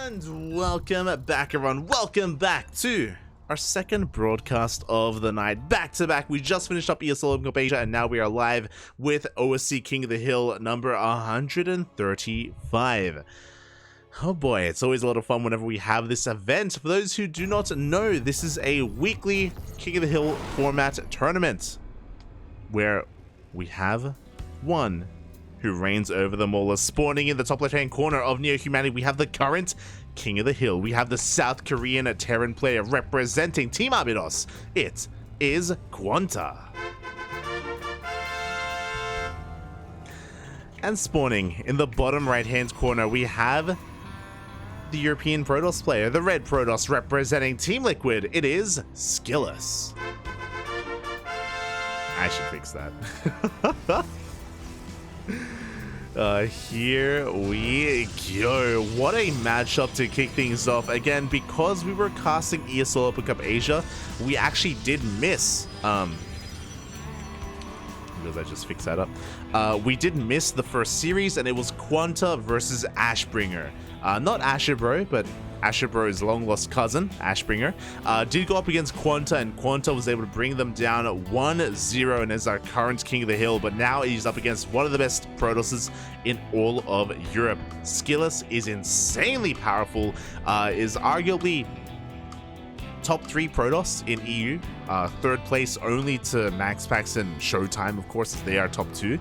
And welcome back, everyone. Welcome back to our second broadcast of the night. Back to back, we just finished up ESL Cup Asia, and now we are live with OSC King of the Hill number 135. Oh boy, it's always a lot of fun whenever we have this event. For those who do not know, this is a weekly King of the Hill format tournament where we have one who reigns over them all. Spawning in the top left-hand corner of Neo Humanity, we have the current King of the Hill. We have the South Korean Terran player representing Team Abydos. It is QuanTa. And spawning in the bottom right-hand corner, we have the European Protoss player, the Red Protoss, representing Team Liquid. It is SKillous. I should fix that. Here we go. What a matchup to kick things off. Again, because we were casting ESL Open Cup Asia, we actually did miss. Because I just fixed that up. We did miss the first series, and it was QuanTa versus Ashbringer. Not Asherbro, but Asherbro's long-lost cousin, Ashbringer, did go up against QuanTa, and QuanTa was able to bring them down 1-0 and is our current King of the Hill, but now he's up against one of the best Protosses in all of Europe. SKillous is insanely powerful, is arguably top 3 Protoss in EU, third place only to MaxPax and Showtime, of course, as they are top 2.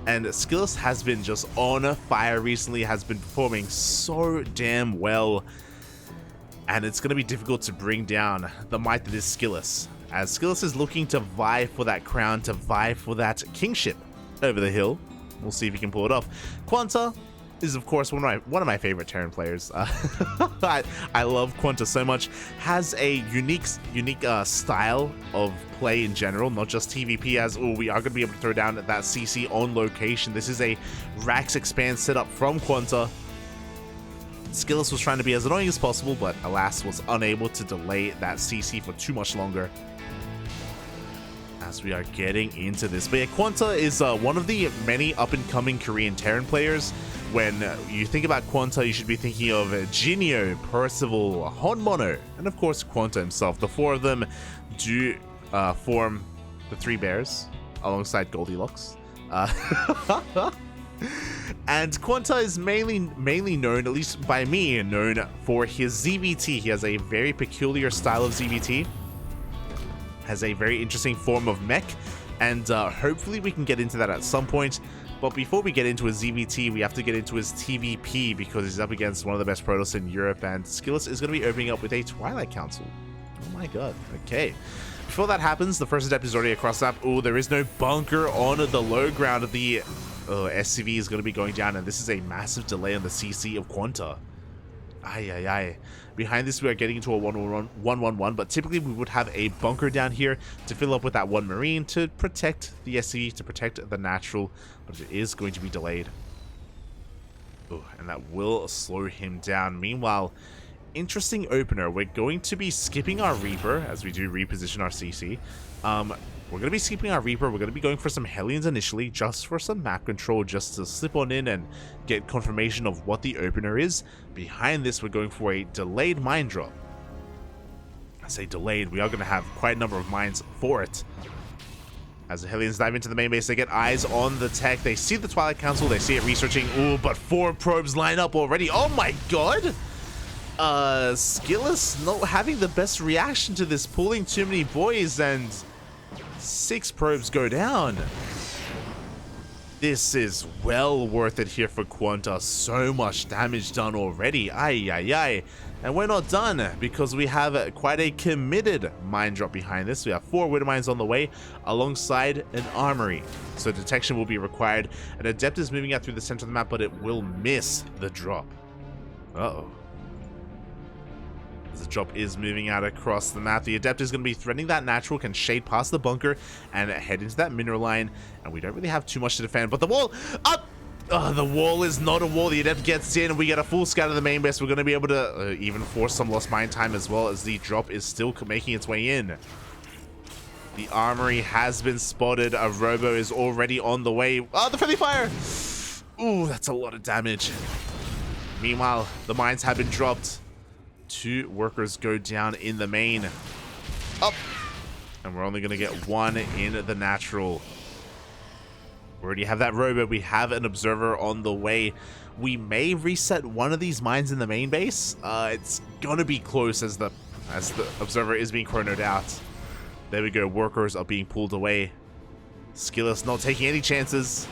And SKillous has been just on fire recently, has been performing so damn well. And it's going to be difficult to bring down the might that is SKillous, as SKillous is looking to vie for that crown, to vie for that kingship over the hill. We'll see if he can pull it off. QuanTa is, of course, one of my favorite Terran players. I love QuanTa so much. Has a unique style of play in general, not just TVP, as we are going to be able to throw down that CC on location. This is a Rax expand setup from QuanTa. SKillous was trying to be as annoying as possible, but alas was unable to delay that CC for too much longer. As we are getting into this, but yeah, QuanTa is one of the many up-and-coming Korean Terran players. When you think about QuanTa, you should be thinking of Jinio, Percival, HonMonO, and of course QuanTa himself. The 4 of them do form the 3 bears alongside Goldilocks. And QuanTa is mainly known, at least by me, known for his ZVT. He has a very peculiar style of ZVT, has a very interesting form of mech, and hopefully we can get into that at some point. But before we get into his ZVT, we have to get into his TVP, because he's up against one of the best Protoss in Europe, and SKillous is going to be opening up with a Twilight Council. Oh my god. Okay. Before that happens, the first adept is already across the map. Oh, there is no bunker on the low ground. The SCV is going to be going down, and this is a massive delay on the CC of QuanTa. Ay. Behind this, we are getting into a 1-1-1, but typically we would have a bunker down here to fill up with that 1 Marine to protect the SCV, to protect the natural, but it is going to be delayed. Oh, and that will slow him down. Meanwhile, interesting opener. We're going to be skipping our Reaper as we do reposition our CC. We're going to be skipping our Reaper. We're going to be going for some Hellions initially, just for some map control, just to slip on in and get confirmation of what the opener is. Behind this, we're going for a delayed mine drop. I say delayed, we are going to have quite a number of mines for it. As the Hellions dive into the main base, they get eyes on the tech. They see the Twilight Council, they see it researching. Ooh, but 4 probes line up already. Oh my god! SKillous not having the best reaction to this, pulling too many boys, and 6 probes go down. This is well worth it here for QuanTa. So much damage done already. Ay. And we're not done, because we have quite a committed mine drop behind this. We have 4 Widow Mines on the way, alongside an armory. So detection will be required. An adept is moving out through the center of the map, but it will miss the drop. Uh-oh. As the drop is moving out across the map, the adept is going to be threatening that natural, can shade past the bunker and head into that mineral line, and we don't really have too much to defend. But the wall up! The wall is not a wall. The adept gets in, we get a full scout of the main base. We're going to be able to even force some lost mine time, as well as the drop is still making its way in. The armory has been spotted. A robo is already on the way. The friendly fire! Ooh, that's a lot of damage. Meanwhile, the mines have been dropped. 2 workers go down in the main. Up! And we're only going to get 1 in the natural. We already have that robot. We have an observer on the way. We may reset one of these mines in the main base. It's going to be close as the observer is being chronoed out. There we go. Workers are being pulled away. SKillous not taking any chances.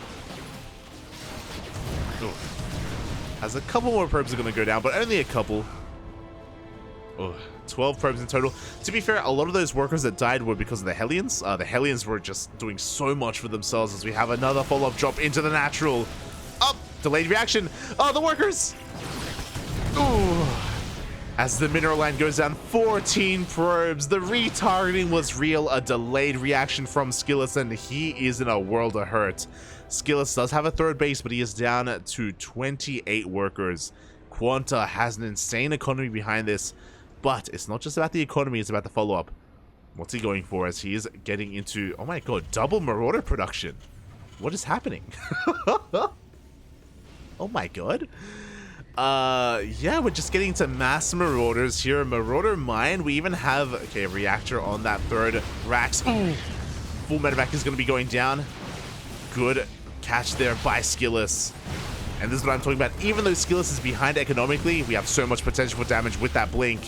Ooh. As a couple more probes are going to go down, but only a couple. Oh, 12 probes in total. To be fair, a lot of those workers that died were because of the Hellions. The Hellions were just doing so much for themselves as we have another follow-up drop into the natural. Up! Delayed reaction. Oh, the workers! Ooh. As the mineral line goes down, 14 probes. The retargeting was real. A delayed reaction from SKillous, and he is in a world of hurt. SKillous does have a 3rd base, but he is down to 28 workers. QuanTa has an insane economy behind this, but it's not just about the economy, it's about the follow-up. What's he going for as he is getting into, oh my god, double Marauder production? What is happening? Oh my god. Yeah, we're just getting to mass Marauders here. Marauder mine. We even have, okay, a reactor on that 3rd Rax. Ooh. Full medevac is going to be going down. Good catch there by SKillous. And this is what I'm talking about. Even though SKillous is behind economically, we have so much potential for damage with that blink.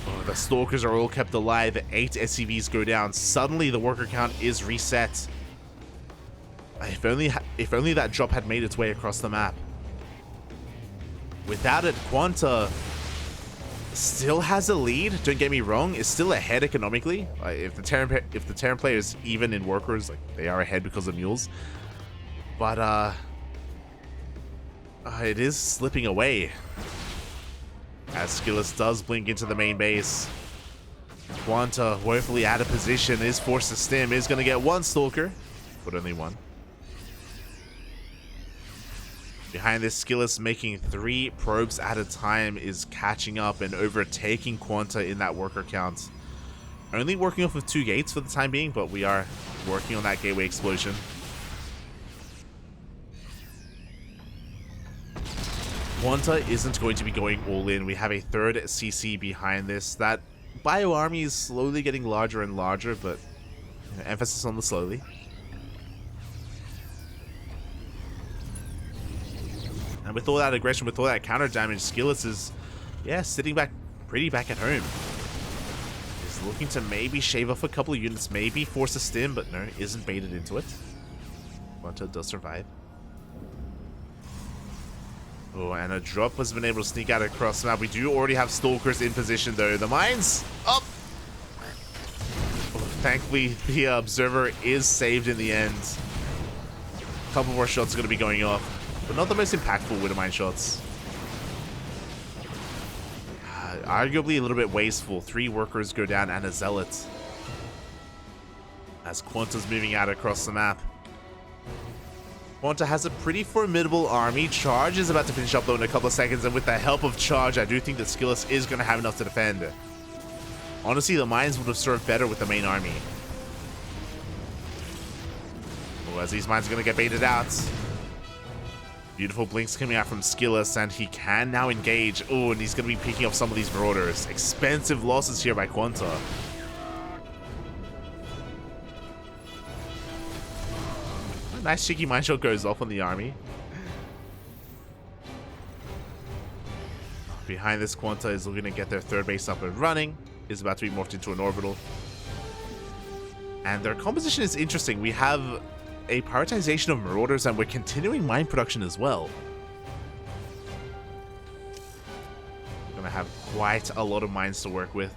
Oh, the Stalkers are all kept alive. 8 SCVs go down. Suddenly, the worker count is reset. If only that drop had made its way across the map. Without it, QuanTa still has a lead. Don't get me wrong, is still ahead economically. If the Terran player is even in workers, like they are ahead because of mules. But it is slipping away as SKillous does blink into the main base. QuanTa, woefully out of position, is forced to stim. Is going to get 1 Stalker, but only 1. Behind this, SKillous making 3 probes at a time is catching up and overtaking QuanTa in that worker count. Only working off of 2 gates for the time being, but we are working on that gateway explosion. QuanTa isn't going to be going all in. We have a 3rd CC behind this. That bio army is slowly getting larger and larger, but emphasis on the slowly. And with all that aggression, with all that counter damage, SKillous is, yeah, sitting back, pretty back at home. He's looking to maybe shave off a couple of units, maybe force a stim, but no, isn't baited into it. QuanTa does survive. Oh, and a drop has been able to sneak out across the map. We do already have Stalkers in position, though. The mines up. Oh, thankfully, the observer is saved in the end. A couple more shots are going to be going off, but not the most impactful Widow Mine shots. Arguably a little bit wasteful. 3 workers go down and a Zealot as QuanTa's moving out across the map. QuanTa has a pretty formidable army. Charge is about to finish up though in a couple of seconds, and with the help of Charge, I do think that SKillous is going to have enough to defend. Honestly, the mines would have served better with the main army. Oh, as these mines are going to get baited out. Beautiful blinks coming out from SKillous, and he can now engage. Oh, and he's going to be picking up some of these Marauders. Expensive losses here by QuanTa. A nice cheeky mine shot goes off on the army. Behind this, QuanTa is looking to get their 3rd base up and running. Is about to be morphed into an orbital. And their composition is interesting. We have a prioritization of Marauders, and we're continuing mine production as well. We're going to have quite a lot of mines to work with.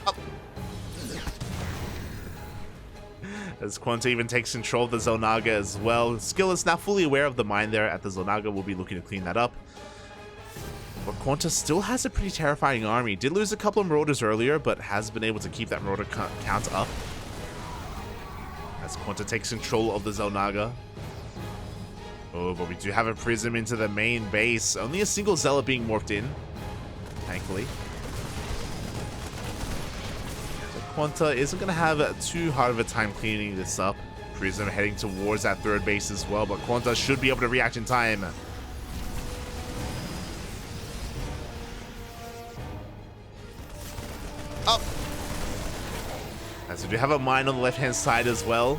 Up. As QuanTa even takes control of the Xel'Naga as well. SKillous now fully aware of the mine there at the Xel'Naga. Will be looking to clean that up. But QuanTa still has a pretty terrifying army. Did lose a couple of Marauders earlier, but has been able to keep that Marauder count up. As QuanTa takes control of the Xel'Naga. Oh, but we do have a Prism into the main base. Only a single Zealot being morphed in, thankfully. So QuanTa isn't going to have too hard of a time cleaning this up. Prism heading towards that third base as well, but QuanTa should be able to react in time. Up! As we do have a mine on the left-hand side as well.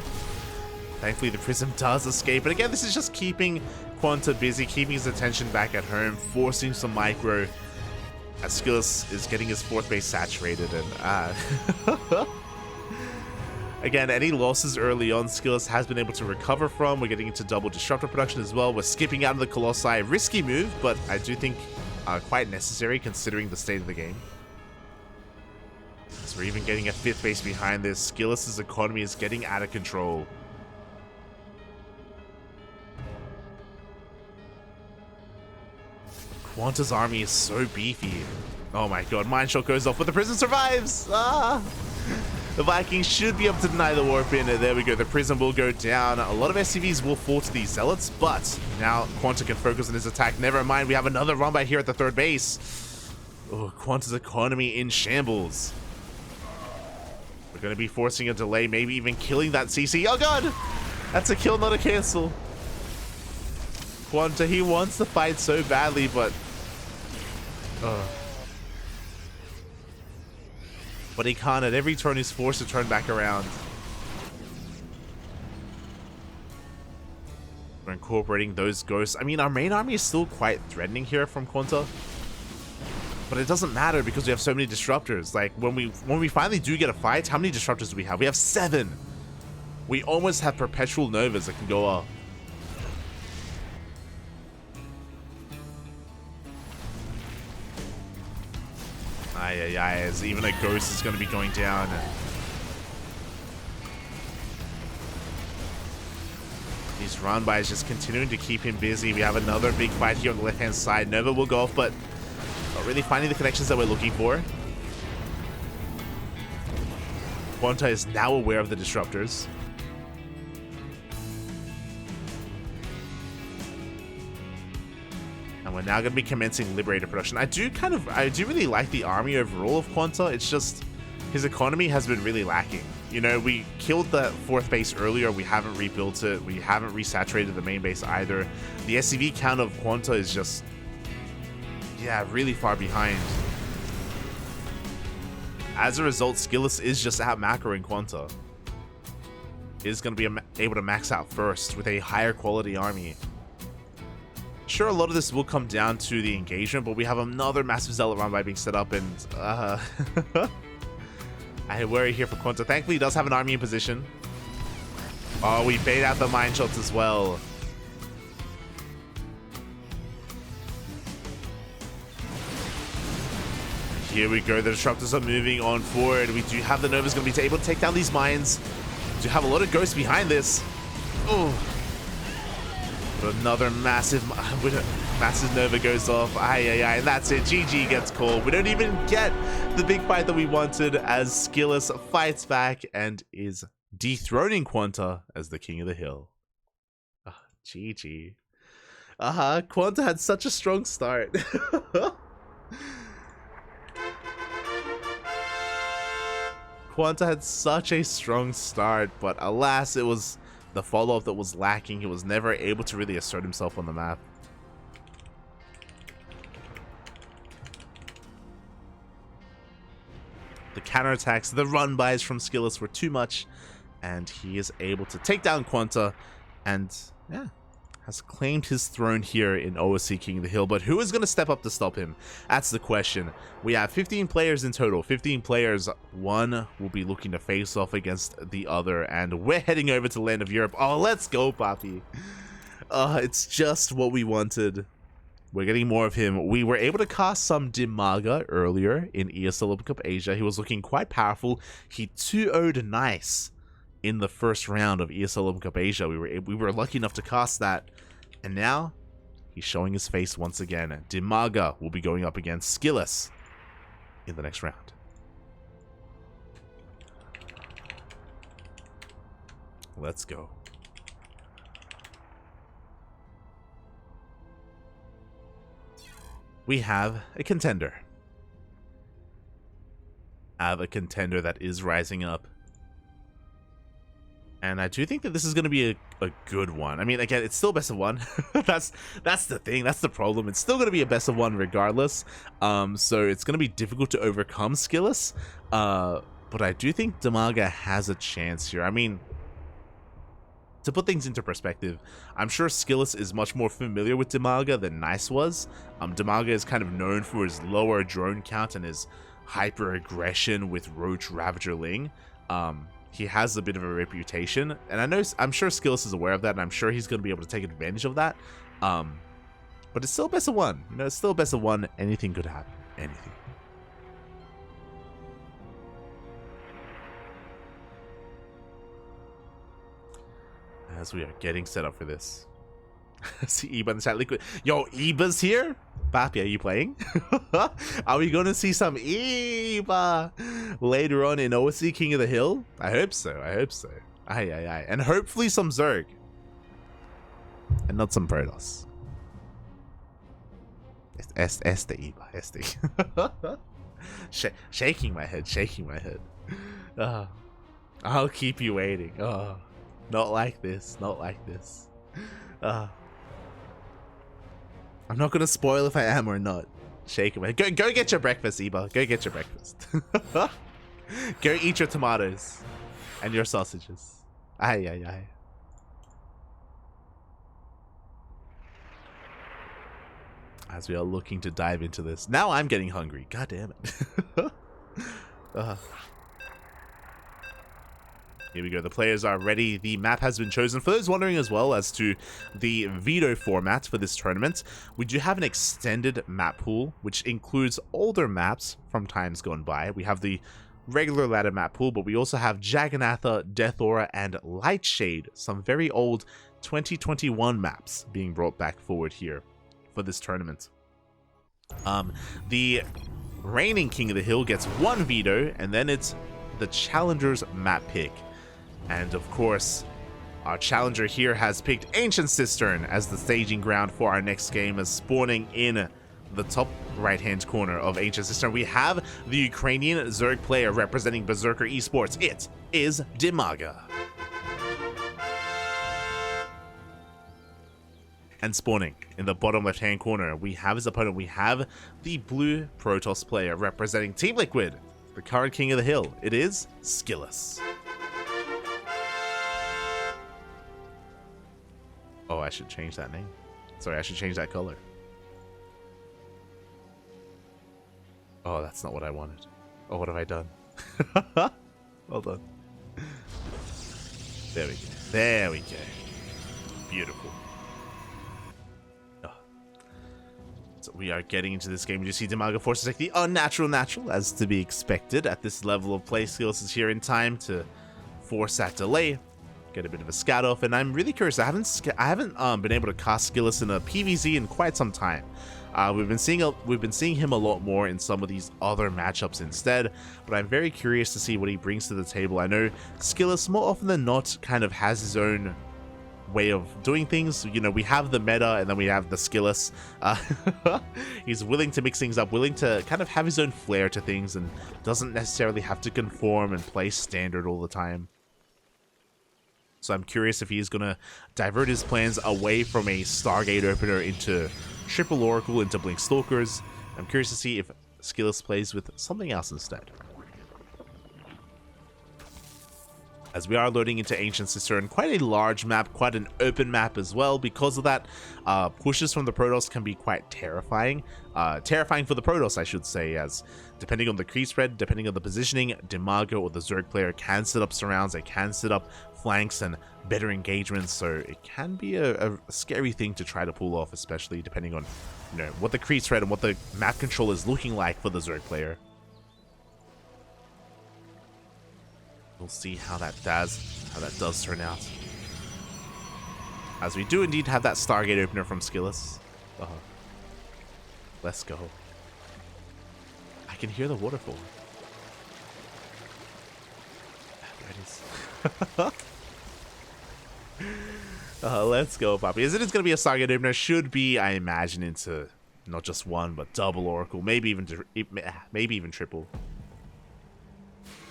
Thankfully, the Prism does escape. But again, this is just keeping QuanTa busy, keeping his attention back at home, forcing some micro. As SKillous is getting his fourth base saturated. And again, any losses early on, SKillous has been able to recover from. We're getting into double disruptor production as well. We're skipping out of the Colossi. Risky move, but I do think quite necessary considering the state of the game. So we're even getting a fifth base behind this. SKillous's economy is getting out of control. QuanTa's army is so beefy. Oh my god, Mine Shot goes off, but the Prism survives! Ah! The Vikings should be able to deny the warp in. There we go, the Prism will go down. A lot of SCVs will fall to these Zealots, but now QuanTa can focus on his attack. Never mind, we have another run by here at the third base. Oh, QuanTa's economy in shambles. We're going to be forcing a delay, maybe even killing that CC. Oh god! That's a kill, not a cancel. QuanTa, he wants to fight so badly, but... But he can't. At every turn, he's forced to turn back around. We're incorporating those ghosts. I mean, our main army is still quite threatening here from QuanTa. But it doesn't matter because we have so many disruptors. Like, when we finally do get a fight, how many disruptors do we have? We have 7. We almost have perpetual novas that can go off. As even a ghost is going to be going down. These run-bys just continuing to keep him busy. We have another big fight here on the left-hand side. Nova will go off, but not really finding the connections that we're looking for. QuanTa is now aware of the disruptors. And we're now going to be commencing Liberator production. I do really like the army overall of QuanTa. It's just his economy has been really lacking. You know, we killed the fourth base earlier. We haven't rebuilt it. We haven't resaturated the main base either. The SCV count of QuanTa is just, yeah, really far behind. As a result, SKillous is just out macroing QuanTa. Is going to be able to max out first with a higher quality army. Sure, a lot of this will come down to the engagement, but we have another massive Zealot run by being set up, and I worry here for QuanTa. Thankfully, he does have an army in position. Oh, we bait out the mine shots as well. Here we go. The disruptors are moving on forward. We do have the Novas going to be able to take down these mines. We do have a lot of ghosts behind this. Oh. But another massive Nova goes off. And that's it. GG gets called. We don't even get the big fight that we wanted as SKillous fights back and is dethroning QuanTa as the king of the hill. GG. QuanTa had such a strong start. QuanTa had such a strong start, but alas, it was the follow-up that was lacking. He was never able to really assert himself on the map. The counterattacks, the run-bys from SKillous were too much, and he is able to take down QuanTa, and yeah, has claimed his throne here in OSC King of the Hill. But who is going to step up to stop him? That's the question. We have 15 players in total. 15 players. One will be looking to face off against the other, and we're heading over to the land of Europe. Oh, let's go, Papi. It's just what we wanted. We're getting more of him. We were able to cast some DIMAGA earlier in ESL Open Cup Asia. He was looking quite powerful. He 2-0'd nice in the first round of ESL Open Cup Asia. We were lucky enough to cast that, and now he's showing his face once again. DIMAGA will be going up against SKillous in the next round. Let's go. We have a contender. I have a contender that is rising up. And I do think that this is going to be a good one. I mean, again, it's still best of one. that's the thing. That's the problem. It's still going to be a best of one regardless. So it's going to be difficult to overcome SKillous. But I do think DIMAGA has a chance here. I mean, to put things into perspective, I'm sure SKillous is much more familiar with DIMAGA than Nice was. DIMAGA is kind of known for his lower drone count and his hyper aggression with Roach Ravager Ling. He has a bit of a reputation, and I'm sure SKillous is aware of that, and I'm sure he's going to be able to take advantage of that. But it's still best of one. You know, it's still best of one. Anything could happen. Anything. As we are getting set up for this. See Eba in the chat. Liquid. Yo, Eba's here? Papi, are you playing? Are we going to see some Eba later on in OSC King of the Hill? I hope so. I hope so. Aye, aye, aye. And hopefully some Zerg. And not some Protoss. Este Eba. Este. Shaking my head. Shaking my head. I'll keep you waiting. Not like this. Not like this. I'm not gonna spoil if I am or not. Shake him. Go get your breakfast, Eba. Go get your breakfast. Go eat your tomatoes and your sausages. Aye, aye, aye. As we are looking to dive into this. Now I'm getting hungry. God damn it. Here we go. The players are ready. The map has been chosen. For those wondering as well as to the veto format for this tournament, we do have an extended map pool, which includes older maps from times gone by. We have the regular ladder map pool, but we also have Jagannatha, Death Aura, and Lightshade, some very old 2021 maps being brought back forward here for this tournament. The reigning King of the Hill gets one veto, and then it's the Challenger's map pick. And of course, our challenger here has picked Ancient Cistern as the staging ground for our next game, as spawning in the top right-hand corner of Ancient Cistern, we have the Ukrainian Zerg player representing Berserker Esports. It is DIMAGA. And spawning in the bottom left-hand corner, we have his opponent. We have the blue Protoss player representing Team Liquid, the current King of the Hill. It is SKillous. Oh, I should change that name. Sorry, I should change that color. Oh, that's not what I wanted. Oh, what have I done? Well done. There we go. There we go. Beautiful. Oh. So we are getting into this game. You see DIMAGA forces like the unnatural natural, as to be expected at this level of play. SKillous is here in time to force that delay. Get a bit of a scout off, and I'm really curious. I haven't been able to cast SKillous in a PvZ in quite some time. We've been seeing him a lot more in some of these other matchups instead, but I'm very curious to see what he brings to the table. I know SKillous more often than not kind of has his own way of doing things. You know, we have the meta and then we have the SKillous. He's willing to mix things up, willing to kind of have his own flair to things, and doesn't necessarily have to conform and play standard all the time. So I'm curious if he's going to divert his plans away from a Stargate opener into Triple Oracle, into Blink Stalkers. I'm curious to see if SKillous plays with something else instead. As we are loading into Ancient Cistern, quite a large map, quite an open map as well. Because of that, pushes from the Protoss can be quite terrifying. Terrifying for the Protoss, I should say, as depending on the creep spread, depending on the positioning, DIMAGA or the Zerg player can set up surrounds, they can set up flanks and better engagements, so it can be a scary thing to try to pull off, especially depending on, you know, what the creep spread and what the map control is looking like for the Zerg player. We'll see how that does turn out. As we do indeed have that Stargate opener from SKillous. Let's go. I can hear the waterfall. There it is. Let's go, Poppy. Is it going to be a Stargate opener? Should be, I imagine, into not just one, but double Oracle. Maybe even triple.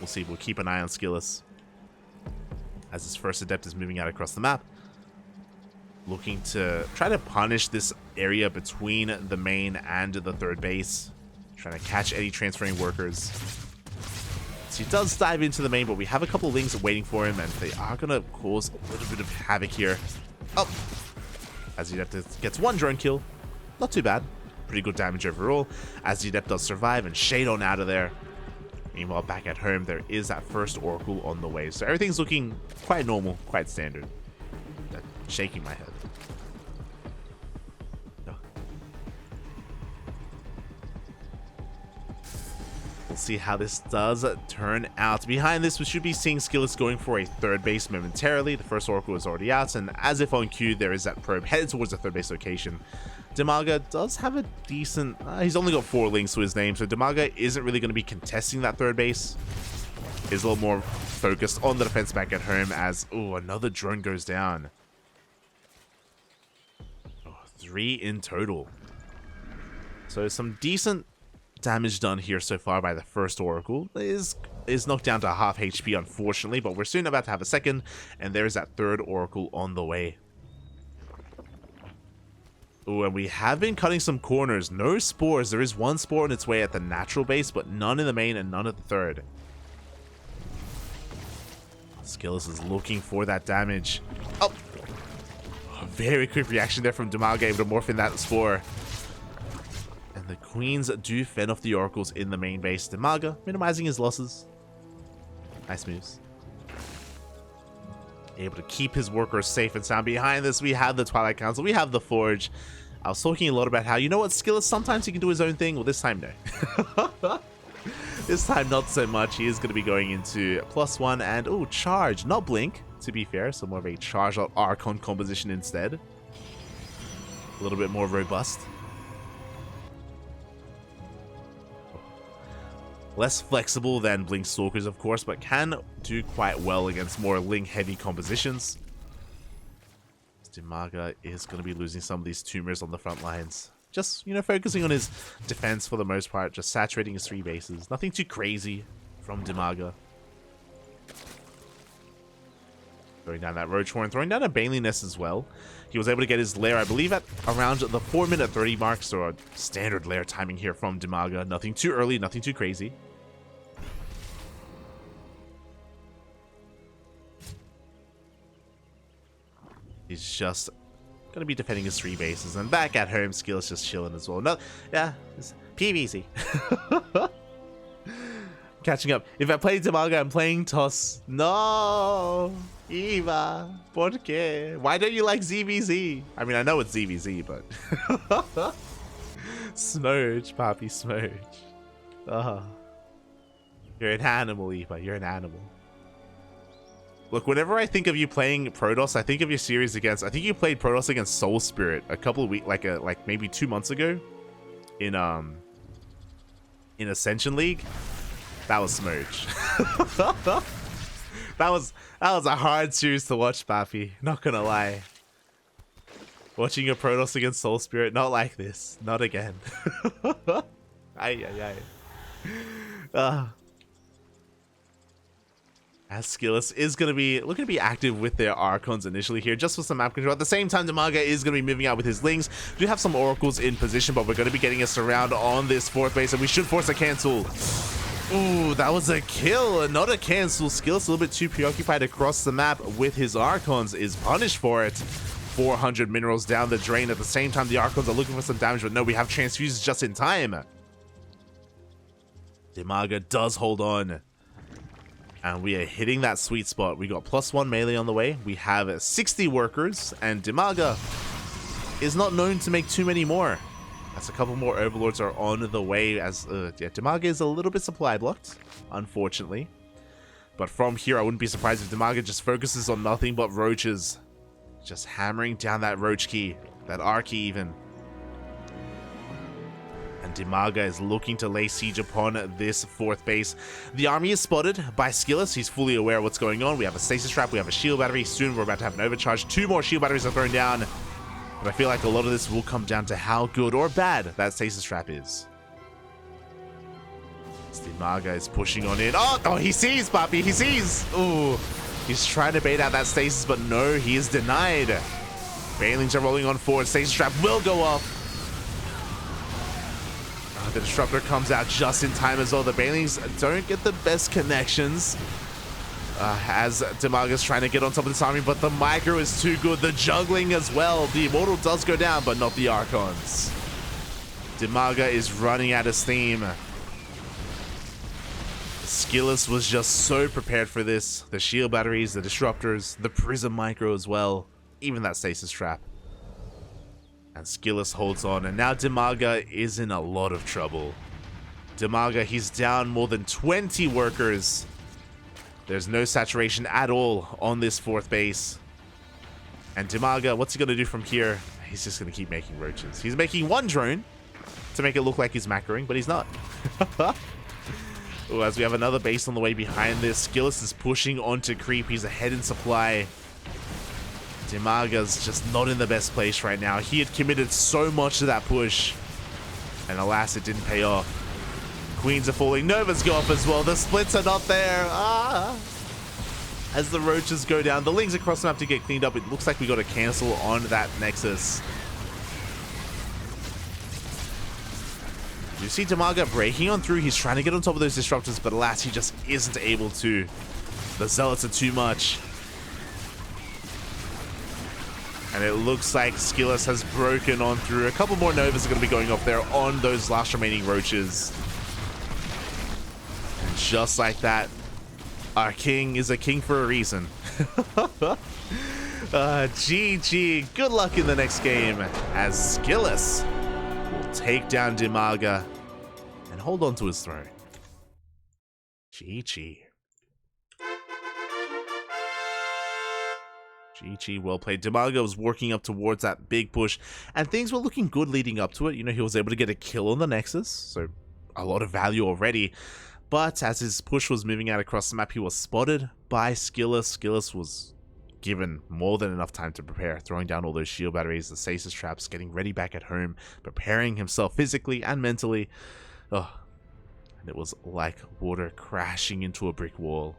We'll see. We'll keep an eye on SKillous. as his first adept is moving out across the map, looking to try to punish this area between the main and the third base, trying to catch any transferring workers. So he does dive into the main, but we have a couple of Lings waiting for him, and they are going to cause a little bit of havoc here. Oh, as the adept gets one drone kill, not too bad. Pretty good damage overall, as the adept does survive and shade on out of there. Meanwhile, back at home, there is that first Oracle on the way. So everything's looking quite normal, quite standard. Shaking my head. We'll see how this does turn out. Behind this, we should be seeing SKillous going for a third base momentarily. The first Oracle is already out, and as if on cue, there is that probe headed towards the third base location. DIMAGA does have a decent... he's only got 4 links to his name, so DIMAGA isn't really going to be contesting that third base. He's a little more focused on the defense back at home as... oh, another drone goes down. 3 in total. So some decent damage done here so far by the first Oracle. Is knocked down to half HP, unfortunately, but we're soon about to have a second, and there's that third Oracle on the way. Oh, and we have been cutting some corners. No spores. There is one spore on its way at the natural base, but none in the main and none at the third. SKillous is looking for that damage. Oh! Very quick reaction there from DIMAGA, able to morph in that spore. And the Queens do fend off the Oracles in the main base. DIMAGA minimizing his losses. Nice moves. Able to keep his workers safe and sound. Behind this, we have the Twilight Council. We have the Forge. I was talking a lot about how, you know what, SKillous, sometimes he can do his own thing. Well, this time, no. This time, not so much. He is going to be going into +1 and, oh, charge. Not blink, to be fair. So more of a charged out Archon composition instead. A little bit more robust. Less flexible than Blink Stalkers, of course, but can do quite well against more Ling-heavy compositions. DIMAGA is going to be losing some of these tumors on the front lines. Just, you know, focusing on his defense for the most part, just saturating his 3 bases. Nothing too crazy from DIMAGA. Throwing down that Roach Horn, throwing down a Baneling Nest as well. He was able to get his lair, I believe, at around the 4-minute 30 mark, so a standard lair timing here from DIMAGA. Nothing too early, nothing too crazy. He's just going to be defending his 3 bases. And back at home, SKillous just chilling as well. No, yeah, it's PVC. Catching up. If I play DIMAGA, I'm playing Toss. No! Eva, ¿por qué? Why don't you like ZVZ? I mean, I know it's ZVZ, but... Smurge, Papi, Smurge. Oh. You're an animal, Eva. You're an animal. Look, whenever I think of you playing Protoss, I think of your series against... I think you played Protoss against Soul Spirit a couple of weeks... like maybe 2 months ago. In Ascension League. That was Smurge. That was a hard series to watch, Papi. Not gonna lie. Watching your Protoss against Soul Spirit, not like this. Not again. Ay. As SKillous is going to be looking to be active with their Archons initially here, just for some map control. At the same time, DIMAGA is going to be moving out with his Lings. We do have some Oracles in position, but we're going to be getting a surround on this 4th base, and we should force a cancel. Ooh, that was a kill, not a cancel. SKillous a little bit too preoccupied across the map with his Archons, is punished for it. 400 minerals down the drain. At the same time, the Archons are looking for some damage, but no, we have transfuses just in time. DIMAGA does hold on. And we are hitting that sweet spot. We got +1 melee on the way. We have 60 workers, and DIMAGA is not known to make too many more. As a couple more Overlords are on the way, as DIMAGA is a little bit supply blocked, unfortunately. But from here, I wouldn't be surprised if DIMAGA just focuses on nothing but roaches. Just hammering down that roach key, that R key even. And DIMAGA is looking to lay siege upon this 4th base. The army is spotted by SKillous. He's fully aware of what's going on. We have a stasis trap. We have a shield battery. Soon we're about to have an overcharge. 2 more shield batteries are thrown down. But I feel like a lot of this will come down to how good or bad that stasis trap is. DIMAGA is pushing on in. Oh, he sees, Papi. He sees. Ooh. He's trying to bait out that stasis, but no, he is denied. Banelings are rolling on forward. Stasis trap will go off. The disruptor comes out just in time as well. The Banelings don't get the best connections as DIMAGA's trying to get on top of this army, but the micro is too good. The juggling as well. The Immortal does go down, but not the Archons. DIMAGA is running out of steam. SKillous was just so prepared for this. The shield batteries, the disruptors, the prism micro as well. Even that stasis trap. And SKillous holds on, and now DIMAGA is in a lot of trouble. DIMAGA, he's down more than 20 workers. There's no saturation at all on this fourth base. And DIMAGA, what's he going to do from here? He's just going to keep making roaches. He's making one drone to make it look like he's macroing, but he's not. Ooh, as we have another base on the way behind this. SKillous is pushing onto creep. He's ahead in supply. DIMAGA's just not in the best place right now. He had committed so much to that push. And alas, it didn't pay off. Queens are falling. Novas go off as well. The splits are not there. As the roaches go down, the Lings across the map to get cleaned up. It looks like we got a cancel on that Nexus. You see DIMAGA breaking on through. He's trying to get on top of those disruptors, but alas, he just isn't able to. The Zealots are too much. And it looks like SKillous has broken on through. A couple more Novas are going to be going off there on those last remaining roaches. And just like that, our king is a king for a reason. GG. Good luck in the next game as SKillous will take down DIMAGA and hold on to his throne. GG. GG, well played. DIMAGA was working up towards that big push, and things were looking good leading up to it. You know, he was able to get a kill on the Nexus, so a lot of value already. But as his push was moving out across the map, he was spotted by SKillous. SKillous was given more than enough time to prepare, throwing down all those shield batteries, the stasis traps, getting ready back at home, preparing himself physically and mentally. Oh, and it was like water crashing into a brick wall.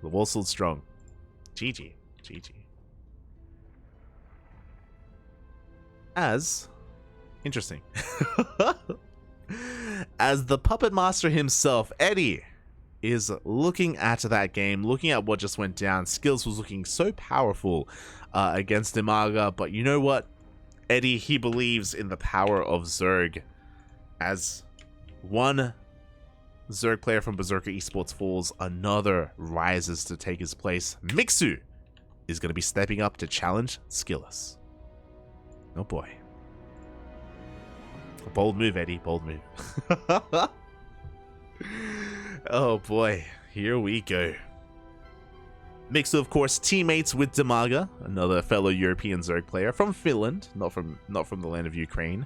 The wall stood strong. GG. GG. Interesting. As the puppet master himself, Eddie, is looking at that game, looking at what just went down. SKillous was looking so powerful against DIMAGA, but you know what? Eddie, he believes in the power of Zerg. As one Zerg player from Berserker Esports falls, another rises to take his place. Mixu is going to be stepping up to challenge SKillous. Oh boy. A bold move, Eddie. Bold move. Oh boy. Here we go. Mixu, of course, teammates with DIMAGA, another fellow European Zerg player from Finland, not from the land of Ukraine.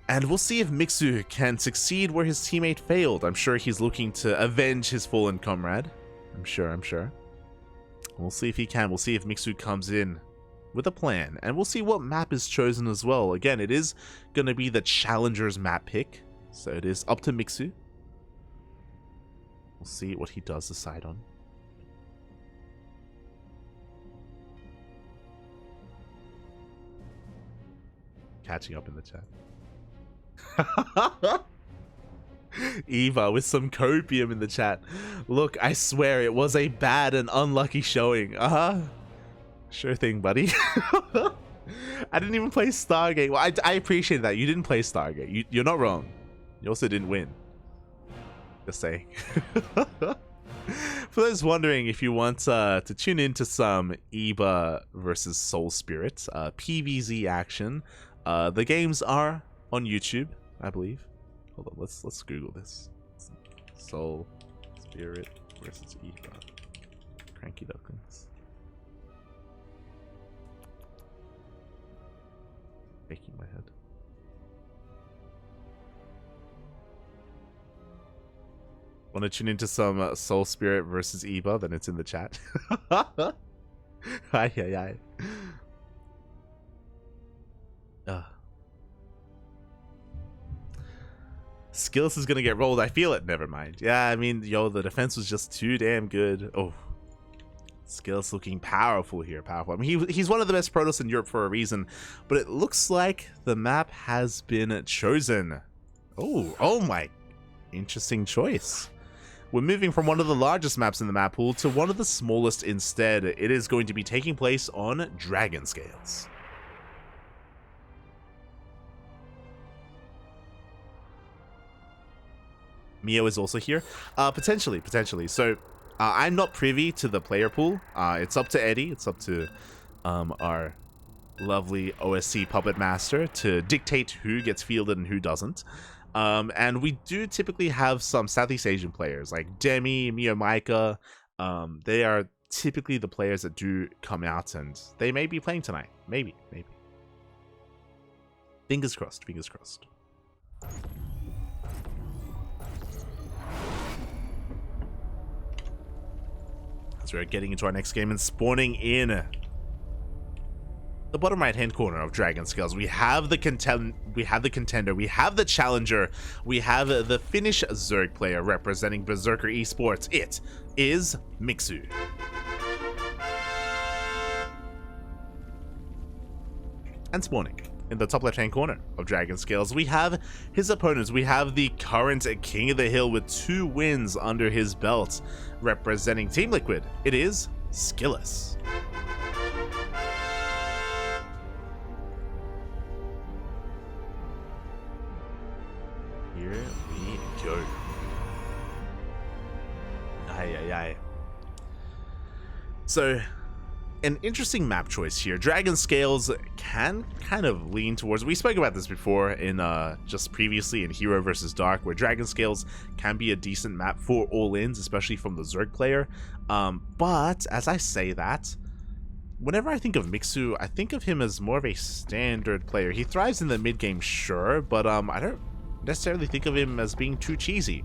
And we'll see if Mixu can succeed where his teammate failed. I'm sure he's looking to avenge his fallen comrade. I'm sure. We'll see if he can. We'll see if Mixu comes in with a plan. And we'll see what map is chosen as well. Again, it is going to be the Challenger's map pick. So it is up to Mixu. We'll see what he does decide on. Catching up in the chat. Eva with some copium in the chat. Look, I swear it was a bad and unlucky showing. Sure thing, buddy. I didn't even play Stargate. Well, I appreciate that. You didn't play Stargate. You're not wrong. You also didn't win. Just saying. For those wondering, if you want to tune into some Eva versus Soul Spirit PvZ action, the games are on YouTube, I believe. Hold on, let's Google this. Soul Spirit versus Eva. CranKy Ducklings. Making my head. Want to tune into some Soul Spirit versus Eva? Then it's in the chat. Hi. SKillous is gonna get rolled. I feel it. Never mind. Yeah, I mean, yo, the defense was just too damn good. Oh, SKillous looking powerful here, powerful. I mean, he's one of the best Protoss in Europe for a reason, but it looks like the map has been chosen. Oh my, interesting choice. We're moving from one of the largest maps in the map pool to one of the smallest instead. It is going to be taking place on Dragon Scales. Meo is also here. Potentially. So, I'm not privy to the player pool. It's up to Eddie. It's up to our lovely OSC puppet master to dictate who gets fielded and who doesn't. And we do typically have some Southeast Asian players like Demi, MeomaikA. They are typically the players that do come out, and they may be playing tonight. Maybe. Fingers crossed. As we're getting into our next game and spawning in the bottom right hand corner of Dragon Scales, we have the contender, we have the challenger, we have the Finnish Zerg player representing Berserker Esports. It is Mixu. And spawning in the top left hand corner of Dragon Scales, we have his opponents. We have the current King of the Hill with 2 wins under his belt, representing Team Liquid. It is SKillous. Here we go. Aye. So, an interesting map choice here. Dragon Scales can kind of lean towards, we spoke about this before in just previously in Hero vs Dark, where Dragon Scales can be a decent map for all-ins, especially from the Zerg player. But as I say that, whenever I think of Mixu, I think of him as more of a standard player. He thrives in the mid game, sure, but I don't necessarily think of him as being too cheesy,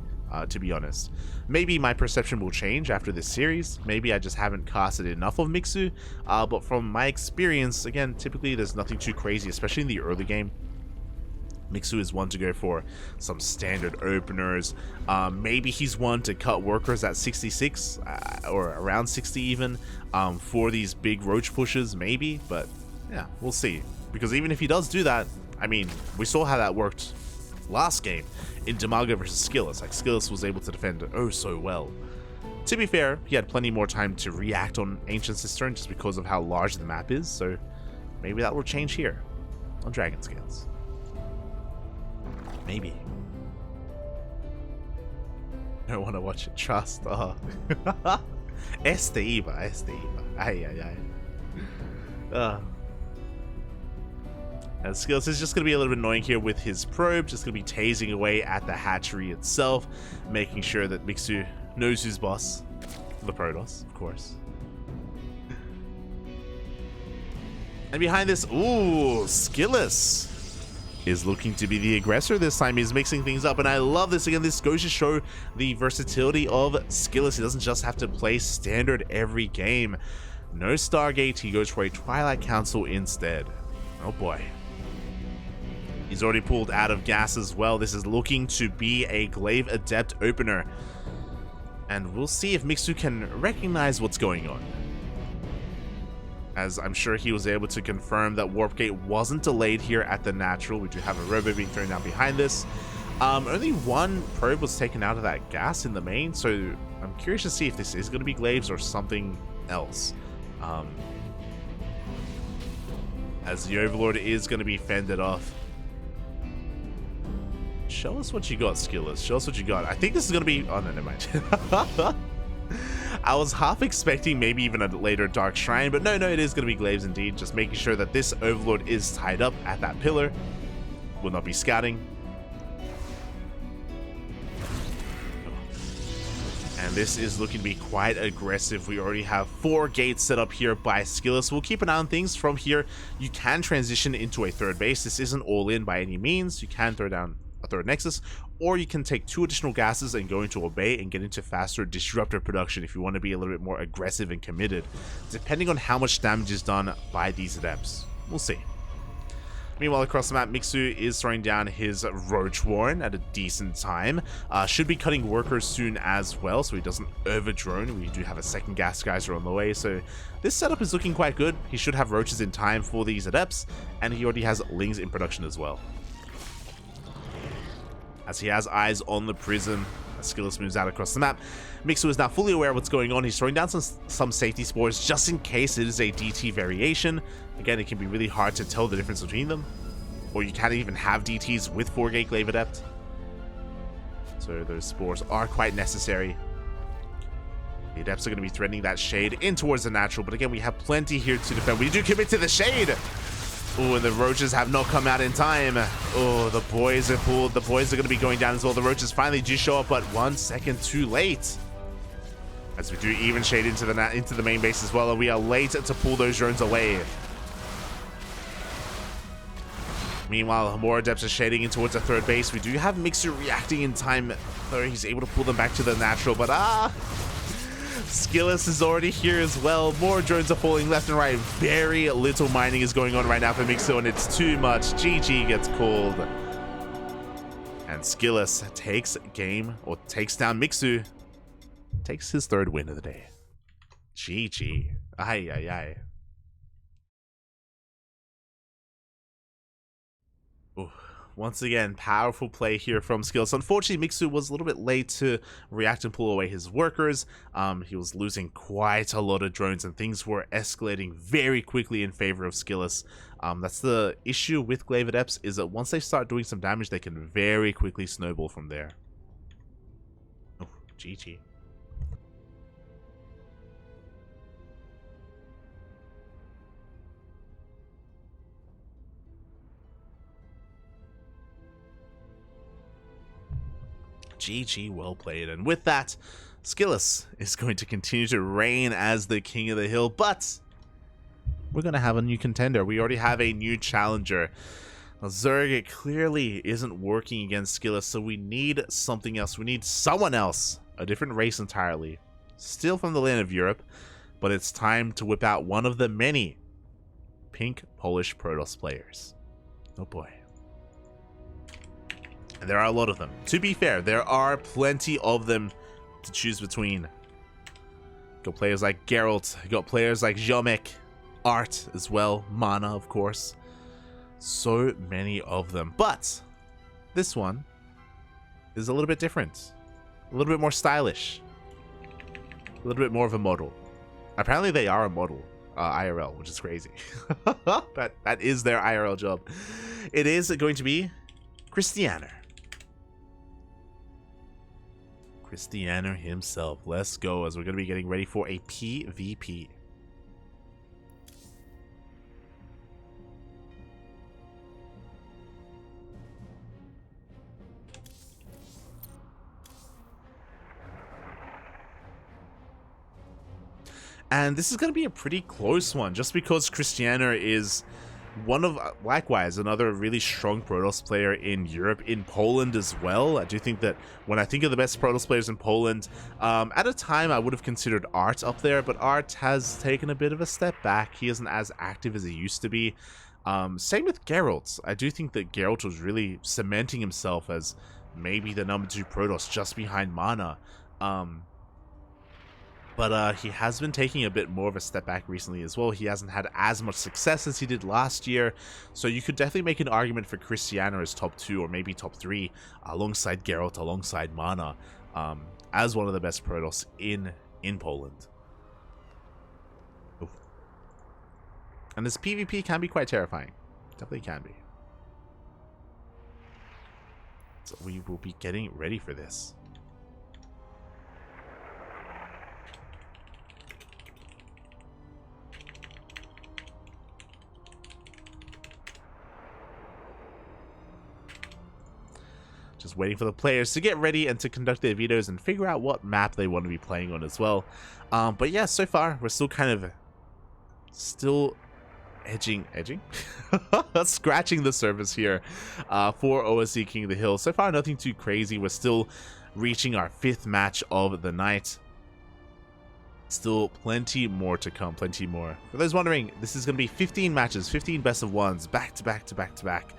to be honest. Maybe my perception will change after this series. Maybe I just haven't casted enough of Mixu, but from my experience, again, typically there's nothing too crazy, especially in the early game. Mixu is one to go for some standard openers. Maybe he's one to cut workers at 66 or around 60 even, for these big roach pushes, maybe. But yeah, we'll see. Because even if he does do that, I mean, we saw how that worked last game in DIMAGA versus SKillous. Like, SKillous was able to defend oh so well. To be fair, he had plenty more time to react on Ancient Cistern just because of how large the map is, so maybe that will change here on Dragon Scales. Maybe. I don't want to watch it. Trust. Oh. Este Iba. Ay. And SKillous is just going to be a little bit annoying here with his probe, just going to be tasing away at the hatchery itself, making sure that Mixu knows who's boss. The Protoss, of course. And behind this, ooh, SKillous is looking to be the aggressor this time. He's mixing things up, and I love this. Again, this goes to show the versatility of SKillous. He doesn't just have to play standard every game. No Stargate, he goes for a Twilight Council instead. Oh boy. He's already pulled out of gas as well. This is looking to be a Glaive Adept opener. And we'll see if Mixu can recognize what's going on. As I'm sure he was able to confirm that Warp Gate wasn't delayed here at the natural. We do have a robo being thrown down behind this. Only one probe was taken out of that gas in the main, so I'm curious to see if this is going to be Glaives or something else. As the Overlord is going to be fended off. Show us what you got, SKillous. Show us what you got. I think this is going to be... Oh, no, never mind. I was half expecting maybe even a later Dark Shrine, but no, it is going to be Glaives indeed. Just making sure that this Overlord is tied up at that pillar. Will not be scouting. And this is looking to be quite aggressive. We already have 4 gates set up here by SKillous. We'll keep an eye on things from here. You can transition into a third base. This isn't all in by any means. You can throw down a third nexus, or you can take 2 additional gases and go into a bay and get into faster disruptor production if you want to be a little bit more aggressive and committed, depending on how much damage is done by these adepts. We'll see. Meanwhile, across the map, Mixu is throwing down his Roach Warren at a decent time. Should be cutting workers soon as well, so he doesn't over-drone. We do have a second gas geyser on the way, so this setup is looking quite good. He should have roaches in time for these adepts, and he already has lings in production as well. As he has eyes on the prism, as SKillous moves out across the map, Mixu is now fully aware of what's going on. He's throwing down some safety spores just in case it is a DT variation. Again, it can be really hard to tell the difference between them. Or you can't even have DTs with 4-gate Glaive Adept. So those spores are quite necessary. The Adepts are going to be threatening that shade in towards the natural, but again, we have plenty here to defend. We do commit to the shade! Oh, and the roaches have not come out in time. Oh, the boys are pulled. The boys are going to be going down as well. The roaches finally do show up, but 1 second too late. As we do even shade into the main base as well, and we are late to pull those drones away. Meanwhile, more Adepts are shading in towards the third base. We do have Mixu reacting in time, though he's able to pull them back to the natural, but SKillous is already here as well. More drones are falling left and right. Very little mining is going on right now for Mixu, and it's too much. GG gets called. And SKillous takes down Mixu. Takes his 3rd win of the day. GG. Ay, ay, ay. Ooh. Once again, powerful play here from SKillous. Unfortunately, Mixu was a little bit late to react and pull away his workers. He was losing quite a lot of drones, and things were escalating very quickly in favor of SKillous. That's the issue with Glaive Adepts, is that once they start doing some damage, they can very quickly snowball from there. Oh, GG. GG, well played. And with that, SKillous is going to continue to reign as the king of the hill, but we're going to have a new contender. We already have a new challenger. Now, Zerg clearly isn't working against SKillous, so we need something else. We need someone else, a different race entirely. Still from the land of Europe, but it's time to whip out one of the many pink Polish Protoss players. Oh boy. And there are a lot of them. To be fair, there are plenty of them to choose between. Got players like Geralt, got players like Ziomek, Art as well, Mana, of course. So many of them. But this one is a little bit different. A little bit more stylish. A little bit more of a model. Apparently they are a model, IRL, which is crazy. that is their IRL job. It is going to be Krystianer. Krystianer himself. Let's go, as we're going to be getting ready for a PvP. And this is going to be a pretty close one, just because Krystianer is one of, likewise, another really strong Protoss player in Europe, in Poland as well. I do think that when I think of the best Protoss players in Poland, at a time I would have considered Art up there, but Art has taken a bit of a step back. He isn't as active as he used to be. Same with Geralt. I do think that Geralt was really cementing himself as maybe the number 2 Protoss, just behind Mana. But he has been taking a bit more of a step back recently as well. He hasn't had as much success as he did last year. So you could definitely make an argument for Krystianer as top 2 or maybe top 3 alongside Geralt, alongside Mana, as one of the best Protoss in Poland. Oof. And this PvP can be quite terrifying. Definitely can be. So we will be getting ready for this. Just waiting for the players to get ready and to conduct their vetoes and figure out what map they want to be playing on as well. But yeah, so far we're still kind of edging scratching the surface here for OSC King of the Hill. So far nothing too crazy. We're still reaching our 5th match of the night. Still plenty more to come, plenty more. For those wondering, this is going to be 15 matches, 15 best of ones, back to back to back to back.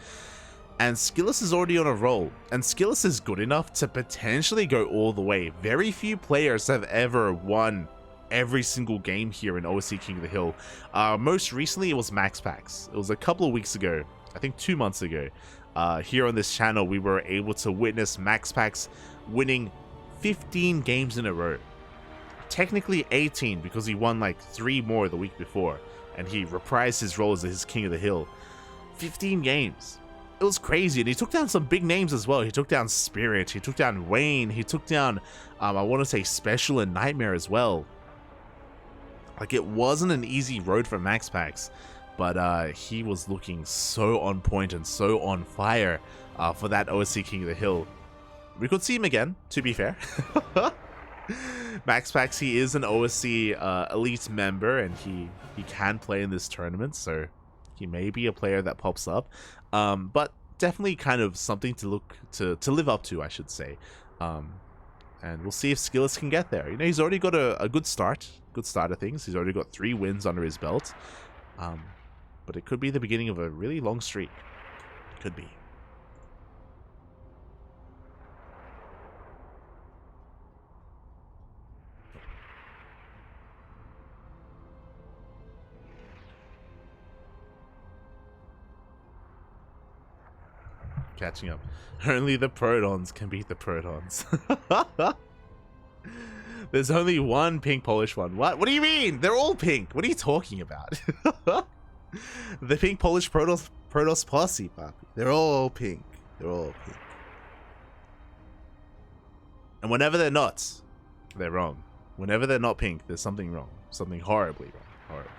And SKillous is already on a roll, and SKillous is good enough to potentially go all the way. Very few players have ever won every single game here in OSC King of the Hill. Most recently, it was MaxPax. It was a couple of weeks ago, I think 2 months ago. Here on this channel, we were able to witness MaxPax winning 15 games in a row. Technically 18 because he won like 3 more the week before, and he reprised his role as his King of the Hill. 15 games. It was crazy, and he took down some big names as well. He took down Spirit, he took down Wayne, he took down, I want to say Special and NightMare as well. Like, it wasn't an easy road for MaxPax, but he was looking so on point and so on fire for that OSC King of the Hill. We could see him again, to be fair. MaxPax, he is an OSC Elite member, and he can play in this tournament, so he may be a player that pops up. But definitely kind of something to live up to, I should say. And we'll see if SKillous can get there. You know, he's already got a good start of things. He's already got 3 wins under his belt. But it could be the beginning of a really long streak. Could be. Catching up. Only the Protons can beat the Protons. There's only one pink Polish one. What? What do you mean? They're all pink. What are you talking about? The pink Polish Protoss posse, papi. They're all pink. They're all pink. And whenever they're not, they're wrong. Whenever they're not pink, there's something wrong. Something horribly wrong. Horribly.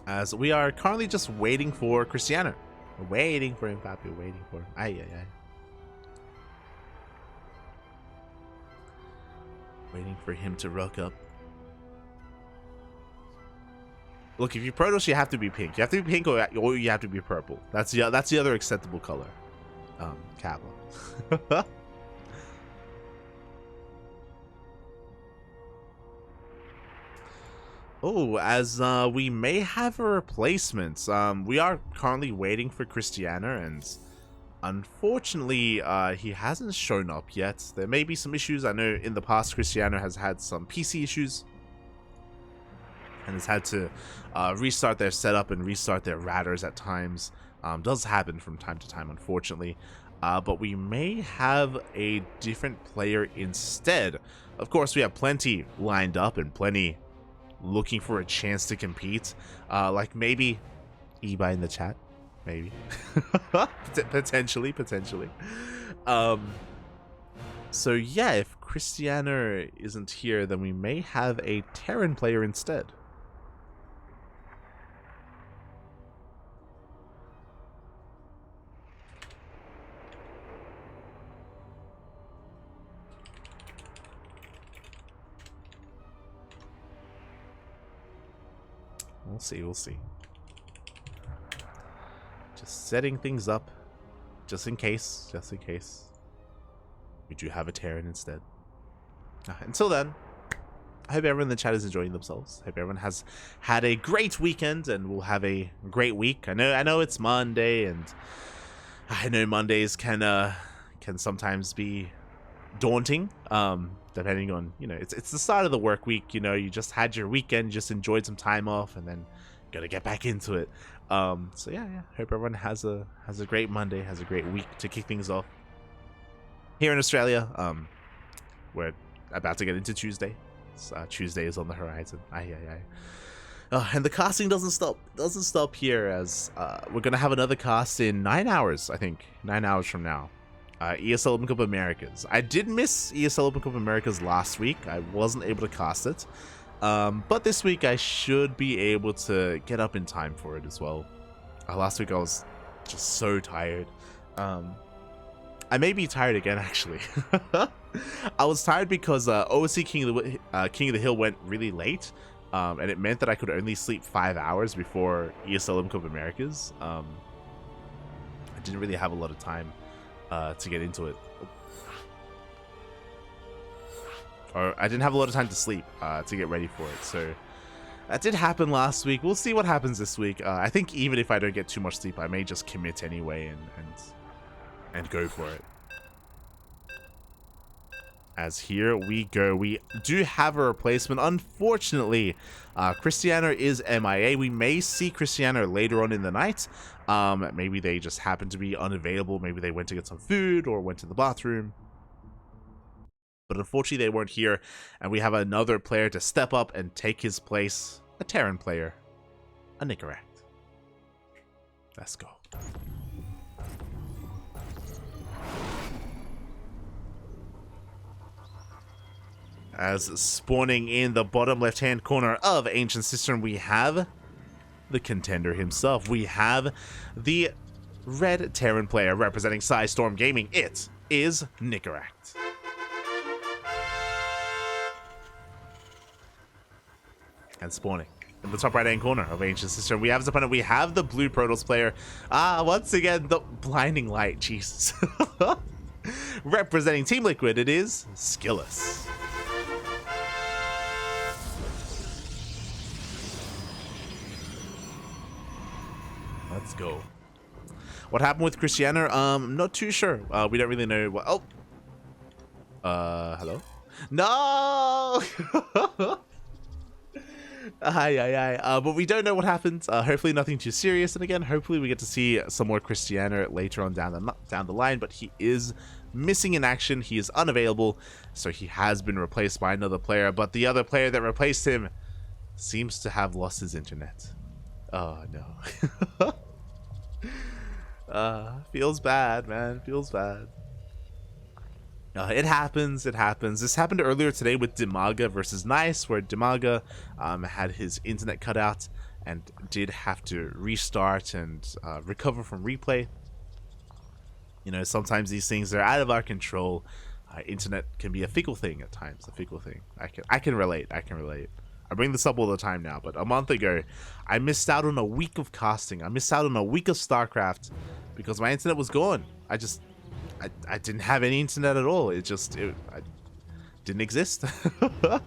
As we are currently just waiting for Krystianer. We're waiting for him, papi. We're waiting for him. Ay. Waiting for him to rock up. Look, if you Protoss, you have to be pink. You have to be pink, or you have to be purple. That's the other acceptable color. Kappa. Oh, as we may have a replacement. We are currently waiting for Krystianer, and unfortunately, he hasn't shown up yet. There may be some issues. I know in the past, Krystianer has had some PC issues and has had to restart their setup and restart their routers at times. Does happen from time to time, unfortunately. But we may have a different player instead. Of course, we have plenty lined up and plenty looking for a chance to compete, like maybe Eba in the chat, maybe. potentially. So yeah, if Krystianer isn't here, then we may have a Terran player instead. We'll see. Just setting things up, just in case. We do have a Terran instead. Until then, I hope everyone in the chat is enjoying themselves. Hope everyone has had a great weekend and will have a great week. I know it's Monday, and I know Mondays can sometimes be daunting. Depending on, it's the start of the work week. You just had your weekend, just enjoyed some time off, and then gotta get back into it. So yeah, hope everyone has a great Monday, has a great week to kick things off. Here in Australia, we're about to get into Tuesday. Tuesday is on the horizon. And the casting doesn't stop here, as we're gonna have another cast in 9 hours. I think 9 hours from now. ESL Open Cup Americas. I did miss ESL Open Cup Americas last week. I wasn't able to cast it. But this week I should be able to get up in time for it as well. Last week I was just so tired. I may be tired again, actually. I was tired because OSC King of the Hill went really late. And it meant that I could only sleep 5 hours before ESL Open Cup Americas. I didn't really have a lot of time to get into it. Or I didn't have a lot of time to sleep to get ready for it. So that did happen last week. We'll see what happens this week. I think even if I don't get too much sleep, I may just commit anyway and go for it. As here we go. We do have a replacement. Unfortunately, Krystianer is MIA. We may see Krystianer later on in the night. Maybe they just happen to be unavailable. Maybe they went to get some food or went to the bathroom. But unfortunately, they weren't here. And we have another player to step up and take his place. A Terran player. A Nicoract. Let's go. As spawning in the bottom left-hand corner of Ancient Cistern, we have the contender himself. We have the red Terran player representing Storm Gaming. It is Nicoract. And spawning in the top right-hand corner of Ancient Cistern, we have his opponent. We have the blue Protoss player. Once again, the blinding light. Jesus. Representing Team Liquid, it is SKillous. Let's go. What happened with Krystianer? I'm not too sure. We don't really know what. Hello? No! But we don't know what happened. Hopefully nothing too serious. And again, hopefully we get to see some more Krystianer later on down the line. But he is missing in action. He is unavailable. So he has been replaced by another player. But the other player that replaced him seems to have lost his internet. Oh no. Feels bad, man. Feels bad. It happens. It happens. This happened earlier today with DIMAGA versus Nice, where DIMAGA had his internet cut out and did have to restart and recover from replay. You know, sometimes these things are out of our control. Internet can be a fickle thing at times. A fickle thing. I can relate. I can relate. I bring this up all the time now, but a month ago, I missed out on a week of casting. I missed out on a week of StarCraft because my internet was gone. I didn't have any internet at all. It didn't exist. It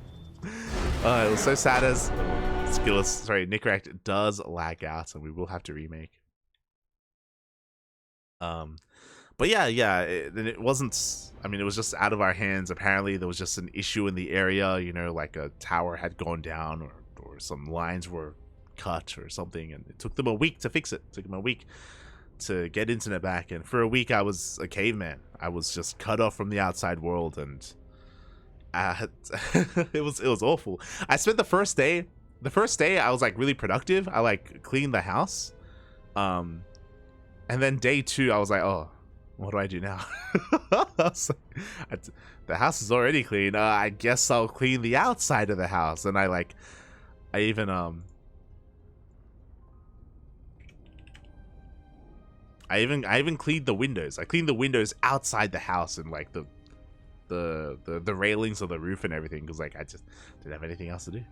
was so sad as Nicoract does lag out, and we will have to remake. But yeah, it wasn't. I mean, it was just out of our hands. Apparently, there was just an issue in the area. You know, like a tower had gone down, or some lines were cut or something, and it took them a week to fix it. It took them a week to get internet back, and for a week I was a caveman. I was just cut off from the outside world, and it was awful. I spent the first day I was like really productive. I like cleaned the house, and then day 2 I was like, oh, what do I do now? The house is already clean. I guess I'll clean the outside of the house. And I even cleaned the windows. I cleaned the windows outside the house and like the railings of the roof and everything, because like I just didn't have anything else to do.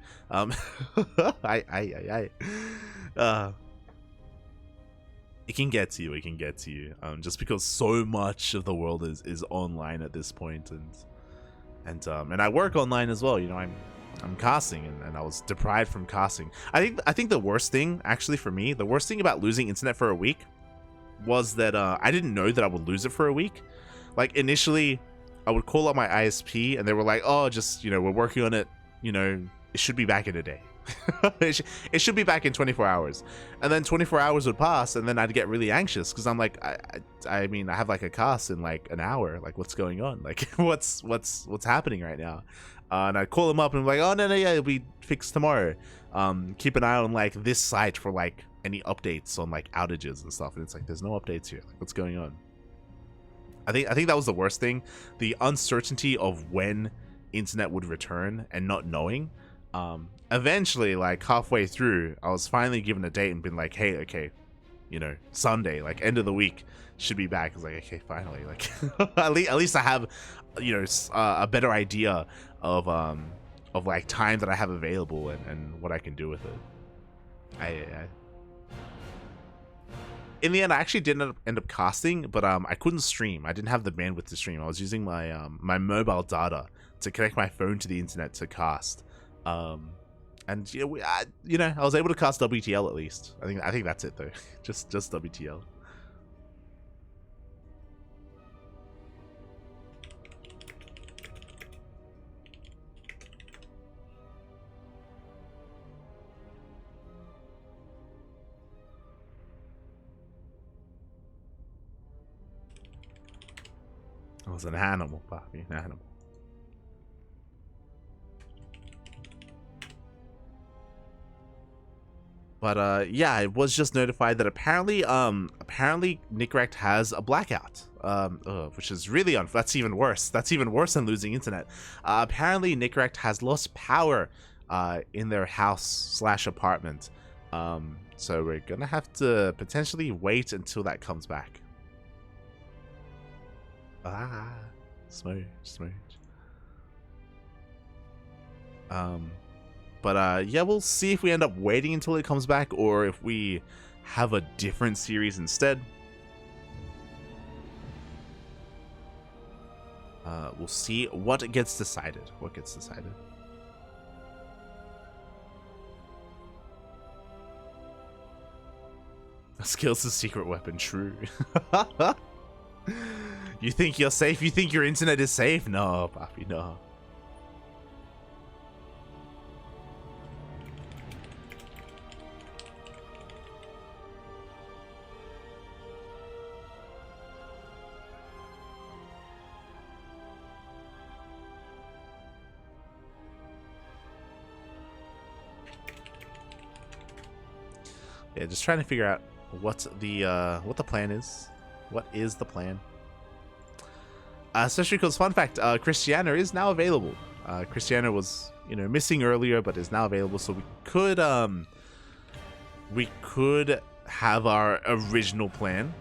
It can get to you. It can get to you. Just because so much of the world is online at this point, and I work online as well. You know, I'm casting, and I was deprived from casting. I think the worst thing, actually, for me, the worst thing about losing internet for a week was that I didn't know that I would lose it for a week. Like initially, I would call up my ISP, and they were like, "Oh, just, you know, we're working on it. You know, it should be back in a day." It should be back in 24 hours. And then 24 hours would pass, and then I'd get really anxious because I'm like, I mean, I have like a cast in like an hour. Like, what's going on? Like, what's happening right now? And I'd call them up and I'm like, oh no, yeah, it'll be fixed tomorrow. Keep an eye on like this site for like any updates on like outages and stuff. And it's like, there's no updates here. Like, what's going on? I think that was the worst thing. The uncertainty of when internet would return and not knowing. Eventually, like halfway through, I was finally given a date and been like, hey, okay, you know, Sunday, like end of the week, should be back. I was like, okay, finally, like at least I have, you know, a better idea of like time that I have available and what I can do with it. in the end, I actually did end up casting, but I couldn't stream. I didn't have the bandwidth to stream. I was using my my mobile data to connect my phone to the internet to cast. And you know, I was able to cast WTL at least. I think that's it though. just WTL. I was an animal, Bobby, an animal. But yeah, I was just notified that apparently Nicoract has a blackout, which is really that's even worse. That's even worse than losing internet. Apparently Nicoract has lost power in their house / apartment. So we're gonna have to potentially wait until that comes back. Smooch. But yeah, we'll see if we end up waiting until it comes back or if we have a different series instead. We'll see what gets decided. SKillous' secret weapon, true. You think you're safe? You think your internet is safe? No, Papi, no. Yeah, just trying to figure out what the plan is. What is the plan? Especially because, fun fact, Krystianer is now available. Krystianer was, you know, missing earlier, but is now available, so we could have our original plan.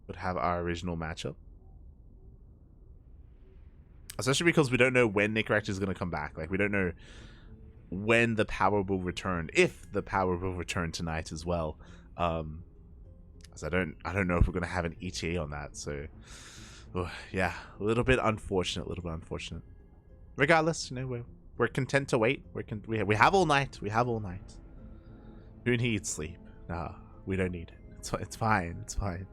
Could have our original matchup. Especially because we don't know when Nicoract is going to come back. Like, we don't know when the power will return, if the power will return tonight as well. So I don't know if we're gonna have an ETA on that. So yeah, a little bit unfortunate. Regardless, you know, we're content to wait. We have all night. Who needs sleep? No, we don't need it. It's fine. Aye.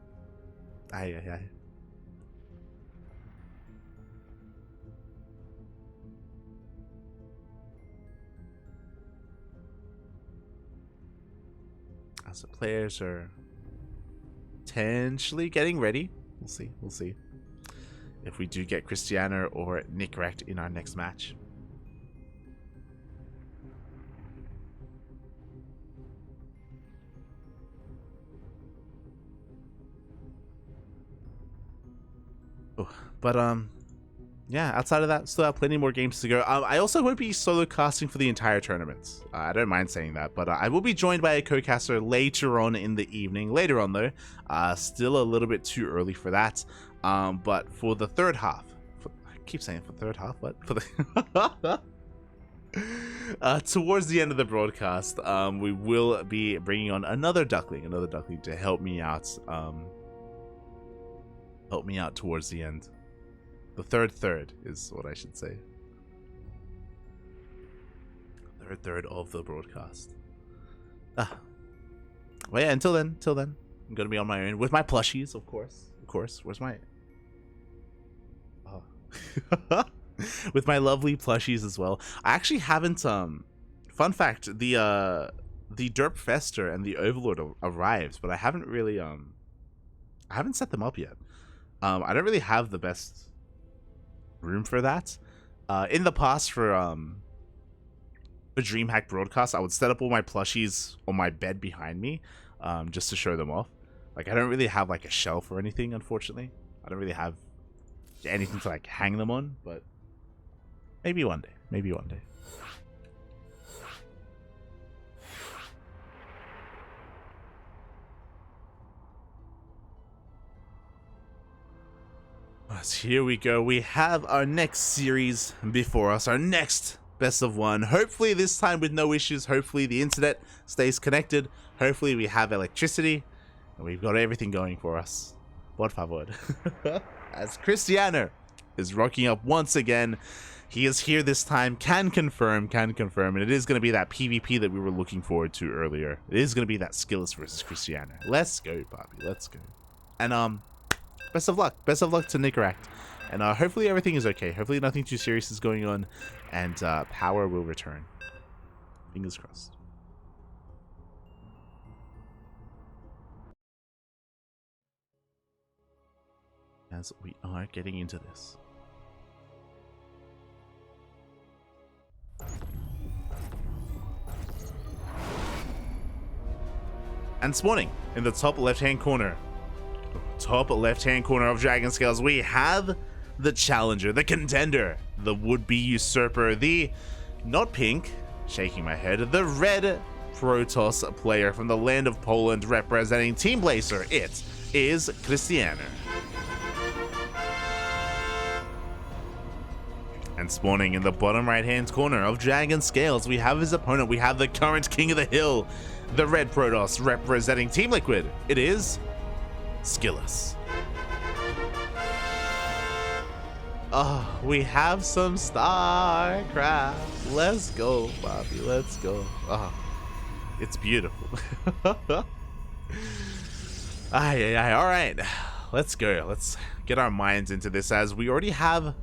As the players are potentially getting ready. We'll see. If we do get Krystianer or Nicoract in our next match. But yeah, outside of that, still have plenty more games to go. I also won't be solo casting for the entire tournament. I don't mind saying that, but I will be joined by a co-caster later on in the evening. Later on, though, still a little bit too early for that. But for the third half, I keep saying for third half, but for the towards the end of the broadcast, we will be bringing on another Duckling to help me out. Help me out towards the end. The third is what I should say. Third of the broadcast. Well, yeah, until then, I'm gonna be on my own with my plushies, of course. Where's my... Oh. With my lovely plushies as well. I actually haven't, fun fact, the Derp Fester and the Overlord arrived, but I haven't really, I haven't set them up yet. I don't really have the best room for that. In the past, for DreamHack broadcast, I would set up all my plushies on my bed behind me, just to show them off. Like, I don't really have like a shelf or anything, unfortunately. I don't really have anything to like hang them on, but maybe one day. So here we go. We have our next series before us. Our next best of one. Hopefully this time with no issues. Hopefully the internet stays connected. Hopefully we have electricity. And we've got everything going for us. Por favor. As Krystianer is rocking up once again. He is here this time. Can confirm. And it is going to be that PvP that we were looking forward to earlier. It is going to be that SKillous versus Krystianer. Let's go, Bobby. Let's go. And best of luck. Best of luck to Nicoract. And hopefully everything is okay. Hopefully nothing too serious is going on. And power will return. Fingers crossed. As we are getting into this. And spawning in the top left-hand corner. Top left-hand corner of Dragon Scales, we have the challenger, the contender, the would-be usurper, the, not pink, shaking my head, the red Protoss player from the land of Poland representing Team Blazer. It is Krystianer. And spawning in the bottom right-hand corner of Dragon Scales, we have his opponent. We have the current king of the hill, the red Protoss representing Team Liquid. It is SKillous. Oh, we have some StarCraft. Let's go, Bobby. Let's go. Oh, it's beautiful. All right. Let's go. Let's get our minds into this as we already have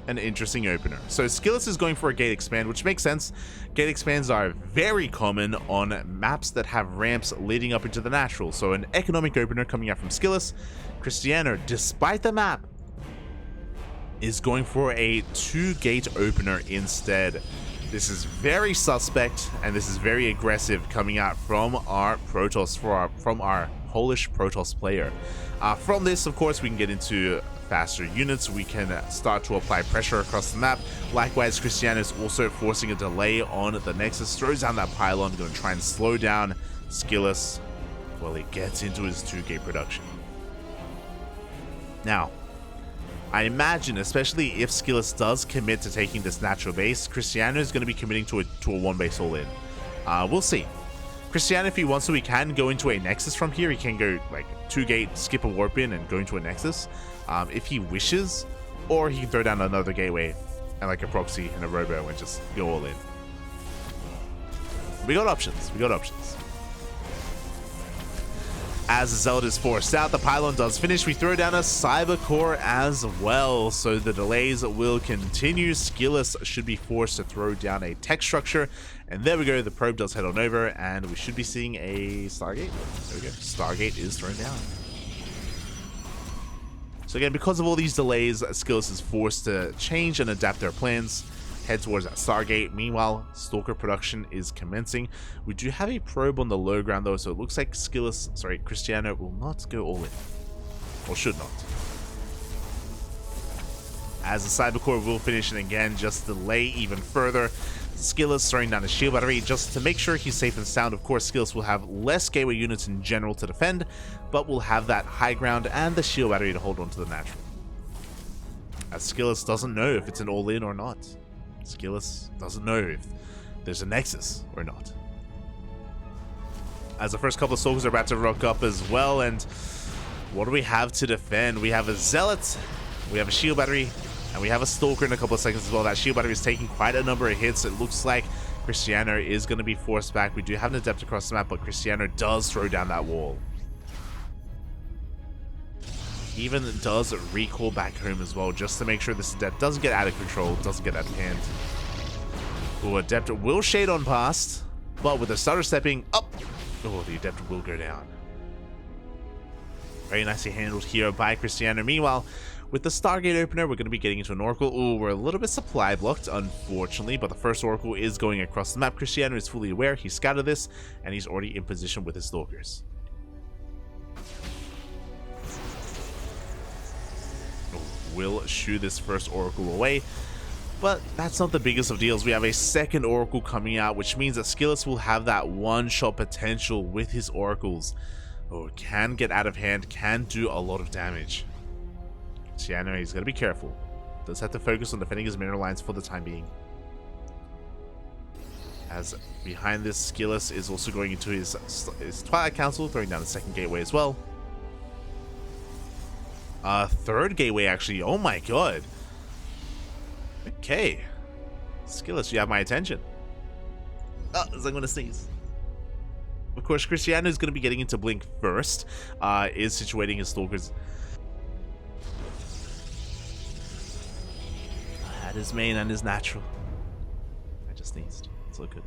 an interesting opener. So SKillous is going for a gate expand, which makes sense. Gate expands are very common on maps that have ramps leading up into the natural. So an economic opener coming out from SKillous. Krystianer, despite the map, is going for a 2-gate opener instead. This is very suspect, and this is very aggressive coming out from our Protoss, from our Polish Protoss player. From this, of course, we can get into faster units. We can start to apply pressure across the map. Likewise, Krystianer is also forcing a delay on the Nexus, throws down that pylon, going to try and slow down SKillous while he gets into his 2-gate production. Now, I imagine, especially if SKillous does commit to taking this natural base, Krystianer is going to be committing to a 1-base all-in. We'll see. Krystianer, if he wants to, he can go into a Nexus from here. He can go like 2-gate, skip a warp in, and go into a Nexus if he wishes, or he can throw down another gateway and like a proxy and a robo and just go all in. We got options. As the Zealot is forced out, the pylon does finish. We throw down a cyber core as well, so the delays will continue. SKillous should be forced to throw down a tech structure, and there we go. The probe does head on over, and we should be seeing a Stargate. There we go. Stargate is thrown down. So again, because of all these delays, SKillous is forced to change and adapt their plans, head towards that Stargate. Meanwhile, Stalker production is commencing. We do have a probe on the low ground though, so it looks like Krystianer will not go all in, or should not. As the Cyber Core will finish, and again, just delay even further. SKillous throwing down a shield battery just to make sure he's safe and sound. Of course, SKillous will have less gateway units in general to defend, but will have that high ground and the shield battery to hold on to the natural. As SKillous doesn't know if it's an all-in or not. SKillous doesn't know if there's a Nexus or not. As the first couple of Stalkers are about to rock up as well, and what do we have to defend? We have a Zealot, we have a shield battery, and we have a Stalker in a couple of seconds as well. That shield battery is taking quite a number of hits. It looks like Krystianer is going to be forced back. We do have an Adept across the map, but Krystianer does throw down that wall. Even does recall back home as well, just to make sure this Adept doesn't get out of control, doesn't get out of hand. Ooh, Adept will shade on past, but with the stutter stepping up, oh, the Adept will go down. Very nicely handled here by Krystianer. Meanwhile, with the Stargate opener, we're going to be getting into an Oracle. Ooh, we're a little bit supply blocked, unfortunately, but the first Oracle is going across the map. Krystianer is fully aware. He scouted this, and he's already in position with his Stalkers. Will shoo this first Oracle away, but that's not the biggest of deals. We have a second Oracle coming out, which means that SKillous will have that one-shot potential with his Oracles. Oh, can get out of hand, can do a lot of damage. Krystianer, he's got to be careful. Does have to focus on defending his mineral lines for the time being. As behind this, SKillous is also going into his Twilight Council, throwing down the second gateway as well. Third gateway, actually. Oh my god. Okay. SKillous, you have my attention. As I'm going to sneeze. Of course, Krystianer is going to be getting into Blink first. Is situating his Stalkers. At his main and his natural. I just sneezed. It's all good.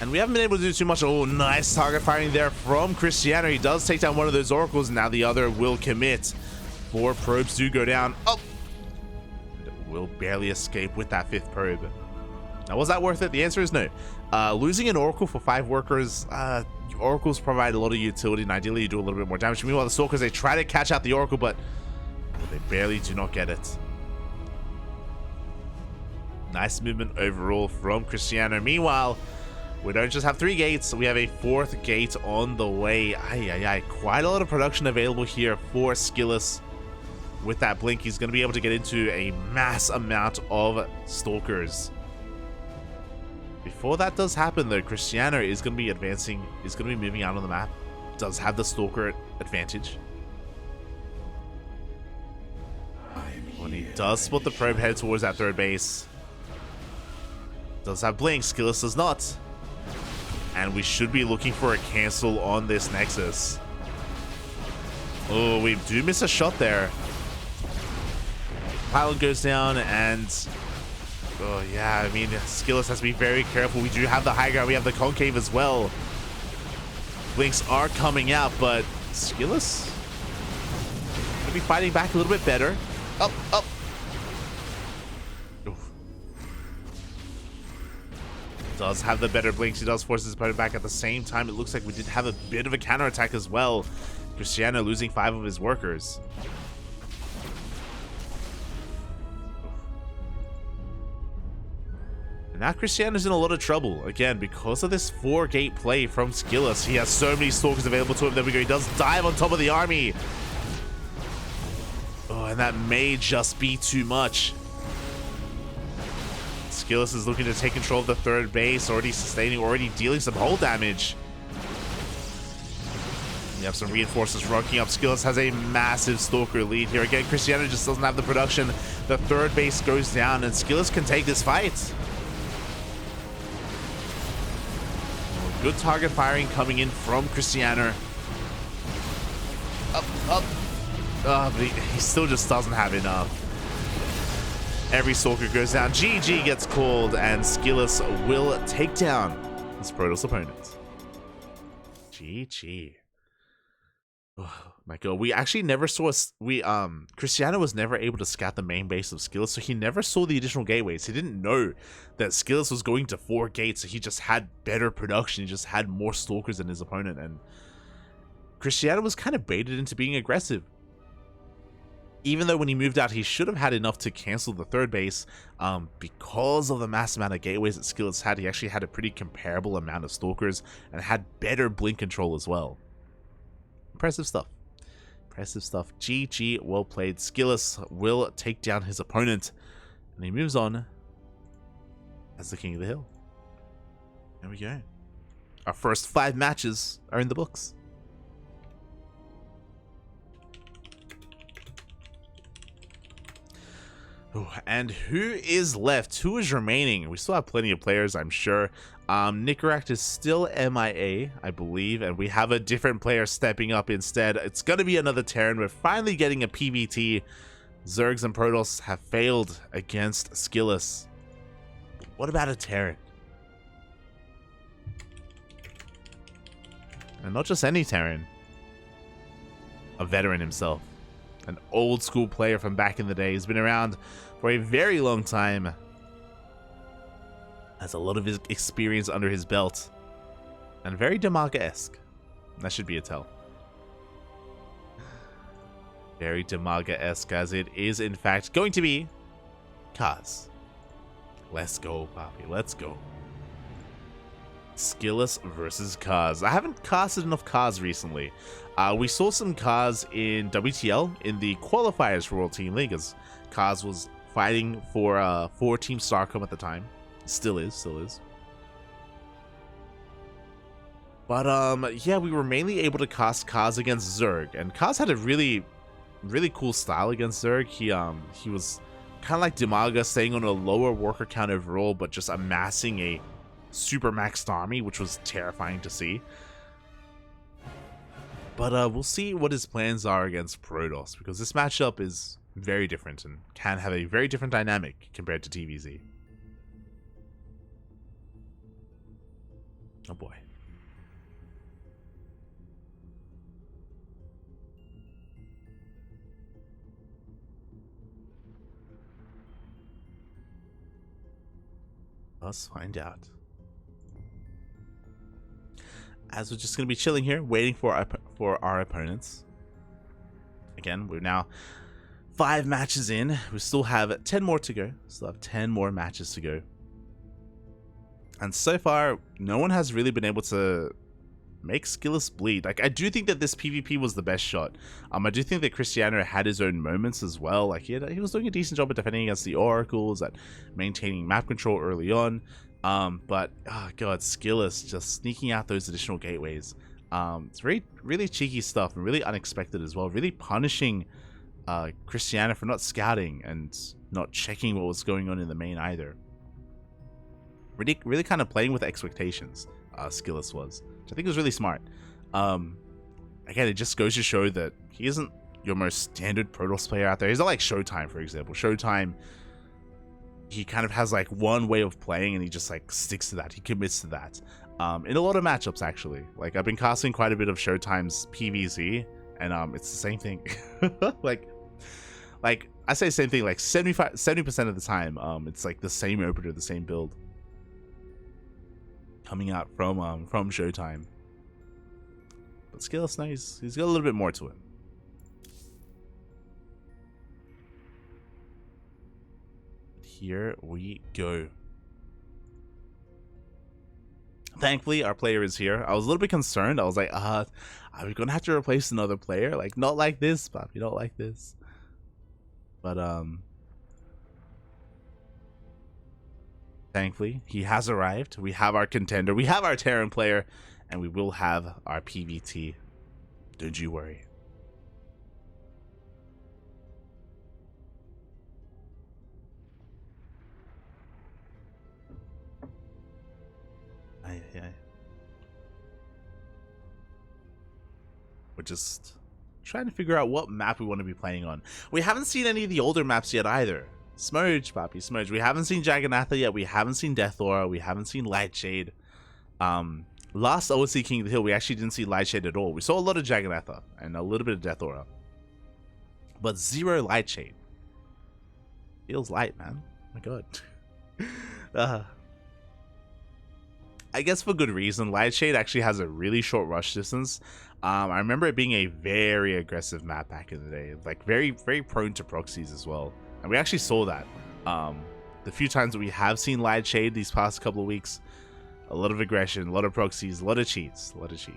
And we haven't been able to do too much. Oh, nice target firing there from Krystianer. He does take down one of those oracles, and now the other will commit. 4 probes do go down. Oh! And will barely escape with that 5th probe. Now, was that worth it? The answer is no. Losing an oracle for 5 workers, oracles provide a lot of utility, and ideally you do a little bit more damage. Meanwhile, the Stalkers, they try to catch out the oracle, but they barely do not get it. Nice movement overall from Krystianer. Meanwhile, we don't just have 3 gates, we have a 4th gate on the way. Quite a lot of production available here for SKillous. With that blink, he's going to be able to get into a mass amount of Stalkers. Before that does happen, though, Krystianer is going to be advancing, is going to be moving out on the map. Does have the Stalker advantage. When he does spot the probe head towards that 3rd base. Does have blink, SKillous does not. And we should be looking for a cancel on this Nexus. Oh, we do miss a shot there. Pylon goes down, and oh yeah, I mean, SKillous has to be very careful. We do have the high ground, we have the concave as well. Blinks are coming out, but SKillous gonna be fighting back a little bit better. Up. Oof. Does have the better blinks. He does force his opponent back. At the same time, it looks like we did have a bit of a counterattack as well. Krystianer losing 5 of his workers. Now Krystianer's in a lot of trouble. Again, because of this 4-gate play from SKillous. He has so many Stalkers available to him. There we go. He does dive on top of the army. Oh, and that may just be too much. SKillous is looking to take control of the 3rd base. Already sustaining, already dealing some hull damage. You have some reinforcements rocking up. SKillous has a massive Stalker lead here. Again, Krystianer just doesn't have the production. The 3rd base goes down, and SKillous can take this fight. Good target firing coming in from Krystianer. Up. But he still just doesn't have enough. Every Stalker goes down. GG gets called, and SKillous will take down his Protoss opponent. GG. Oh my god, we actually never saw Krystianer was never able to scout the main base of SKillous, so he never saw the additional gateways. He didn't know that SKillous was going to 4 gates, so he just had better production. He just had more Stalkers than his opponent, and Krystianer was kind of baited into being aggressive. Even though when he moved out, he should have had enough to cancel the 3rd base, because of the mass amount of gateways that SKillous had, he actually had a pretty comparable amount of Stalkers and had better blink control as well. Impressive stuff. Impressive stuff. GG, well played. SKillous will take down his opponent, and he moves on as the King of the Hill. There we go. Our first 5 matches are in the books. Ooh, and who is left? Who is remaining? We still have plenty of players, I'm sure. Nicoract is still MIA, I believe, and we have a different player stepping up instead. It's going to be another Terran. We're finally getting a PvT. Zergs and Protoss have failed against SKillous. What about a Terran? And not just any Terran. A veteran himself. An old school player from back in the day. He's been around for a very long time. Has a lot of his experience under his belt. And very DIMAGA-esque. That should be a tell. Very DIMAGA-esque, as it is in fact going to be Kaz. Let's go, Poppy. Let's go. SKillous versus Kaz. I haven't casted enough Kaz recently. We saw some Kaz in WTL in the qualifiers for World Team League, as Kaz was fighting for Team StarCraft at the time. Still is. But yeah, we were mainly able to cast Kaz against Zerg, and Kaz had a really cool style against Zerg. He was kind of like DIMAGA, staying on a lower worker count overall, but just amassing a super maxed army, which was terrifying to see. But we'll see what his plans are against Protoss, because this matchup is very different and can have a very different dynamic compared to TVZ. Oh boy. Let's find out. As we're just going to be chilling here, waiting for our opponents. Again, we're now 5 matches in. We still have 10 more to go. Still have 10 more matches to go. And so far, no one has really been able to make SKillous bleed. Like, I do think that this PvP was the best shot. I do think that Krystianer had his own moments as well. Like, he was doing a decent job at defending against the Oracles, at maintaining map control early on. But, oh god, SKillous just sneaking out those additional gateways. It's really cheeky stuff and really unexpected as well. Really punishing Krystianer for not scouting and not checking what was going on in the main either. Really kind of playing with expectations, SKillous was. Which I think was really smart. Again, it just goes to show that he isn't your most standard Protoss player out there. He's not like Showtime, for example. Showtime, he kind of has like one way of playing and he just like sticks to that. He commits to that. In a lot of matchups, actually. Like, I've been casting quite a bit of Showtime's PvZ, and it's the same thing. like I say the same thing, like 70% of the time, it's like the same opener, the same build coming out from Showtime. But SKillous, nice. He's got a little bit more to him. Here we go. Thankfully, our player is here. I was a little bit concerned. I was like, are we gonna have to replace another player? Like, not like this, Poppy, not like this. But thankfully, he has arrived. We have our contender, we have our Terran player, and we will have our PVT. Don't you worry. We're just trying to figure out what map we want to be playing on. We haven't seen any of the older maps yet either. Smurge, Poppy, Smurge. We haven't seen Jagannatha yet. We haven't seen Death Aura. We haven't seen Lightshade. Last OSC King of the Hill, we actually didn't see Lightshade at all. We saw a lot of Jagannatha and a little bit of Death Aura, but zero Lightshade. Feels light, man. Oh my god. I guess for good reason. Lightshade actually has a really short rush distance. I remember it being a very aggressive map back in the day, like very prone to proxies as well. And we actually saw that the few times that we have seen Lightshade these past couple of weeks. A lot of aggression, a lot of proxies, a lot of cheats, which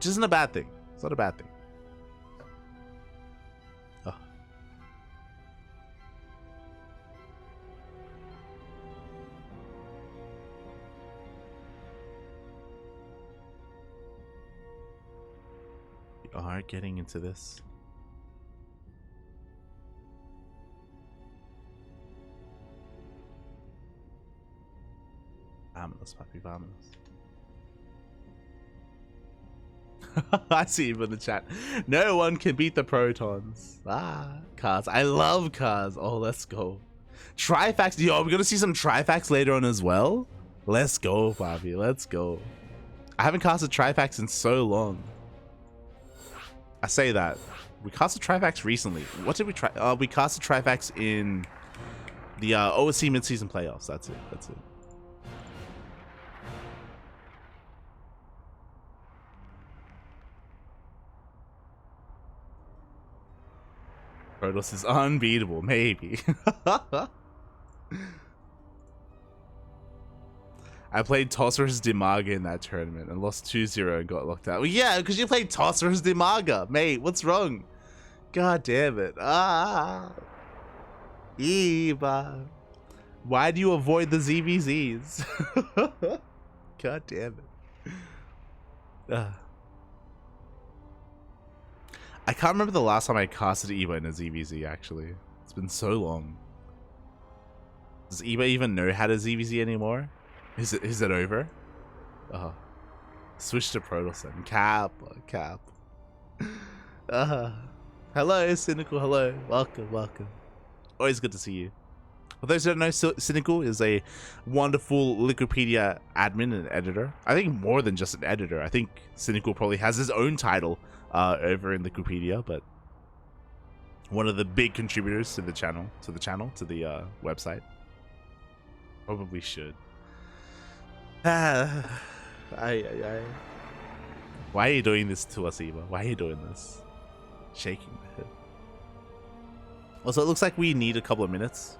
isn't a bad thing. It's not a bad thing. Oh. We are getting into this. Vámonos, papi, vámonos. I see him in the chat. No one can beat the Protons. Cars. I love cars. Oh, let's go. Trifax. Yo, we're gonna see some Trifax later on as well. Let's go, papi. Let's go. I haven't casted Trifax in so long. I say that. We casted Trifax recently. What did we try? We casted Trifax in the OSC mid-season playoffs. That's it. That's it. Protoss is unbeatable, maybe. I played Toss vs DIMAGA in that tournament and lost 2-0 and got locked out. Well, yeah, because you played Toss vs DIMAGA, mate. What's wrong? God damn it. Eva. Why do you avoid the ZVZs? God damn it. I can't remember the last time I casted Eva in a ZVZ, actually. It's been so long. Does Eva even know how to ZVZ anymore? Is it over? Switch to Protoss then. Cap. Hello, Cynical. Hello. Welcome. Always good to see you. For those who don't know, Cynical is a wonderful Wikipedia admin and editor. I think more than just an editor. I think Cynical probably has his own title over in Wikipedia, but one of the big contributors to the channel, to the website. Probably should. Why are you doing this to us, Eva? Why are you doing this? Shaking my head. Also, it looks like we need a couple of minutes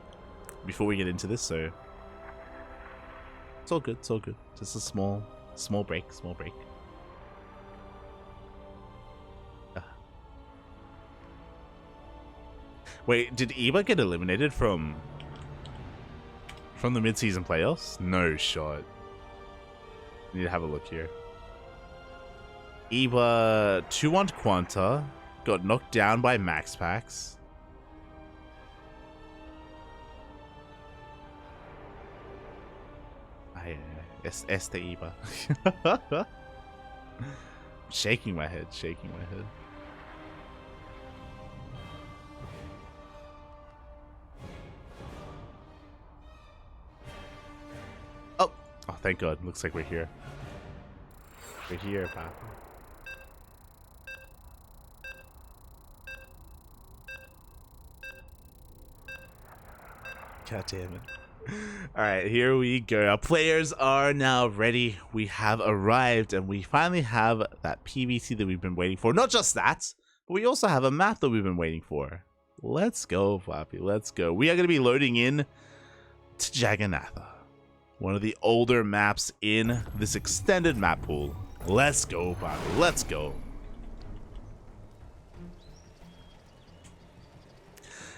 before we get into this, so it's all good. Just a small break. Wait, did Eva get eliminated from the mid-season playoffs? No shot. Need to have a look here. Eva 2-1 QuanTa got knocked down by Max Packs. Este Eva. shaking my head. Oh, thank God. Looks like we're here. We're here, Papa. God damn it. Alright, here we go. Our players are now ready. We have arrived, and we finally have that PvC that we've been waiting for. Not just that, but we also have a map that we've been waiting for. Let's go, Poppy. Let's go. We are going to be loading in to Jagannatha, one of the older maps in this extended map pool. Let's go, Poppy. Let's go.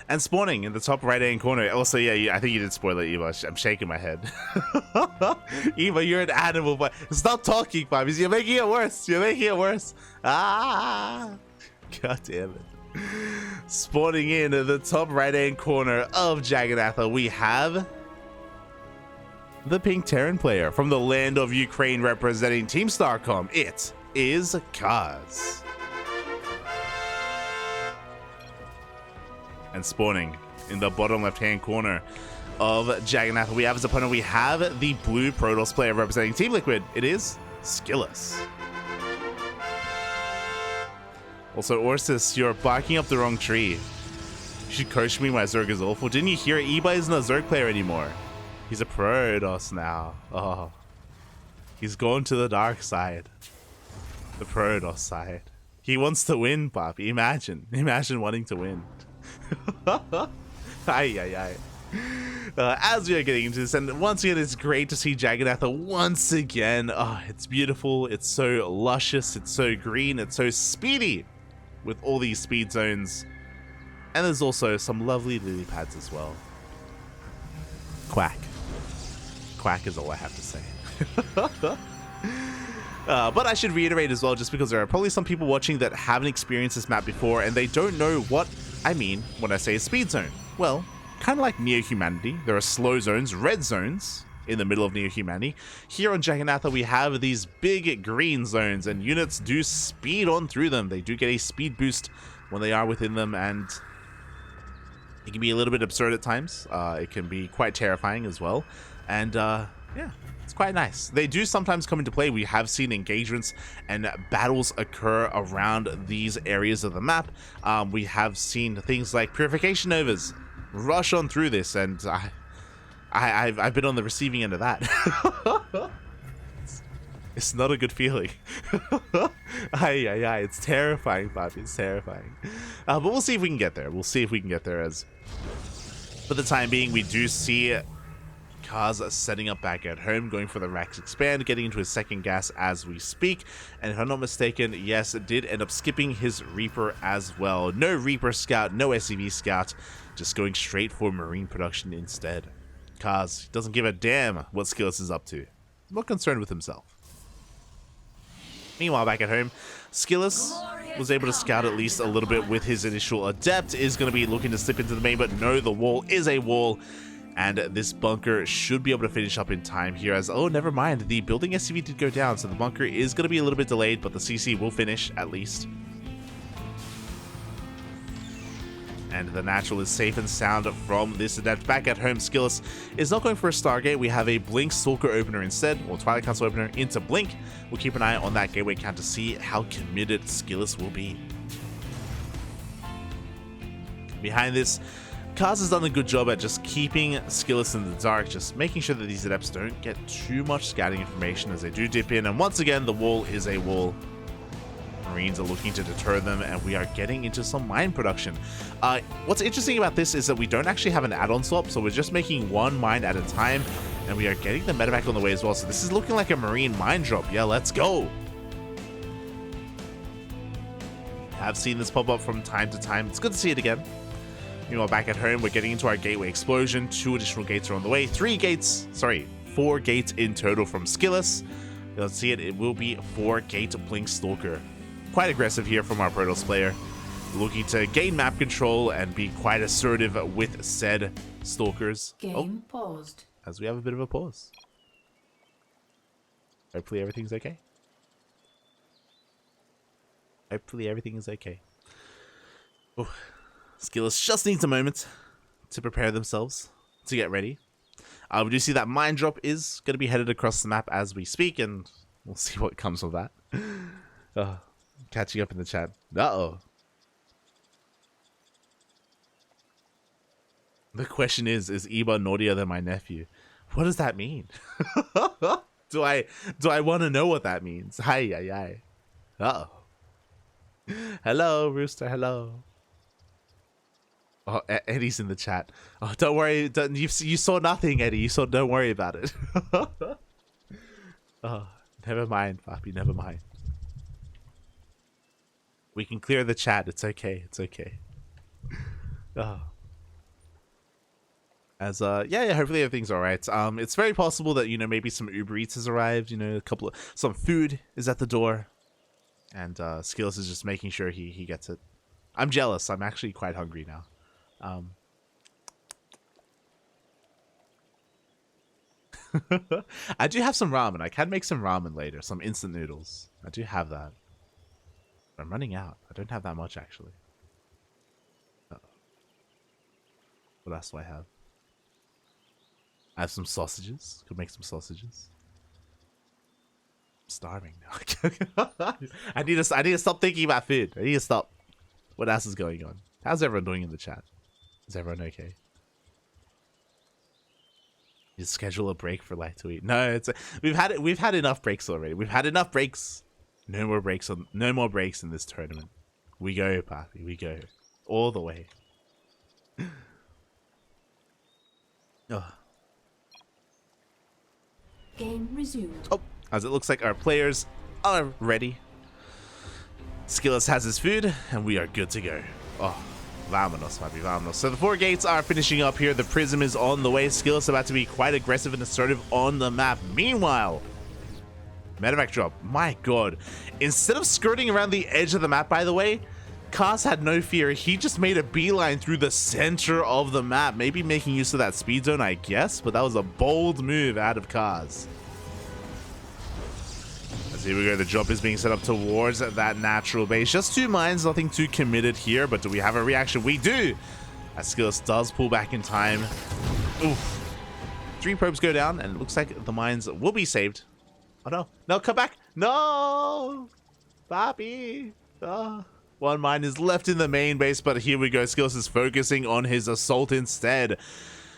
And spawning in the top right-hand corner. Also, yeah, I think you did spoil it, Eva. I'm shaking my head. Eva, you're an animal, but stop talking, Bobbies. You're making it worse. Ah! God damn it. Spawning in the top right-hand corner of Jagannatha, we have the Pink Terran player from the land of Ukraine representing Team StarCom. It is Kaz. And spawning in the bottom left-hand corner of Jagannatha, we have as opponent, we have the blue Protoss player representing Team Liquid. It is SKillous. Also, Orsis, you're barking up the wrong tree. You should coach me, my Zerg is awful. Didn't you hear? Eba isn't a Zerg player anymore. He's a Protoss now. Oh, he's gone to the dark side. The Protoss side. He wants to win, Poppy. Imagine wanting to win. As we are getting into this, and once again, it's great to see Jagannatha once again. Oh, it's beautiful. It's so luscious. It's so green. It's so speedy with all these speed zones. And there's also some lovely lily pads as well. Quack is all I have to say. But I should reiterate as well, just because there are probably some people watching that haven't experienced this map before and they don't know what I mean when I say a speed zone. Well, kind of like Neo-Humanity, there are slow zones, red zones, in the middle of Neo-Humanity. Here on Jagannatha, we have these big green zones, and units do speed on through them. They do get a speed boost when they are within them, and it can be a little bit absurd at times. It can be quite terrifying as well, and yeah, it's quite nice. They do sometimes come into play. We have seen engagements and battles occur around these areas of the map. We have seen things like Purification Novas rush on through this, and I've been on the receiving end of that. It's not a good feeling. It's terrifying, Bobby. It's terrifying. But we'll see if we can get there. As for the time being, we do see Cars setting up back at home, going for the Rax Expand, getting into his second gas as we speak. And if I'm not mistaken, yes, it did end up skipping his Reaper as well. No Reaper Scout, no SCV Scout, just going straight for Marine production instead. Cars doesn't give a damn what SKillous is up to. He's more concerned with himself. Meanwhile, back at home, SKillous was able to scout at least a little bit with his initial Adept. Is going to be looking to slip into the main, but no, the wall is a wall. And this bunker should be able to finish up in time here as, oh, never mind, the building SCV did go down, so the bunker is going to be a little bit delayed, but the CC will finish at least. And the natural is safe and sound from this Adept. Back at home, SKillous is not going for a Stargate. We have a Blink Stalker opener instead, or Twilight Council opener into Blink. We'll keep an eye on that gateway count to see how committed SKillous will be. Behind this, Kaz has done a good job at just keeping SKillous in the dark, just making sure that these Adepts don't get too much scouting information as they do dip in. And once again, the wall is a wall. Marines are looking to deter them, and we are getting into some mine production. What's interesting about this is that we don't actually have an add-on swap, so we're just making one mine at a time, and we are getting the medevac on the way as well. So this is looking like a Marine mine drop. Yeah, let's go. I've seen this pop up from time to time. It's good to see it again. Meanwhile, back at home, we're getting into our gateway explosion. 2 additional gates are on the way. 4 gates in total from SKillous. Let's see it. It will be 4 gate Blink Stalker. Quite aggressive here from our Protoss player. Looking to gain map control and be quite assertive with said Stalkers. Game paused. As we have a bit of a pause. Hopefully everything's okay. Hopefully everything is okay. Oh. SKillous just needs a moment to prepare themselves to get ready. We do see that mine drop is going to be headed across the map as we speak, and we'll see what comes of that. Catching up in the chat. Uh-oh. The question is Eba naughtier than my nephew? What does that mean? Do I want to know what that means? Hi. Uh-oh. Hello, Rooster, hello. Oh, Eddie's in the chat. Oh, don't worry. You saw nothing, Eddie. Don't worry about it. Oh, never mind, Papi. Never mind. We can clear the chat. It's okay. It's okay. Oh. As yeah. Hopefully everything's all right. It's very possible that maybe some Uber Eats has arrived. Some food is at the door, and SKillous is just making sure he gets it. I'm jealous. I'm actually quite hungry now. I do have some ramen. I can make some ramen later. Some instant noodles. I do have that. I'm running out. I don't have that much, actually. Uh-oh. What else do I have? I have some sausages. Could make some sausages. I'm starving now. I need to stop thinking about food. I need to stop. What else is going on? How's everyone doing in the chat? Is everyone okay? You schedule a break for Light to Eat. No, we've had enough breaks already. We've had enough breaks. No more breaks in this tournament. We go, Papi. We go all the way. Oh. Game resumed. Oh, as it looks like our players are ready. SKillous has his food, and we are good to go. Oh, vámonos, Papi, vámonos. So the 4 gates are finishing up here. The Prism is on the way. SKillous about to be quite aggressive and assertive on the map. Meanwhile, medevac drop. My god. Instead of skirting around the edge of the map, by the way, Kaz had no fear. He just made a beeline through the center of the map. Maybe making use of that speed zone, I guess. But that was a bold move out of Kaz. As here we go. The drop is being set up towards that natural base. Just 2 mines. Nothing too committed here. But do we have a reaction? We do. As SKillous does pull back in time. Oof. 3 probes go down. And it looks like the mines will be saved. Oh no. No, come back. No. Papi. Oh. 1 mine is left in the main base, but here we go. SKillous is focusing on his assault instead.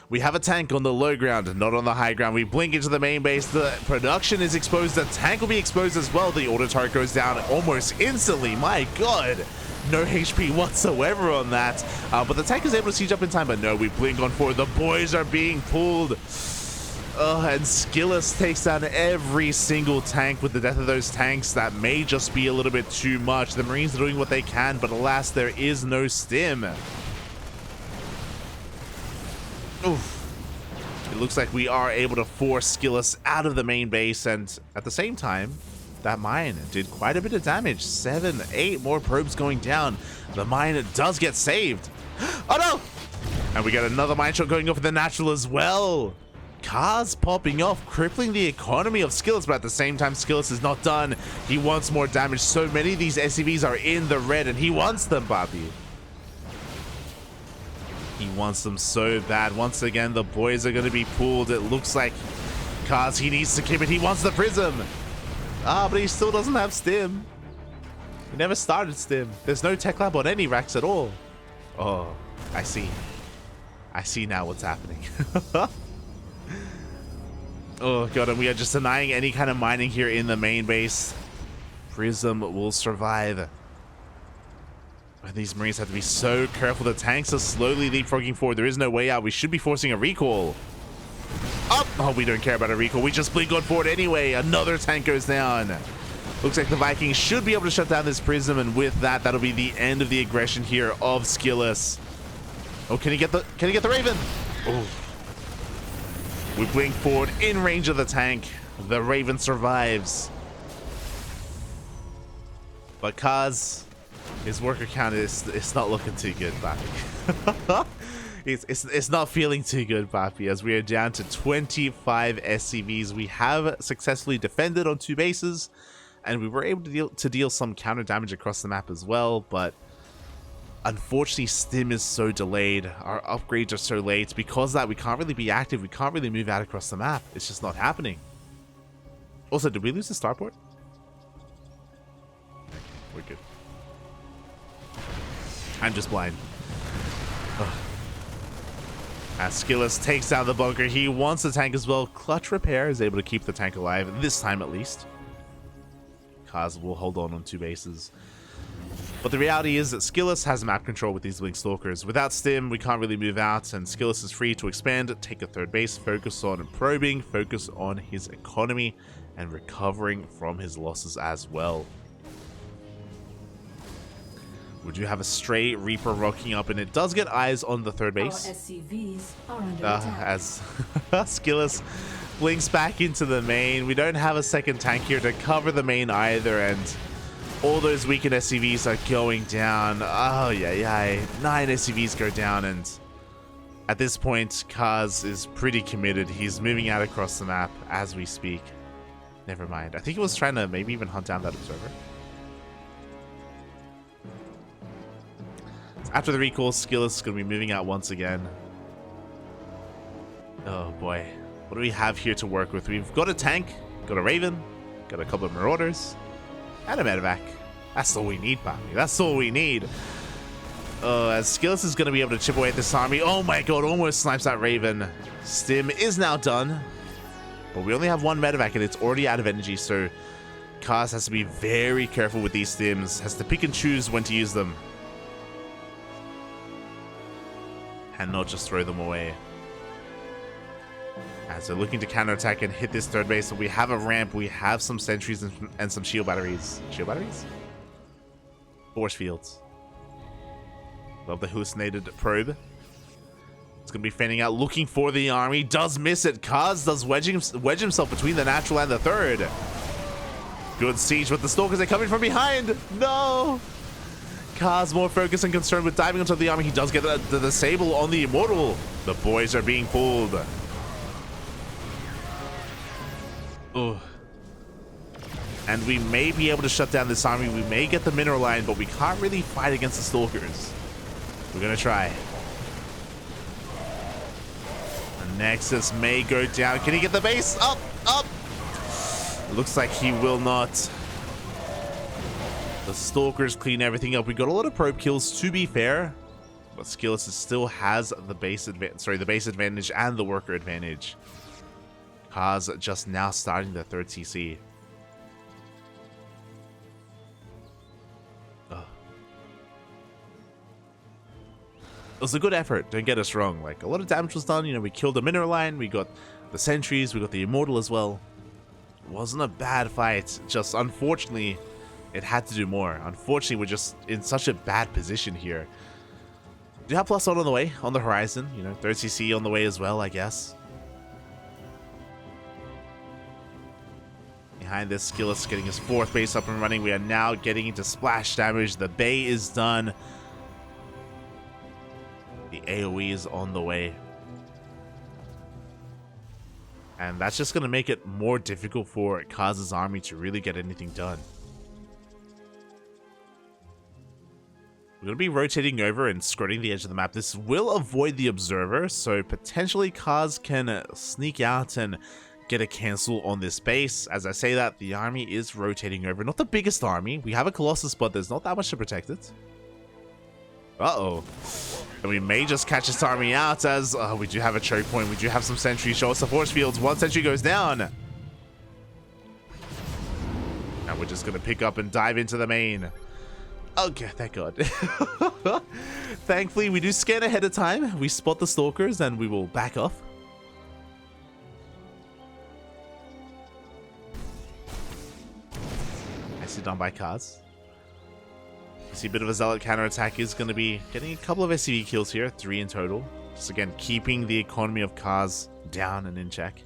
We have a tank on the low ground, not on the high ground. We blink into the main base. The production is exposed. The tank will be exposed as well. The auto turret goes down almost instantly. My god. No HP whatsoever on that. But the tank is able to siege up in time. But no, we blink on forward. The boys are being pulled. And SKillous takes down every single tank with the death of those tanks. That may just be a little bit too much. The Marines are doing what they can, but alas, there is no stim. Oof. It looks like we are able to force SKillous out of the main base, and at the same time, that mine did quite a bit of damage. 7, 8 more probes going down. The mine does get saved. Oh no! And we got another mine shot going off in the natural as well. Cars popping off, crippling the economy of SKillous, but at the same time, SKillous is not done. He wants more damage. So many of these SCVs are in the red, and he wants them, Papi. He wants them so bad. Once again, the boys are going to be pulled. It looks like Cars, he needs to keep it. He wants the prism. Ah, but he still doesn't have stim. He never started stim. There's no tech lab on any racks at all. Oh, I see. I see now what's happening. Oh god, and we are just denying any kind of mining here in the main base. Prism will survive. And these Marines have to be so careful. The tanks are slowly leapfrogging forward. There is no way out. We should be forcing a recall. Up! Oh, we don't care about a recall. We just blink on forward anyway. Another tank goes down. Looks like the Vikings should be able to shut down this Prism, and with that, that'll be the end of the aggression here of SKillous. Oh, can he get the Raven? Oh. We blink forward in range of the tank. The Raven survives. But Kaz, his worker count is not looking too good, Papi. it's not feeling too good, Papi, as we are down to 25 SCVs. We have successfully defended on 2 bases, and we were able to deal some counter damage across the map as well, but unfortunately, stim is so delayed. Our upgrades are so late. Because of that, we can't really be active. We can't really move out across the map. It's just not happening. Also, did we lose the starport? We're good. I'm just blind. Ugh. As SKillous takes down the bunker, he wants the tank as well. Clutch Repair is able to keep the tank alive, this time at least. Kaz will hold on 2 bases. But the reality is that SKillous has map control with these Blink Stalkers. Without stim, we can't really move out, and SKillous is free to expand, take a 3rd base, focus on probing, focus on his economy, and recovering from his losses as well. We do have a stray Reaper rocking up, and it does get eyes on the 3rd base. Our SCVs are under attack. As SKillous blinks back into the main. We don't have a second tank here to cover the main either, and all those weakened SCVs are going down. Oh, yeah. 9 SCVs go down, and at this point, Kaz is pretty committed. He's moving out across the map as we speak. Never mind. I think he was trying to maybe even hunt down that observer. After the recall, SKillous is going to be moving out once again. Oh, boy. What do we have here to work with? We've got a tank, got a Raven, got a couple of Marauders, and a medevac. That's all we need, Papi. That's all we need. As SKillous is going to be able to chip away at this army. Oh my god, almost snipes that Raven. Stim is now done. But we only have 1 medevac and it's already out of energy, so Kaz has to be very careful with these stims. Has to pick and choose when to use them. And not just throw them away. As they're looking to counterattack and hit this 3rd base, so we have a ramp, we have some sentries and some shield batteries. Shield batteries? Force fields. Love the hallucinated probe. It's going to be fanning out, looking for the army. Does miss it. Kaz does wedge himself between the natural and the 3rd. Good siege, but the Stalkers are coming from behind. No! Kaz more focused and concerned with diving onto the army. He does get the disable on the Immortal. The boys are being pulled. Ugh. And we may be able to shut down this army. We may get the mineral line, but we can't really fight against the Stalkers. We're gonna try. The Nexus may go down. Can he get the base? Up! Looks like he will not. The Stalkers clean everything up. We got a lot of probe kills, to be fair, but SKillous still has the base advantage and the worker advantage. Kaz just now starting the 3rd CC. It was a good effort, don't get us wrong. Like, a lot of damage was done. You know, we killed the mineral line, we got the sentries, we got the immortal as well. It wasn't a bad fight, just unfortunately it had to do more. Unfortunately, we're just in such a bad position here. Do you have +1 on the way, on the horizon? You know, 3rd CC on the way as well, I guess. Behind this, SKillous getting his 4th base up and running. We are now getting into splash damage. The Bay is done. The AoE is on the way. And that's just going to make it more difficult for Kaz's army to really get anything done. We're going to be rotating over and skirting the edge of the map. This will avoid the observer, so potentially Kaz can sneak out and get a cancel on this base. As I say that, the army is rotating over. Not the biggest army. We have a Colossus, but there's not that much to protect it. Uh-oh. And we may just catch this army out as we do have a choke point. We do have some sentries. Show us the force fields. 1 sentry goes down. And we're just going to pick up and dive into the main. Okay, thank God. Thankfully, we do scan ahead of time. We spot the stalkers and we will back off. Nicely done by Kaz. You see a bit of a zealot counterattack is going to be getting a couple of SCV kills here, 3 in total. Just again, keeping the economy of Kaz down and in check.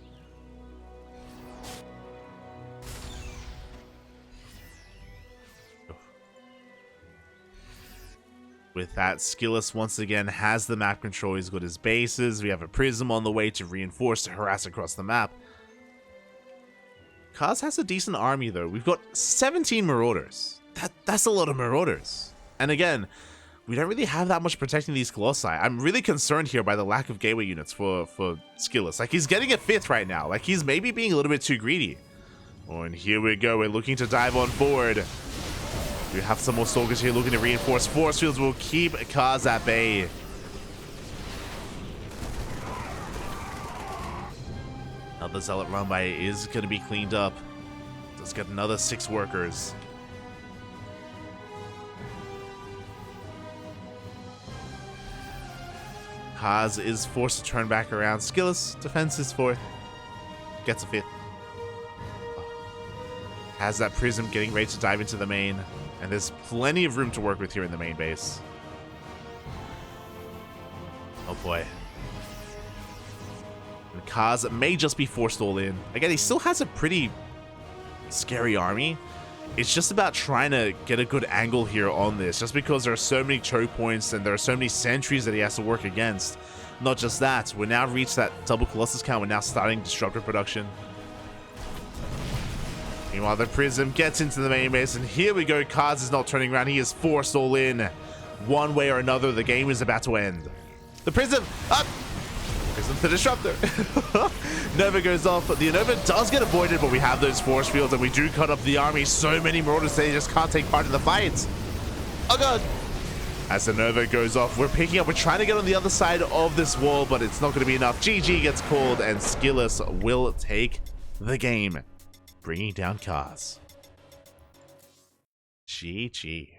With that, SKillous once again has the map control. He's got his bases. We have a prism on the way to reinforce, to harass across the map. Kaz has a decent army though. We've got 17 Marauders. That's a lot of Marauders. And again, we don't really have that much protecting these Colossi. I'm really concerned here by the lack of gateway units for SKillous. Like, he's getting a 5th right now. Like, he's maybe being a little bit too greedy. Oh, and here we go. We're looking to dive on forward. We have some more soldiers here looking to reinforce. Force fields will keep Kaz at bay. Another zealot run by is going to be cleaned up. Let's get another 6 workers. Kaz is forced to turn back around. SKillous, defense is 4th. Gets a 5th. Has that prism getting ready to dive into the main. And there's plenty of room to work with here in the main base. Oh boy. And Kaz may just be forced all in. Again, he still has a pretty scary army. It's just about trying to get a good angle here on this, just because there are so many choke points and there are so many sentries that he has to work against. Not just that, we're now reached that double Colossus count. We're now starting disruptor production. Meanwhile, the prism gets into the main base, and here we go. Kaz is not turning around. He is forced all in. One way or another, the game is about to end. The prism up. Prism to disruptor. Nova goes off. The Nova does get avoided, but we have those force fields, and we do cut up the army. So many Marauders, they just can't take part in the fight. Oh god. As the Nova goes off, we're picking up. We're trying to get on the other side of this wall, but it's not going to be enough. GG gets called, and SKillous will take the game, bringing down Kaz. GG.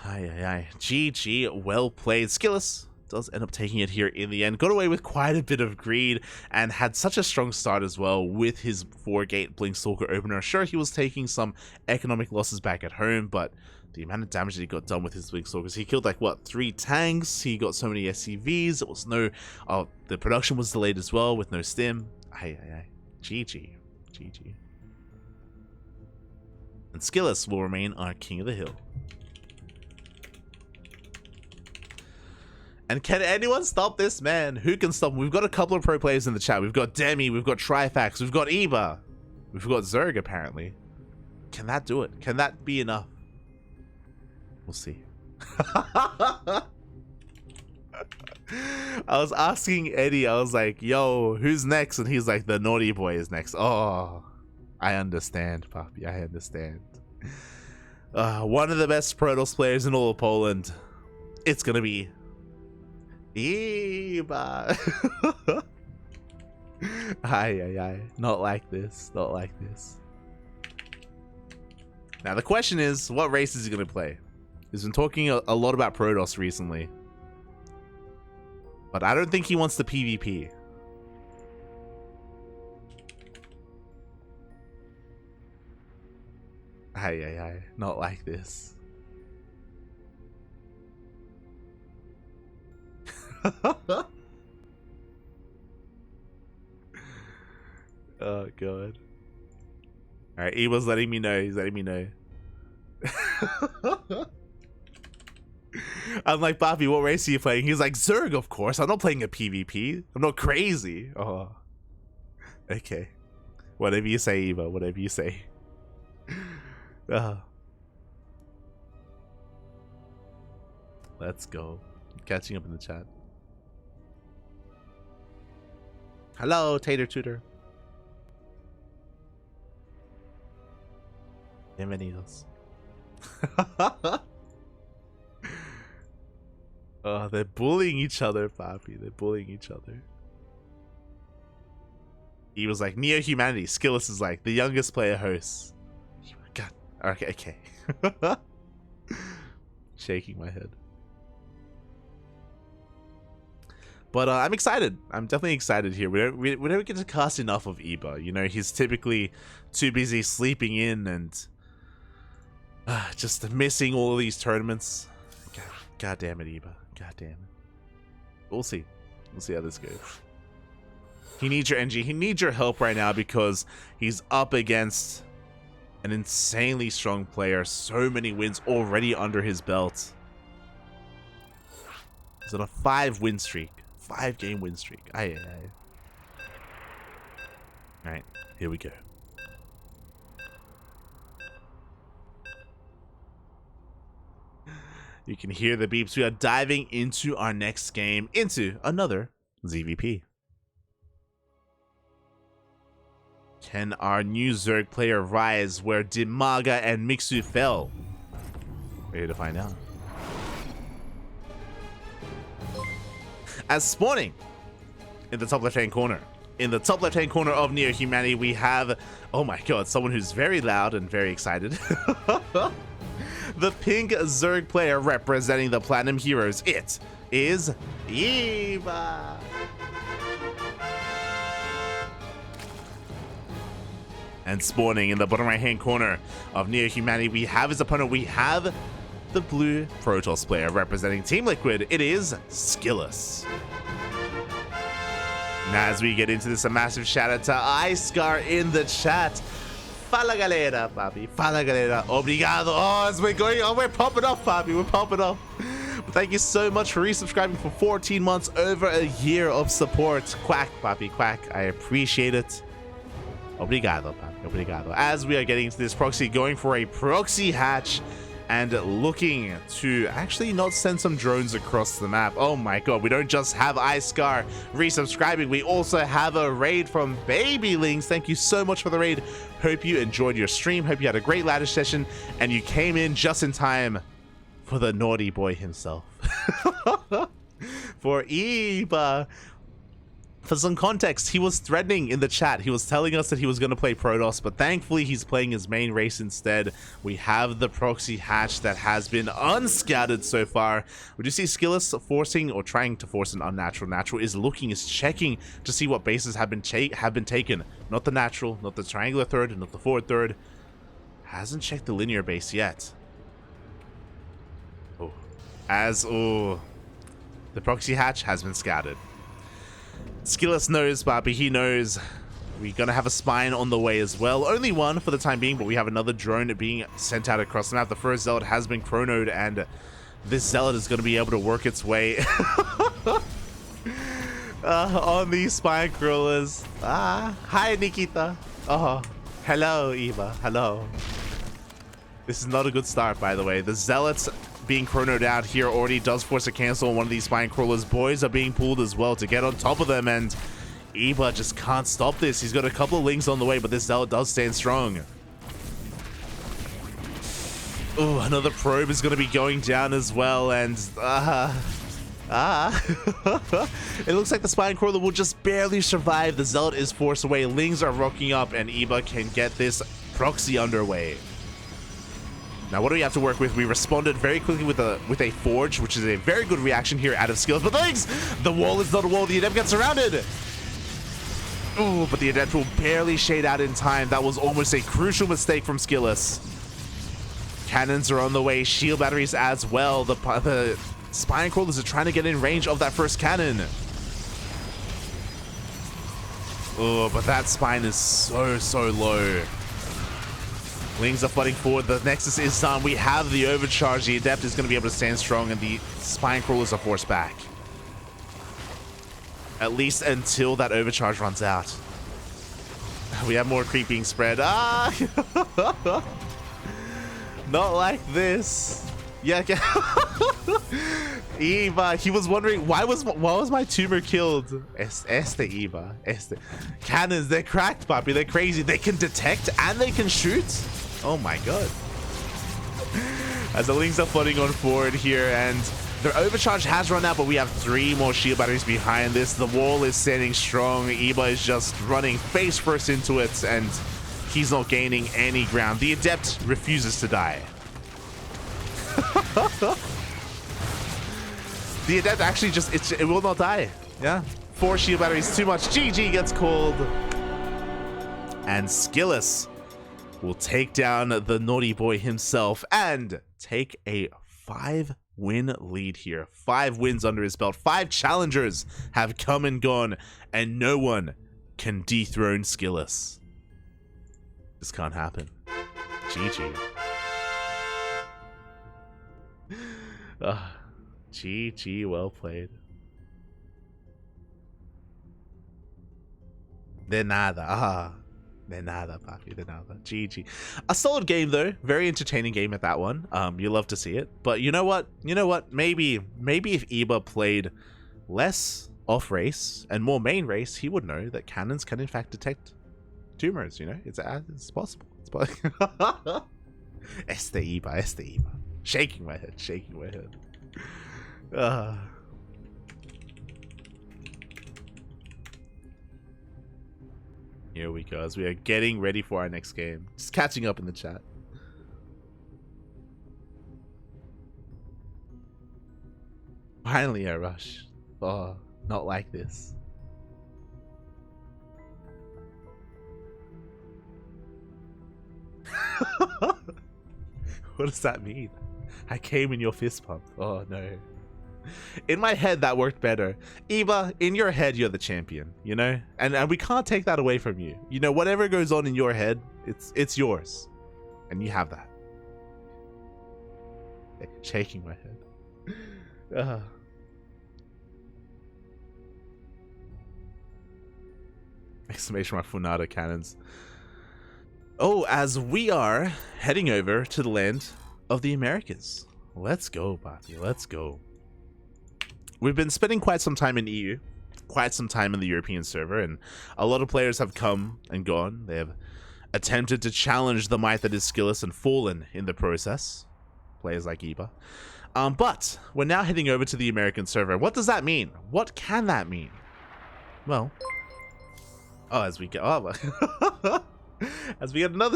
Aye. GG, well played. SKillous does end up taking it here in the end. Got away with quite a bit of greed and had such a strong start as well with his 4-gate Blinkstalker opener. Sure, he was taking some economic losses back at home, but the amount of damage that he got done with his Blinkstalkers, he killed like, what, 3 tanks? He got so many SCVs. It was no... Oh, the production was delayed as well with no stim. Aye. GG. And SKillous will remain our king of the hill. And can anyone stop this man? Who can stop him? We've got a couple of pro players in the chat. We've got Demi, we've got Trifax, we've got Eba, we've got Zerg apparently. Can that do it? Can that be enough? We'll see. I was asking Eddie, I was like, yo, who's next? And he's like, the naughty boy is next. Oh, I understand, Papi, I understand. One of the best Protoss players in all of Poland. It's gonna be Eba. Aye. Not like this. Now the question is, what race is he going to play? He's been talking a lot about Protoss recently. But I don't think he wants the PvP. Aye. Not like this. Oh, God. Alright, he was letting me know. He's letting me know. I'm like, Bobby, what race are you playing? He's like, Zerg, of course. I'm not playing a PvP. I'm not crazy. Oh. Okay. Whatever you say, Eva. Whatever you say. Let's go. I'm catching up in the chat. Hello, Tater Tutor. Bienvenidos. Oh, they're bullying each other, Papi. They're bullying each other. He was like, Neo Humanity. SKillous is like, the youngest player hosts. God. Okay. Shaking my head. But I'm excited. I'm definitely excited here. We don't get to cast enough of Eba. You know, he's typically too busy sleeping in and just missing all of these tournaments. God damn it, Eba. God damn it. We'll see. We'll see how this goes. He needs your NG. He needs your help right now because he's up against an insanely strong player. So many wins already under his belt. He's on a 5-win streak. 5-game win streak. Aye. Alright, here we go. You can hear the beeps. We are diving into our next game, into another ZVP. Can our new Zerg player rise where DIMAGA and Mixu fell? We're here to find out. As spawning in the top left-hand corner. In the top left-hand corner of Neo Humanity, we have, oh my god, someone who's very loud and very excited. The pink Zerg player representing the Platinum Heroes. It is Eva. And spawning in the bottom right-hand corner of Neo Humanity, we have his opponent. We have the blue Protoss player representing Team Liquid. It is SKillous. Now, as we get into this, a massive shout out to iScar in the chat. Fala galera, papi. Fala galera. Obrigado. Oh, as we're going on, we're popping off, papi. We're popping off. But thank you so much for resubscribing for 14 months, over a year of support. Quack, papi, quack. I appreciate it. Obrigado, papi. Obrigado. As we are getting into this proxy, going for a proxy hatch and looking to actually not send some drones across the map. Oh my god, we don't just have iScar resubscribing, we also have a raid from Baby Links. Thank you so much for the raid. Hope you enjoyed your stream. Hope you had a great ladder session and you came in just in time for the naughty boy himself. For Eba. For some context, he was threatening in the chat. He was telling us that he was going to play Protoss, but thankfully he's playing his main race instead. We have the proxy hatch that has been unscouted so far. We do see SKillous forcing or trying to force an unnatural. Natural is looking, is checking to see what bases have been taken. Not the natural, not the triangular third, not the forward third. Hasn't checked the linear base yet. Oh, the proxy hatch has been scouted. SKillous knows, Barbie, he knows we're gonna have a spine on the way as well. Only one for the time being, but we have another drone being sent out across the map. The first zealot has been chronoed, and this zealot is gonna be able to work its way on these spine crawlers. Hi, Nikita. Oh, hello, Eva. Hello. This is not a good start, by the way. The zealots being chronoed out here already does force a cancel on one of these spine crawlers. Boys are being pulled as well to get on top of them, and Eba just can't stop this. He's got a couple of links on the way, but this zealot does stand strong. Oh, another probe is going to be going down as well, and it looks like the spine crawler will just barely survive. The zealot is forced away. Lings are rocking up, and Eba can get this proxy underway. Now, what do we have to work with? We responded very quickly with a Forge, which is a very good reaction here out of Skills. But the wall is not a wall. The Adept gets surrounded. Ooh, but the Adept will barely shade out in time. That was almost a crucial mistake from SKillous. Cannons are on the way. Shield batteries as well. The Spine Crawlers are trying to get in range of that first cannon. Oh, but that spine is so low. Lings are flooding forward. The Nexus is done. We have the overcharge. The Adept is going to be able to stand strong, and the Spine Crawlers are forced back. At least until that overcharge runs out. We have more creep being spread. Ah! Not like this. Yeah. Eva, he was wondering why was my tumor killed? Eva. Cannons, they're cracked, puppy. They're crazy. They can detect and they can shoot. Oh my god. As the Lings are flooding on forward here, and their overcharge has run out, but we have 3 more shield batteries behind this. The wall is standing strong. Eva is just running face first into it, and he's not gaining any ground. The Adept refuses to die. The Adept actually just, it will not die. Yeah. 4 shield batteries, too much. GG gets called. And SKillous will take down the naughty boy himself and take a 5-win lead here. 5 wins under his belt. 5 challengers have come and gone, and no one can dethrone SKillous. This can't happen. GG. GG, well played. De nada. De nada, papi. De nada. GG. A solid game, though. Very entertaining game at that one. You love to see it. But you know what? Maybe if Eba played less off race and more main race, he would know that cannons can in fact detect tumors. You know, it's possible. It's possible. Este Eba. Shaking my head. Here we go, as we are getting ready for our next game. Just catching up in the chat. Finally a rush. Oh, not like this. What does that mean? I came in your fist pump. Oh no. In my head, that worked better. Eva, in your head, you're the champion, you know? And we can't take that away from you. You know, whatever goes on in your head, it's yours. And you have that. Shaking my head. Exclamation mark Funada cannons. Oh, as we are heading over to the land of the Americas. Let's go, Bati. Let's go. We've been spending quite some time in EU, quite some time in the European server, and a lot of players have come and gone. They have attempted to challenge the might that is SKillous and fallen in the process. Players like Eba. But we're now heading over to the American server. What does that mean? What can that mean? Well, as we get another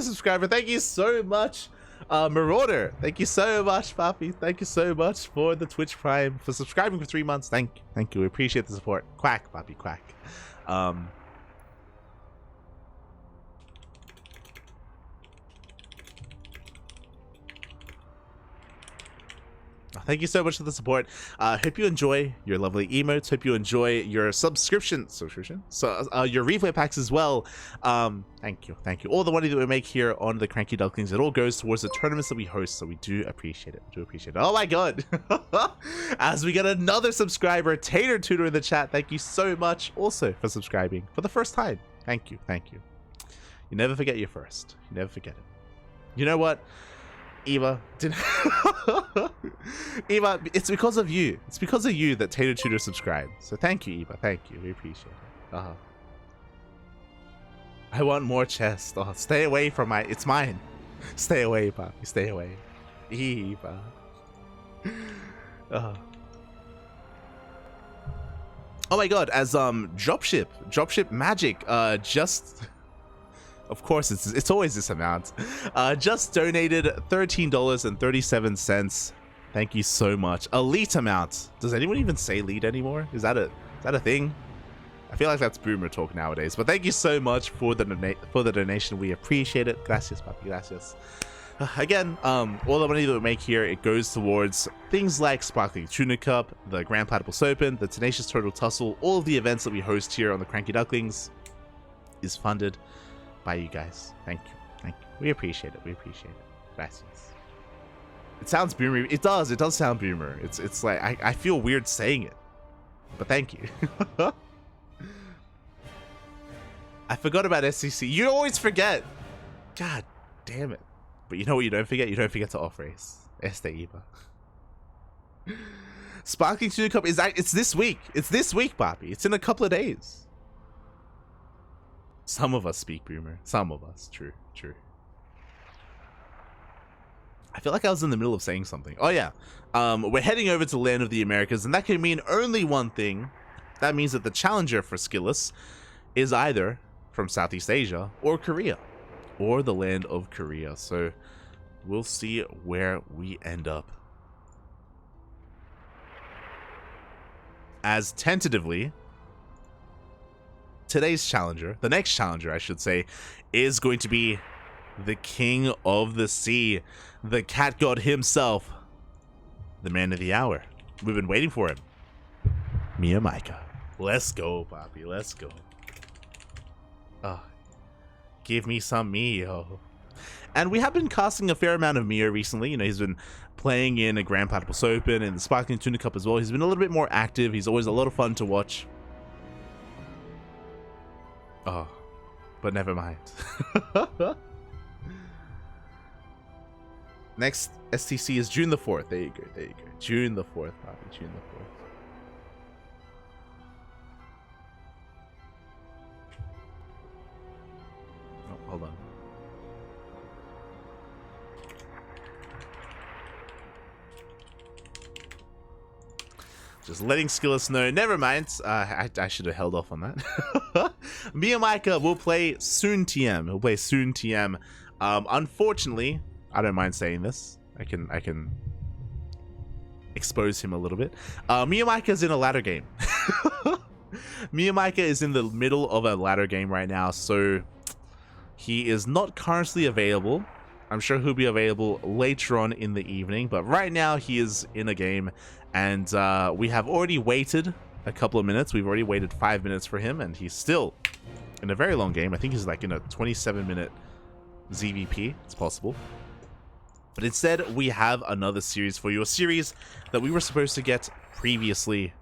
subscriber. Thank you so much. Marauder, thank you so much, Papi. Thank you so much for the Twitch Prime, for subscribing for 3 months. Thank you. We appreciate the support. Quack, Papi, quack. Thank you so much for the support. Hope you enjoy your lovely emotes. Hope you enjoy your subscription. So your replay packs as well. Thank you. All the money that we make here on the CranKy Ducklings, it all goes towards the tournaments that we host. So we do appreciate it. Oh my god! As we get another subscriber, Tater Tutor in the chat. Thank you so much, also for subscribing for the first time. Thank you. You never forget your first. You never forget it. You know what? Eva, Eva, it's because of you. It's because of you that Tater Tutor subscribed. So thank you, Eva. Thank you. We appreciate it. I want more chest. Oh, stay away from my... It's mine. Stay away, Papi. Stay away. Eva. Oh my god, as dropship magic Of course, it's always this amount. Just donated $13.37. Thank you so much. Elite amount. Does anyone even say elite anymore? Is that a thing? I feel like that's boomer talk nowadays. But thank you so much for the donation. We appreciate it. Gracias, papi. Gracias. Again, all the money that we make here, it goes towards things like Sparkling Tuna Cup, the Grand Platypus Open, the Tenacious Total Tussle. All of the events that we host here on the CranKy Ducklings is funded by you guys. Thank you. Thank you. We appreciate it. We appreciate it. Gracias. It sounds boomer. It does sound boomer. It's like I feel weird saying it. But thank you. I forgot about SCC. You always forget. God damn it. But you know what you don't forget? You don't forget to off-race. Iba. Sparkling Tuna Cup it's this week. It's this week, Papi. It's in a couple of days. Some of us speak boomer. Some of us. True. I feel like I was in the middle of saying something. Oh yeah. We're heading over to the land of the Americas, and that can mean only one thing. That means that the challenger for SKillous is either from Southeast Asia or Korea, or the land of Korea. So we'll see where we end up. As tentatively, today's challenger, the next challenger I should say, is going to be the King of the Sea, the cat god himself, the man of the hour. We've been waiting for him. MeomaikA. Let's go, Poppy. Let's go. Give me some Meo. And we have been casting a fair amount of Meo recently. You know, he's been playing in a Grand Platypus Open and the Sparkling Tuna Cup as well. He's been a little bit more active. He's always a lot of fun to watch. Oh, but never mind. Next STC is June the 4th. There you go. There you go. June the 4th, Poppy. June the 4th. Hold on. Just letting SKillous know. Never mind. I should have held off on that. MeomaikA will play soon TM. He'll play soon TM. Unfortunately, I don't mind saying this. I can expose him a little bit. MeomaikA is in a ladder game. MeomaikA is in the middle of a ladder game right now, so he is not currently available. I'm sure he'll be available later on in the evening, but right now he is in a game, and we have already waited a couple of minutes. We've already waited 5 minutes for him, and he's still in a very long game. I think he's like in a 27-minute ZVP. It's possible. But instead, we have another series for you, a series that we were supposed to get previously.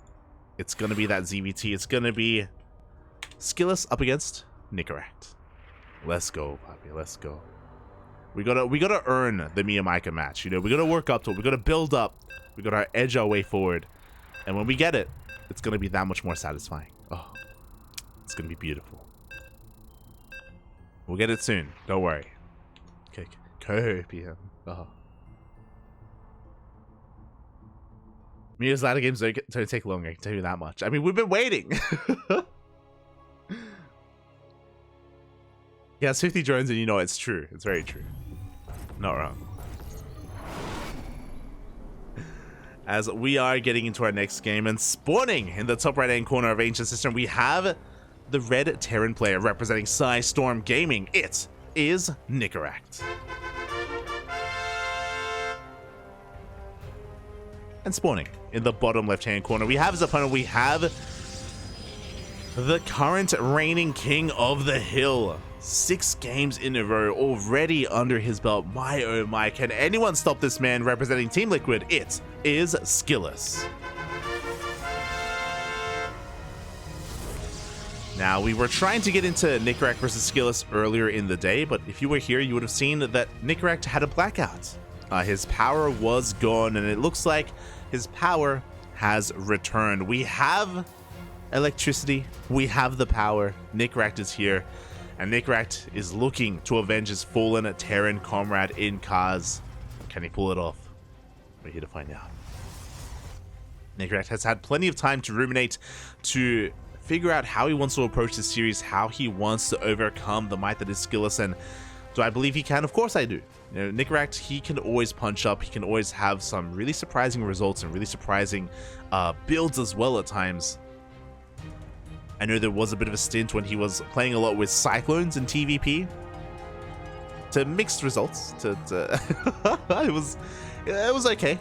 It's going to be that ZVT. It's going to be SKillous up against Nicoract. Let's go, Poppy. Let's go. We gotta earn the MeomaikA match. You know, we gotta work up to it. We gotta build up. We gotta edge our way forward. And when we get it, it's gonna be that much more satisfying. Oh, it's gonna be beautiful. We'll get it soon. Don't worry. Okay, PM. Oh. Meo's ladder games don't take long. I can tell you that much. I mean, we've been waiting. He has 50 drones, and you know it's true. It's very true. Not wrong. As we are getting into our next game, and spawning in the top right-hand corner of Ancient System, we have the red Terran player representing Storm Gaming. It is Nicoract. And spawning in the bottom left-hand corner, we have his opponent. We have the current reigning king of the hill. 6 games in a row already under his belt. My oh my, can anyone stop this man representing Team Liquid? It is SKillous. Now, we were trying to get into Nicoract versus SKillous earlier in the day, but if you were here, you would have seen that Nicoract had a blackout. His power was gone, and it looks like his power has returned. We have electricity. We have the power. Nicoract is here. And Nicoract is looking to avenge his fallen Terran comrade in Kaz. Can he pull it off? We're here to find out. Nicoract has had plenty of time to ruminate, to figure out how he wants to approach this series, how he wants to overcome the might that is SKillous. And do I believe he can? Of course I do. You know, Nicoract, he can always punch up. He can always have some really surprising results and really surprising builds as well at times. I know there was a bit of a stint when he was playing a lot with Cyclones in TVP. To mixed results. It was okay.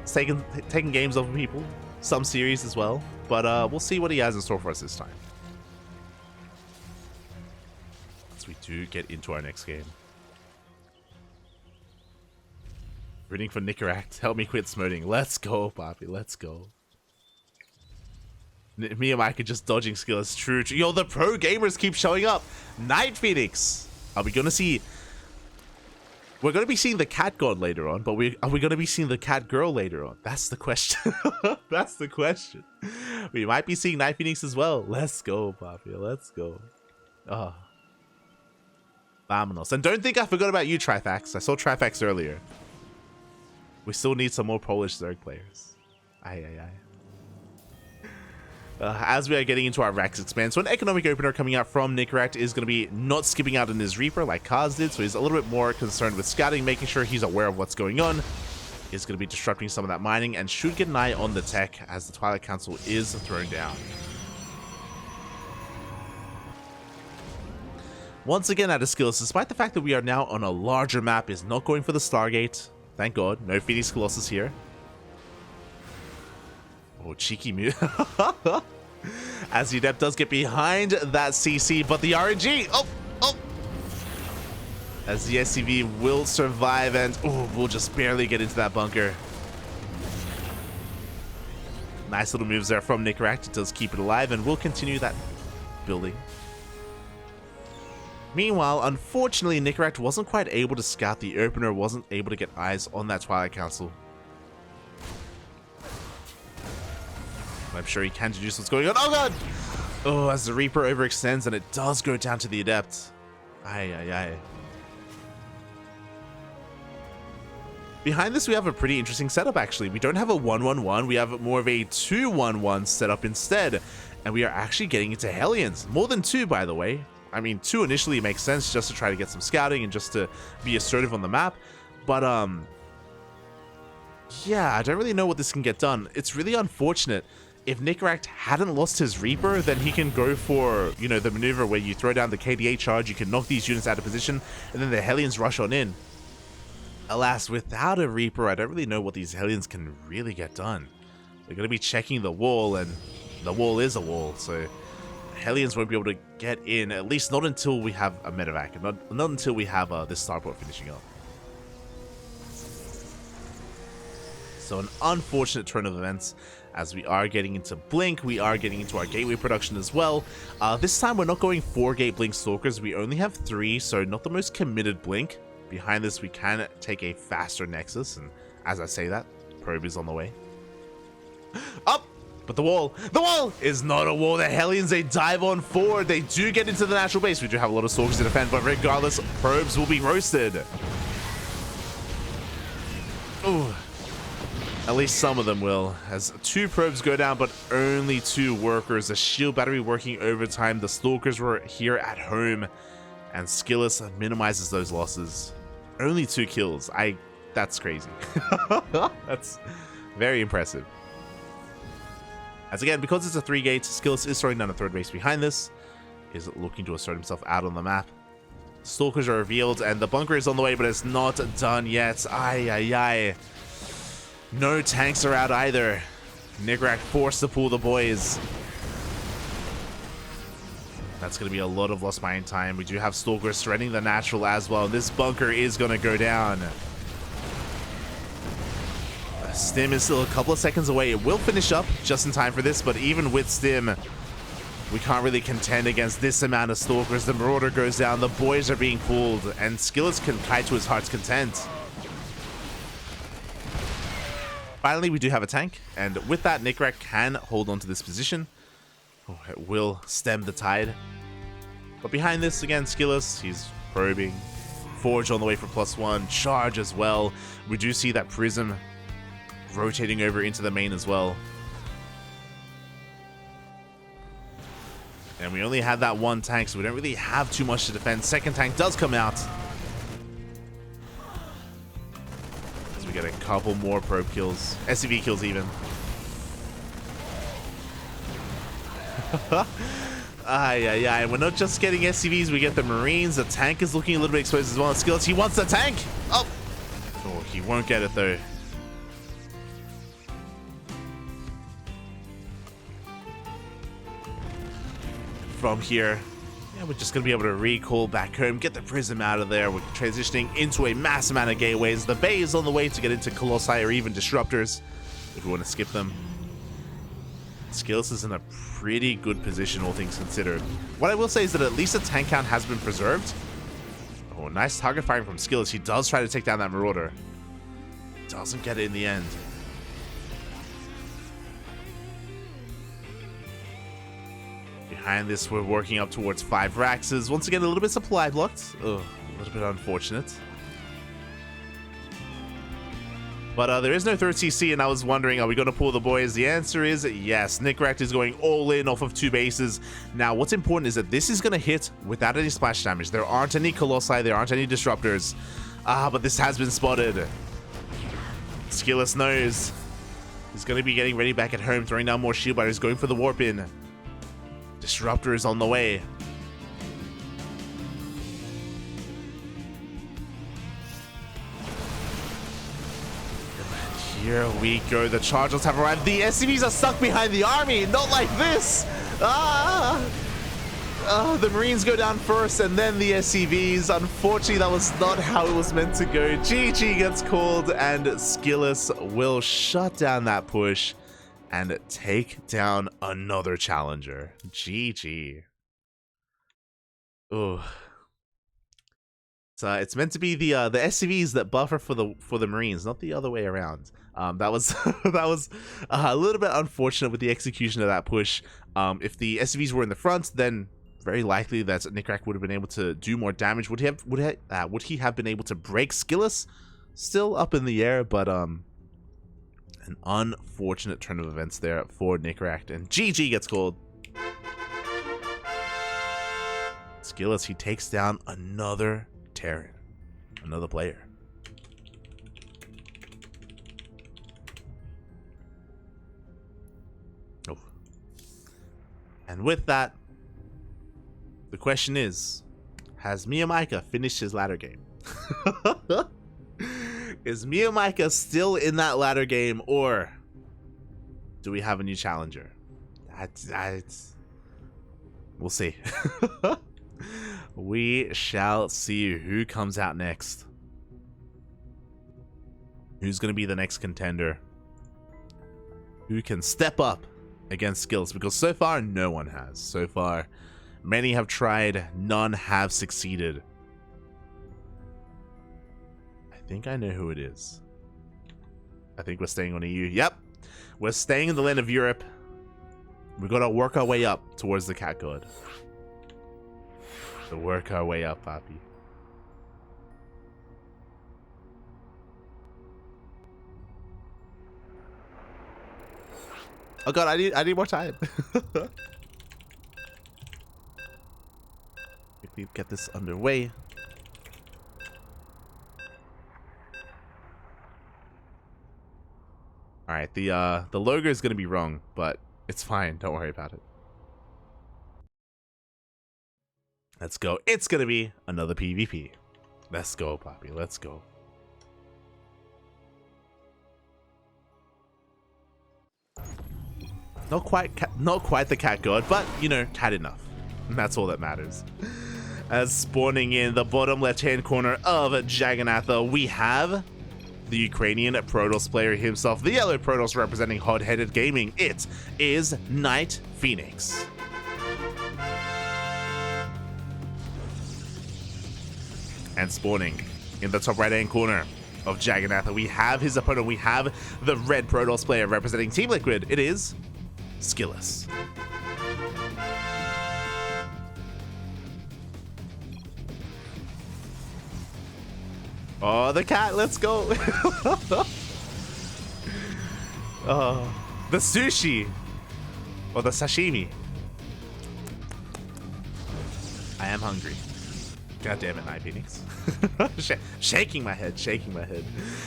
It's taking games off of people. Some series as well. But we'll see what he has in store for us this time. As we do get into our next game. Rooting for Nicoract. Help me quit smoting. Let's go, Papi. Let's go. MeomaikA just dodging SKillous. True. Yo, the pro gamers keep showing up. NightPhoenix. Are we going to see... We're going to be seeing the cat god later on, but are we going to be seeing the cat girl later on? That's the question. That's the question. We might be seeing NightPhoenix as well. Let's go, Papi. Let's go. Oh. Vámonos. And don't think I forgot about you, Trifax. I saw Trifax earlier. We still need some more Polish Zerg players. Aye, aye, aye. As we are getting into our Rax expand, so an economic opener coming out from Nicoract is going to be not skipping out on his Reaper like Kaz did, so he's a little bit more concerned with scouting, making sure he's aware of what's going on. He's going to be disrupting some of that mining and should get an eye on the tech as the Twilight Council is thrown down. Once again out of SKillous, despite the fact that we are now on a larger map, is not going for the Stargate. Thank God, no Phoenix Colossus here. Oh, cheeky move. As the Adept does get behind that CC, but the RNG, oh! As the SCV will survive and, we'll just barely get into that bunker. Nice little moves there from Nicoract. It does keep it alive and will continue that building. Meanwhile, unfortunately, Nicoract wasn't quite able to scout the opener, wasn't able to get eyes on that Twilight Council. I'm sure he can deduce what's going on. Oh god! Oh, as the Reaper overextends and it does go down to the Adept. Aye, aye, aye. Behind this, we have a pretty interesting setup, actually. We don't have a 1-1-1. We have more of a 2-1-1 setup instead. And we are actually getting into Hellions. More than 2, by the way. I mean, 2 initially makes sense just to try to get some scouting and just to be assertive on the map. But, yeah, I don't really know what this can get done. It's really unfortunate. If Nicoract hadn't lost his Reaper, then he can go for, you know, the maneuver where you throw down the KDA charge, you can knock these units out of position, and then the Hellions rush on in. Alas, without a Reaper, I don't really know what these Hellions can really get done. They're going to be checking the wall, and the wall is a wall, so Hellions won't be able to get in, at least not until we have a medevac, and not until we have this starport finishing up. So an unfortunate turn of events. As we are getting into Blink, we are getting into our gateway production as well. This time we're not going 4-gate Blink Stalkers, we only have 3, so not the most committed Blink. Behind this we can take a faster Nexus, and as I say that, Probe is on the way. Up! But the wall is not a wall. The Hellions, they dive on forward, they do get into the natural base. We do have a lot of Stalkers to defend, but regardless, Probes will be roasted. Ooh. At least some of them will, as 2 probes go down, but only 2 workers. The shield battery working overtime. The Stalkers were here at home, and SKillous minimizes those losses. Only 2 kills. That's crazy. That's very impressive. As again, because it's a 3-gate, SKillous is throwing down a 3rd base behind this. Is looking to assert himself out on the map. Stalkers are revealed, and the bunker is on the way, but it's not done yet. Aye, aye, aye. No tanks are out either. Nicoract forced to pull the boys. That's going to be a lot of lost mine time. We do have Stalkers surrendering the natural as well. This bunker is going to go down. Stim is still a couple of seconds away. It will finish up just in time for this, but even with Stim, we can't really contend against this amount of Stalkers. The Marauder goes down. The boys are being pulled, and SKillous can kite to his heart's content. Finally, we do have a tank, and with that, Nicoract can hold on to this position. Oh, it will stem the tide. But behind this, again, SKillous, he's probing. Forge on the way for +1. Charge as well. We do see that Prism rotating over into the main as well. And we only had that one tank, so we don't really have too much to defend. Second tank does come out. As we get a couple more probe kills. SCV kills even. And we're not just getting SCVs, we get the Marines. The tank is looking a little bit exposed as well. SKillous, he wants the tank! Oh, he won't get it though. From here, yeah, we're just going to be able to recall back home, get the Prism out of there. We're transitioning into a mass amount of gateways. The Bay is on the way to get into Colossi or even Disruptors, if we want to skip them. SKillous is in a pretty good position, all things considered. What I will say is that at least the tank count has been preserved. Oh, nice target firing from SKillous. He does try to take down that Marauder. Doesn't get it in the end. Behind this, we're working up towards 5 Raxes. Once again, a little bit supply blocked. Oh, a little bit unfortunate. But there is no third CC, and I was wondering, are we going to pull the boys? The answer is yes. Nicoract is going all in off of 2 bases. Now, what's important is that this is going to hit without any splash damage. There aren't any Colossi, there aren't any Disruptors. But this has been spotted. SKillous knows. He's going to be getting ready back at home, throwing down more shield barriers, going for the warp in. Disruptor is on the way. Here we go. The Chargers have arrived. The SCVs are stuck behind the army. Not like this. The Marines go down first and then the SCVs. Unfortunately, that was not how it was meant to go. GG gets called and SKillous will shut down that push and take down another challenger. GG. Ooh. So it's meant to be the SCVs that buffer for the Marines, not the other way around. That was that was a little bit unfortunate with the execution of that push. If the SCVs were in the front, then very likely that Nicoract would have been able to do more damage. Would he have been able to break SKillous? Still up in the air, but an unfortunate turn of events there for Nicoract, and GG gets called. SKillous, he takes down another Terran, another player. Oh. And with that, the question is, has MeomaikA finished his ladder game? Is MeomaikA still in that ladder game, or do we have a new challenger? We'll see. We shall see who comes out next. Who's going to be the next contender? Who can step up against SKillous? Because so far, no one has. So far, many have tried, none have succeeded. I think I know who it is. I think we're staying on EU. Yep, we're staying in the land of Europe. We've got to work our way up towards the cat god. To work our way up, Papi. Oh god, I need more time. Quickly get this underway. All right, the logo is gonna be wrong, but it's fine. Don't worry about it. Let's go. It's gonna be another PvP. Let's go, Poppy. Let's go. Not quite the cat god, but you know, cat enough. And that's all that matters. As spawning in the bottom left-hand corner of Jagannatha, we have the Ukrainian Protoss player himself, the yellow Protoss representing hot-headed gaming. It is NightPhoenix. And spawning in the top right-hand corner of Jagannatha, we have his opponent. We have the red Protoss player representing Team Liquid. It is SKillous. Oh, the cat, let's go. Oh, the sushi or the sashimi. am hungry. God damn it, NightPhoenix. Shaking my head.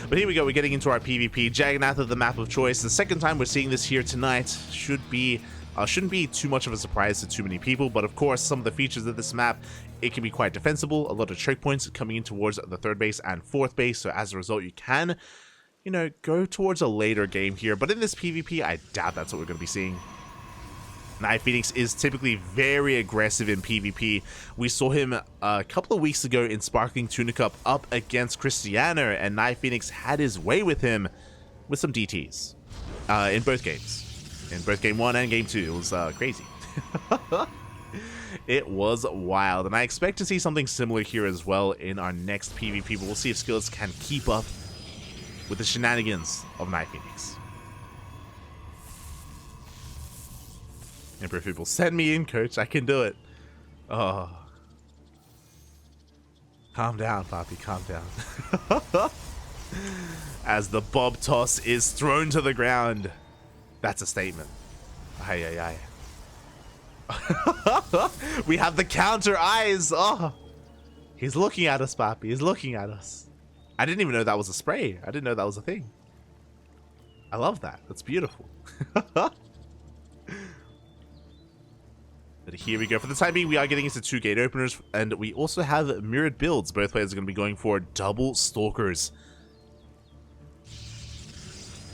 But here we go. We're getting into our PvP. Jagannatha, the map of choice. The second time we're seeing this here tonight. Shouldn't be too much of a surprise to too many people. But of course, some of the features of this map, it can be quite defensible. A lot of choke points coming in towards the third base and fourth base. So as a result, you can, you know, go towards a later game here. But in this PvP, I doubt that's what we're going to be seeing. NightPhoenix is typically very aggressive in PvP. We saw him a couple of weeks ago in Sparkling Tuna Cup up against Krystianer, and NightPhoenix had his way with him with some DTs in both games. In both Game 1 and Game 2. It was crazy. It was wild, and I expect to see something similar here as well in our next PvP, but we'll see if SKillous can keep up with the shenanigans of NightPhoenix. Emperor people, send me in, coach. I can do it. Oh. Calm down, Poppy. Calm down. As the bob toss is thrown to the ground. That's a statement. Aye, aye, aye. We have the counter eyes. Oh. He's looking at us, Poppy. He's looking at us. I didn't even know that was a spray. I didn't know that was a thing. I love that. That's beautiful. But here we go. For the time being, we are getting into 2 gate openers, and we also have mirrored builds. Both players are going to be going for double stalkers.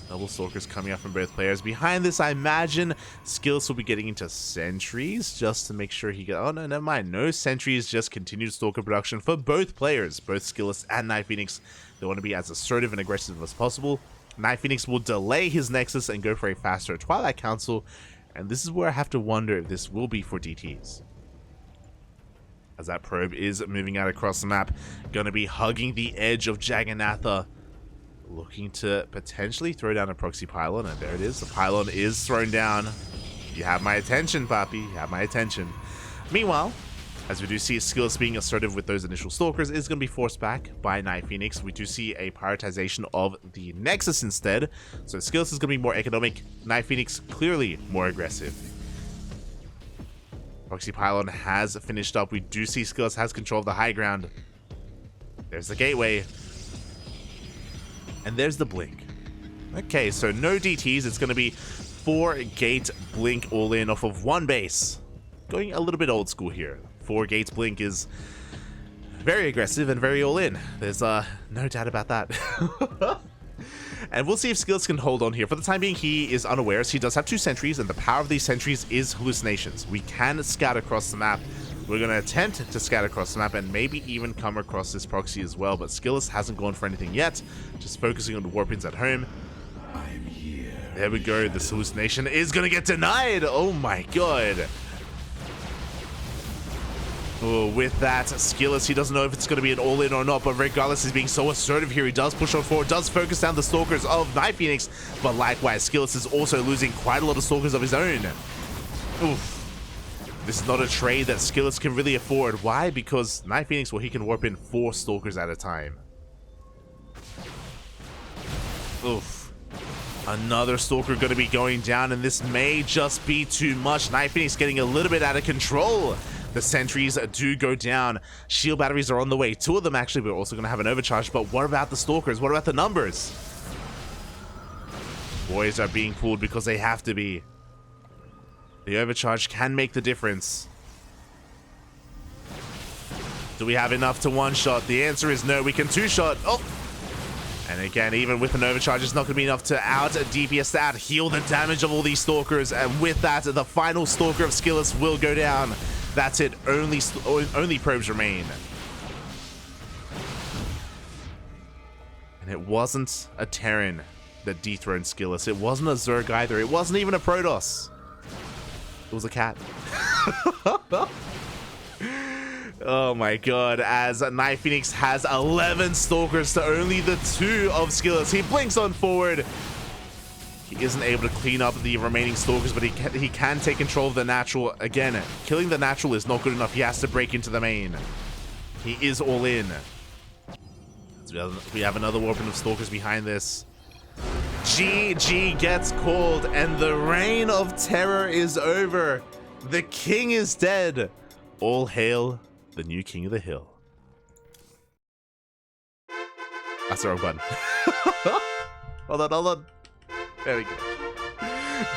Double stalkers coming up from both players. Behind this, I imagine SKillous will be getting into sentries just to make sure he gets... Oh, no, never mind. No sentries, just continued stalker production for both players. Both SKillous and NightPhoenix. They want to be as assertive and aggressive as possible. NightPhoenix will delay his Nexus and go for a faster Twilight Council. And this is where I have to wonder if this will be for DTs. As that probe is moving out across the map. Going to be hugging the edge of Jagannatha. Looking to potentially throw down a proxy pylon. And there it is. The pylon is thrown down. You have my attention, Papi. You have my attention. Meanwhile, as we do see SKillous being assertive with those initial stalkers, is going to be forced back by NightPhoenix. We do see a prioritization of the Nexus instead. So SKillous is going to be more economic. NightPhoenix clearly more aggressive. Proxy Pylon has finished up. We do see SKillous has control of the high ground. There's the gateway. And there's the blink. Okay, so no DTs. It's going to be 4 gate blink all in off of 1 base. Going a little bit old school here. 4 gates blink is very aggressive and very all in. There's no doubt about that. And we'll see if SKillous can hold on here. For the time being, he is unawares. He does have 2 sentries, and the power of these sentries is hallucinations. We can scout across the map. We're going to attempt to scout across the map and maybe even come across this proxy as well. But SKillous hasn't gone for anything yet. Just focusing on the warpins at home. I'm here. There we go. This hallucination is going to get denied. Oh my god. Oh, with that, SKillous, he doesn't know if it's going to be an all-in or not, but regardless, he's being so assertive here. He does push on forward, does focus down the stalkers of NightPhoenix, but likewise, SKillous is also losing quite a lot of stalkers of his own. Oof. This is not a trade that SKillous can really afford. Why? Because NightPhoenix, well, he can warp in 4 stalkers at a time. Oof. Another stalker going to be going down, and this may just be too much. NightPhoenix getting a little bit out of control. The sentries do go down. Shield batteries are on the way. 2 of them actually. We're also going to have an overcharge. But what about the stalkers? What about the numbers? Boys are being pulled because they have to be. The overcharge can make the difference. Do we have enough to one-shot? The answer is no. We can 2-shot. Oh! And again, even with an overcharge, it's not going to be enough to out DPS out, heal the damage of all these stalkers. And with that, the final stalker of SKillous will go down. That's it. Only probes remain. And it wasn't a Terran that dethroned SKillous. It wasn't a Zerg either. It wasn't even a Protoss. It was a cat. Oh my god. As NightPhoenix has 11 stalkers to only the 2 of SKillous. He blinks on forward. He isn't able to clean up the remaining stalkers, but he can take control of the natural. Again, killing the natural is not good enough. He has to break into the main. He is all in. So we have another weapon of stalkers behind this. GG gets called, and the reign of terror is over. The king is dead. All hail the new king of the hill. That's the wrong button. Hold on. There we go.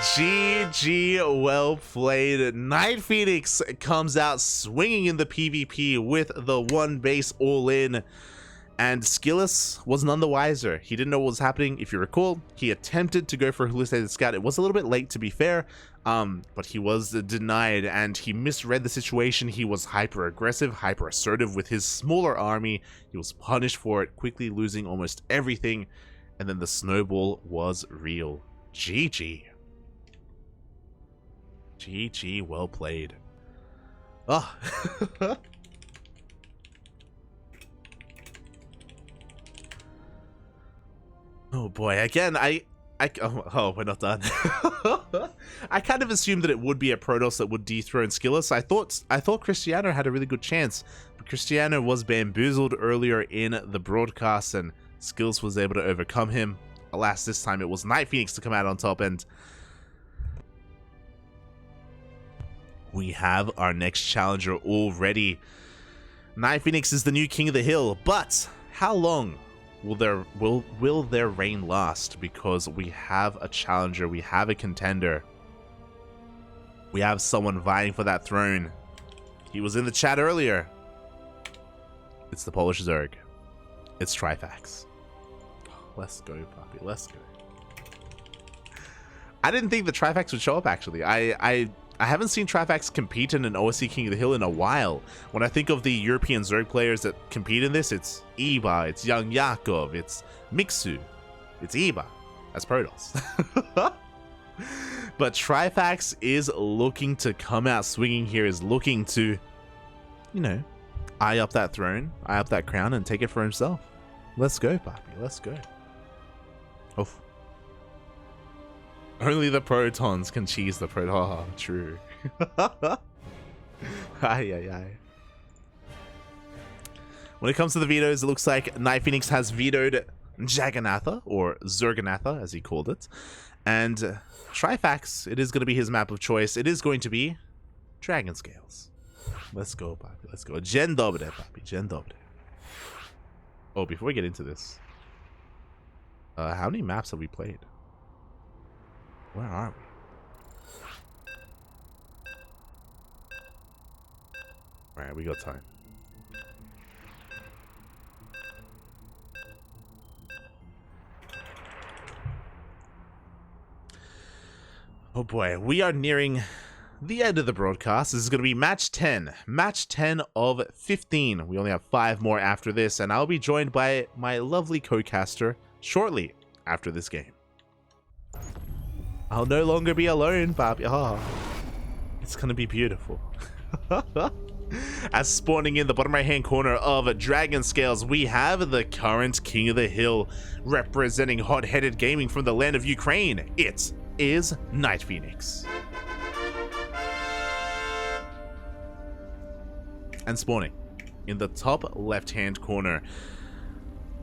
GG, well played. NightPhoenix comes out swinging in the PvP with the one base all in. And SKillous was none the wiser. He didn't know what was happening. If you recall, he attempted to go for a hallucinated scout. It was a little bit late, to be fair, but he was denied, and he misread the situation. He was hyper aggressive, hyper assertive with his smaller army. He was punished for it, quickly losing almost everything, and then the snowball was real. GG. GG, well played. Oh. Oh boy, again, oh, we're not done. I kind of assumed that it would be a Protoss that would dethrone SKillous. I thought Krystianer had a really good chance, but Krystianer was bamboozled earlier in the broadcast, and SKillous was able to overcome him. Alas, this time it was NightPhoenix to come out on top, and we have our next challenger already. NightPhoenix is the new king of the hill, but how long will their reign last? Because we have a challenger, we have a contender, we have someone vying for that throne. He was in the chat earlier. It's the Polish Zerg. It's Trifax. Let's go, puppy. Let's go. I didn't think the Trifax would show up, actually. I haven't seen Trifax compete in an OSC King of the Hill in a while. When I think of the European Zerg players that compete in this, it's Iba, it's YoungYakov, it's Mixu, it's Iba. That's Protoss. But Trifax is looking to come out swinging here, is looking to, you know, eye up that throne, eye up that crown, and take it for himself. Let's go, puppy. Let's go. Oof. Only the Protons can cheese the Proton. Oh, true. Aye. When it comes to the vetoes, it looks like NightPhoenix has vetoed Jagannatha, or Zerganatha, as he called it. And Trifax, it is going to be his map of choice. It is going to be Dragon Scales. Let's go, papi. Let's go. Dzień dobry, papi. Dzień dobry. Oh, before we get into this, how many maps have we played? Where are we? Alright, we got time. Oh boy, we are nearing the end of the broadcast. This is going to be match 10. Match 10 of 15. We only have 5 more after this, and I'll be joined by my lovely co-caster shortly after this game. I'll no longer be alone, Bobby. Oh, it's going to be beautiful. As spawning in the bottom right hand corner of Dragon Scales, we have the current king of the hill, representing hot-headed gaming from the land of Ukraine. It is NightPhoenix. And spawning in the top left-hand corner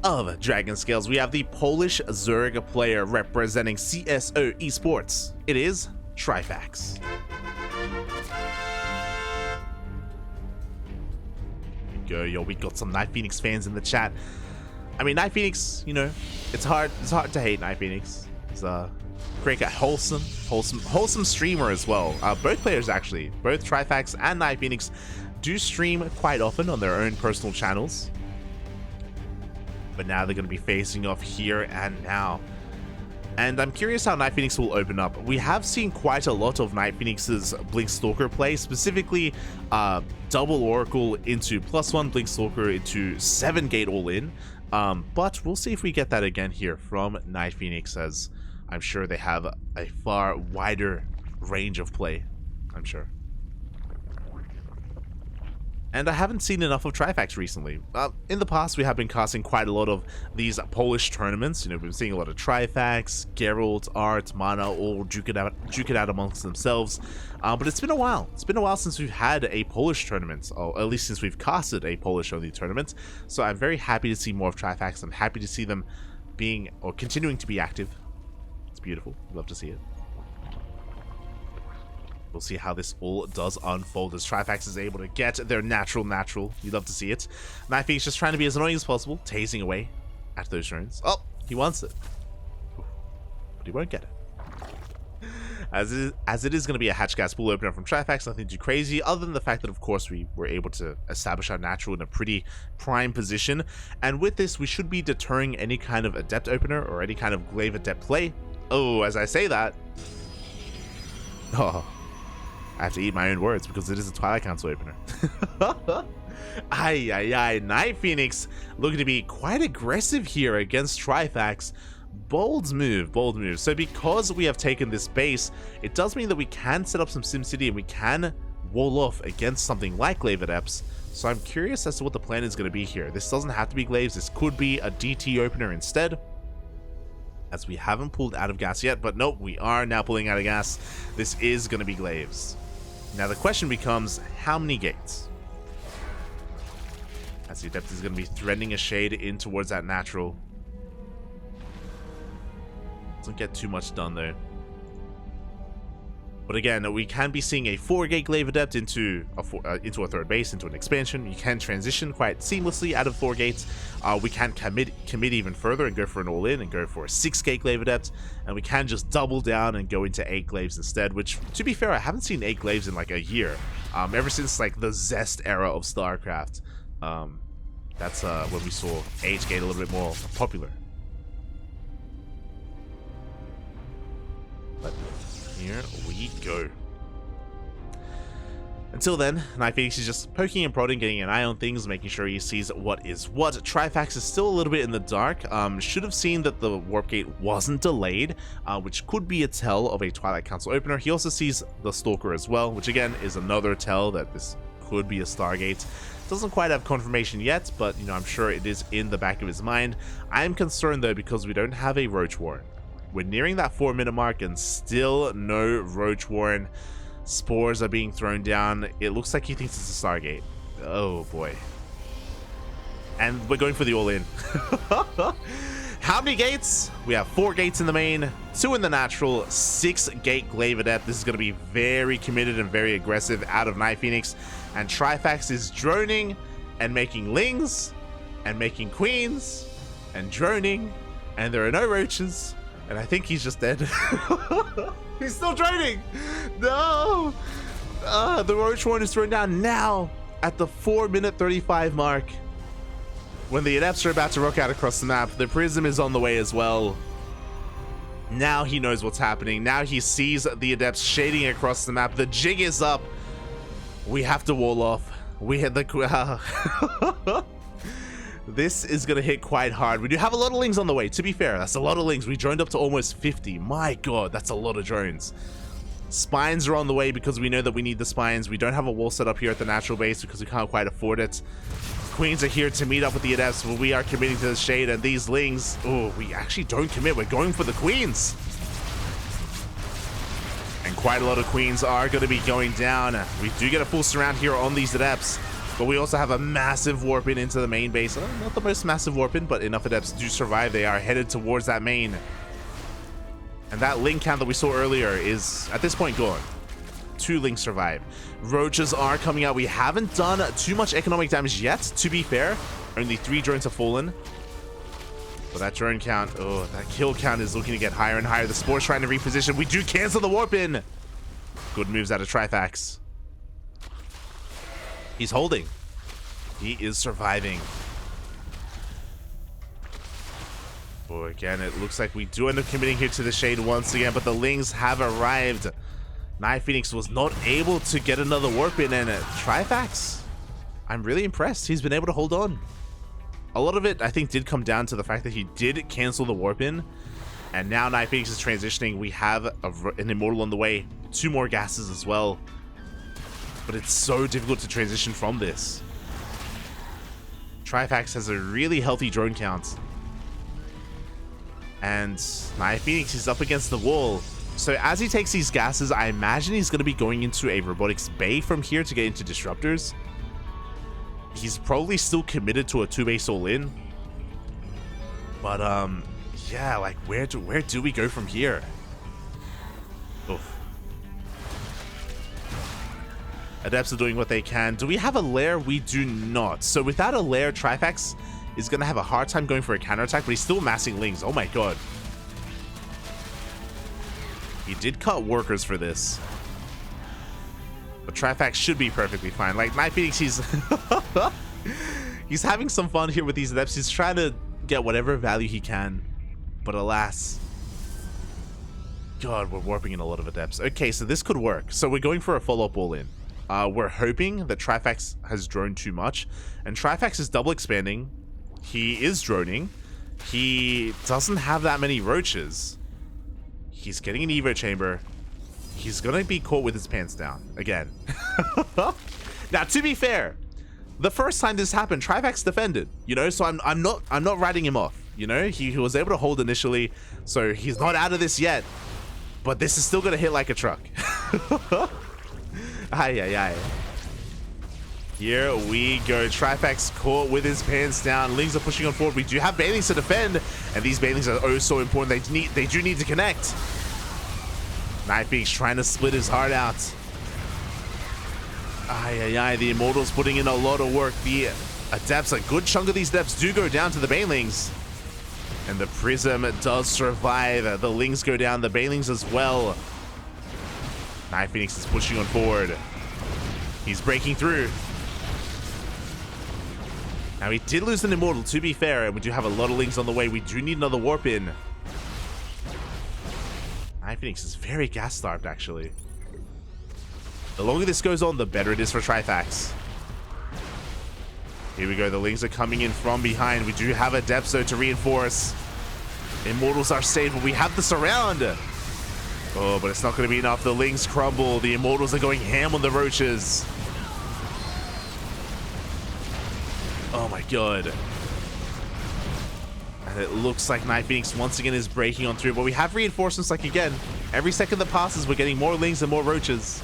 of Dragon Scales, we have the Polish Zerg player representing CSO esports. It is Trifax. Go, yo, we got some NightPhoenix fans in the chat. I mean, NightPhoenix, you know, it's hard to hate NightPhoenix. He's a great guy, wholesome streamer as well. Both players, actually, both Trifax and NightPhoenix do stream quite often on their own personal channels. But now they're going to be facing off here and now. And I'm curious how NightPhoenix will open up. We have seen quite a lot of NightPhoenix's Blink Stalker play, specifically double Oracle into +1 Blink Stalker into 7 gate all in. But we'll see if we get that again here from NightPhoenix, as I'm sure they have a far wider range of play, I'm sure. And I haven't seen enough of Trifax recently. In the past, we have been casting quite a lot of these Polish tournaments. You know, we've been seeing a lot of Trifax, Geralt, Art, Mana, all duke it out amongst themselves. But it's been a while. It's been a while since we've had a Polish tournament, or at least since we've casted a Polish-only tournament. So I'm very happy to see more of Trifax. I'm happy to see them being, or continuing to be active. It's beautiful. Love to see it. We'll see how this all does unfold as Trifax is able to get their natural. You love to see it. NightPhoenix just trying to be as annoying as possible, tasing away at those drones. Oh, he wants it. But he won't get it. As it is going to be a hatch gas pool opener from Trifax, nothing too crazy, other than the fact that, of course, we were able to establish our natural in a pretty prime position. And with this, we should be deterring any kind of adept opener or any kind of glaive adept play. Oh, as I say that... Oh, I have to eat my own words because it is a Twilight Council opener. NightPhoenix looking to be quite aggressive here against Trifax. Bold move. So because we have taken this base, it does mean that we can set up some SimCity and we can wall off against something like Glaive Adepts. So I'm curious as to what the plan is going to be here. This doesn't have to be Glaives. This could be a DT opener instead, as we haven't pulled out of gas yet. But nope, we are now pulling out of gas. This is going to be Glaives. Now the question becomes, how many gates? As the Adept is going to be threading a shade in towards that natural. Doesn't get too much done though. But again, we can be seeing a 4-gate Glaive Adept into a third base, into an expansion. You can transition quite seamlessly out of 4 gates. We can commit even further and go for an all-in and go for a 6-gate Glaive Adept. And we can just double down and go into 8 Glaives instead, which, to be fair, I haven't seen 8 Glaives in like a year. Ever since like the Zest era of StarCraft. That's when we saw 8-gate a little bit more popular. But here we go. Until then, NightPhoenix is just poking and prodding, getting an eye on things, making sure he sees what is what. Trifax is still a little bit in the dark. Should have seen that the warp gate wasn't delayed, which could be a tell of a Twilight Council opener. He also sees the Stalker as well, which again is another tell that this could be a Stargate. Doesn't quite have confirmation yet, but you know, I'm sure it is in the back of his mind. I am concerned though because we don't have a Roach Warren. We're nearing that 4-minute mark and still no Roach Warren. Spores are being thrown down. It looks like he thinks it's a Stargate. Oh boy. And we're going for the all-in. How many gates? We have 4 gates in the main, 2 in the natural, 6-gate Glaive Adept. This is going to be very committed and very aggressive out of NightPhoenix. And Trifax is droning and making lings and making queens and droning. And there are no roaches. And I think he's just dead. He's still droning. No. The Roach Warren is thrown down now at the 4-minute 35 mark. When the Adepts are about to rock out across the map, the Prism is on the way as well. Now he knows what's happening. Now he sees the Adepts shading across the map. The jig is up. We have to wall off. We hit the... This is going to hit quite hard. We do have a lot of lings on the way, to be fair. That's a lot of lings. We droned up to almost 50. My god, that's a lot of drones. Spines are on the way because we know that we need the spines. We don't have a wall set up here at the natural base because we can't quite afford it. Queens are here to meet up with the Adepts, but we are committing to the shade, and these lings... Oh, we actually don't commit. We're going for the queens. And quite a lot of queens are going to be going down. We do get a full surround here on these Adepts. But we also have a massive warp in into the main base. Not the most massive warp in, but enough Adepts do survive. They are headed towards that main. And that link count that we saw earlier is, at this point, gone. 2 links survive. Roaches are coming out. We haven't done too much economic damage yet, to be fair. Only 3 drones have fallen. But that drone count, oh, that kill count is looking to get higher and higher. The Spore's trying to reposition. We do cancel the warp in. Good moves out of Trifax. He's holding. He is surviving. Oh, again, it looks like we do end up committing here to the shade once again, but the lings have arrived. NightPhoenix was not able to get another warp in, and Trifax, I'm really impressed. He's been able to hold on. A lot of it, I think, did come down to the fact that he did cancel the warp in, and now NightPhoenix is transitioning. We have an Immortal on the way. 2 more gases as well. But it's so difficult to transition from this. Trifax has a really healthy drone count. And NightPhoenix is up against the wall. So as he takes these gases, I imagine he's going to be going into a robotics bay from here to get into disruptors. He's probably still committed to a 2-base all-in. But yeah, like where do we go from here? Oof. Adepts are doing what they can. Do we have a lair? We do not. So without a lair, Trifax is going to have a hard time going for a counterattack, but he's still massing Lings. Oh my god. He did cut workers for this. But Trifax should be perfectly fine. Like, NightPhoenix, he's having some fun here with these adepts. He's trying to get whatever value he can. But alas. God, we're warping in a lot of adepts. Okay, so this could work. So we're going for a follow-up all-in. We're hoping that Trifax has droned too much. And Trifax is double expanding. He is droning. He doesn't have that many roaches. He's getting an Evo chamber. He's gonna be caught with his pants down again. Now, to be fair, the first time this happened, Trifax defended. You know, so I'm not writing him off. You know, he was able to hold initially, so he's not out of this yet. But this is still gonna hit like a truck. Ay, ay, ay. Here we go. Trifax caught with his pants down. Lings are pushing on forward. We do have Banelings to defend, and these Banelings are oh so important. They do need to connect. NightPhoenix trying to split his heart out. Ay, ay, ay. The Immortals putting in a lot of work. The Adepts, a good chunk of these Adepts do go down to the Banelings. And the Prism does survive. The Lings go down. The Banelings as well. NightPhoenix is pushing on forward. He's breaking through. Now, he did lose an Immortal, to be fair, and we do have a lot of Lings on the way. We do need another warp in. NightPhoenix is very gas-starved, actually. The longer this goes on, the better it is for Trifax. Here we go. The Lings are coming in from behind. We do have Adepts, though, to reinforce. Immortals are safe, but we have the surround. Oh, but it's not going to be enough. The Lings crumble. The Immortals are going ham on the roaches. Oh my god. And it looks like NightPhoenix once again is breaking on through, but we have reinforcements. Like, again, every second that passes, we're getting more Lings and more roaches.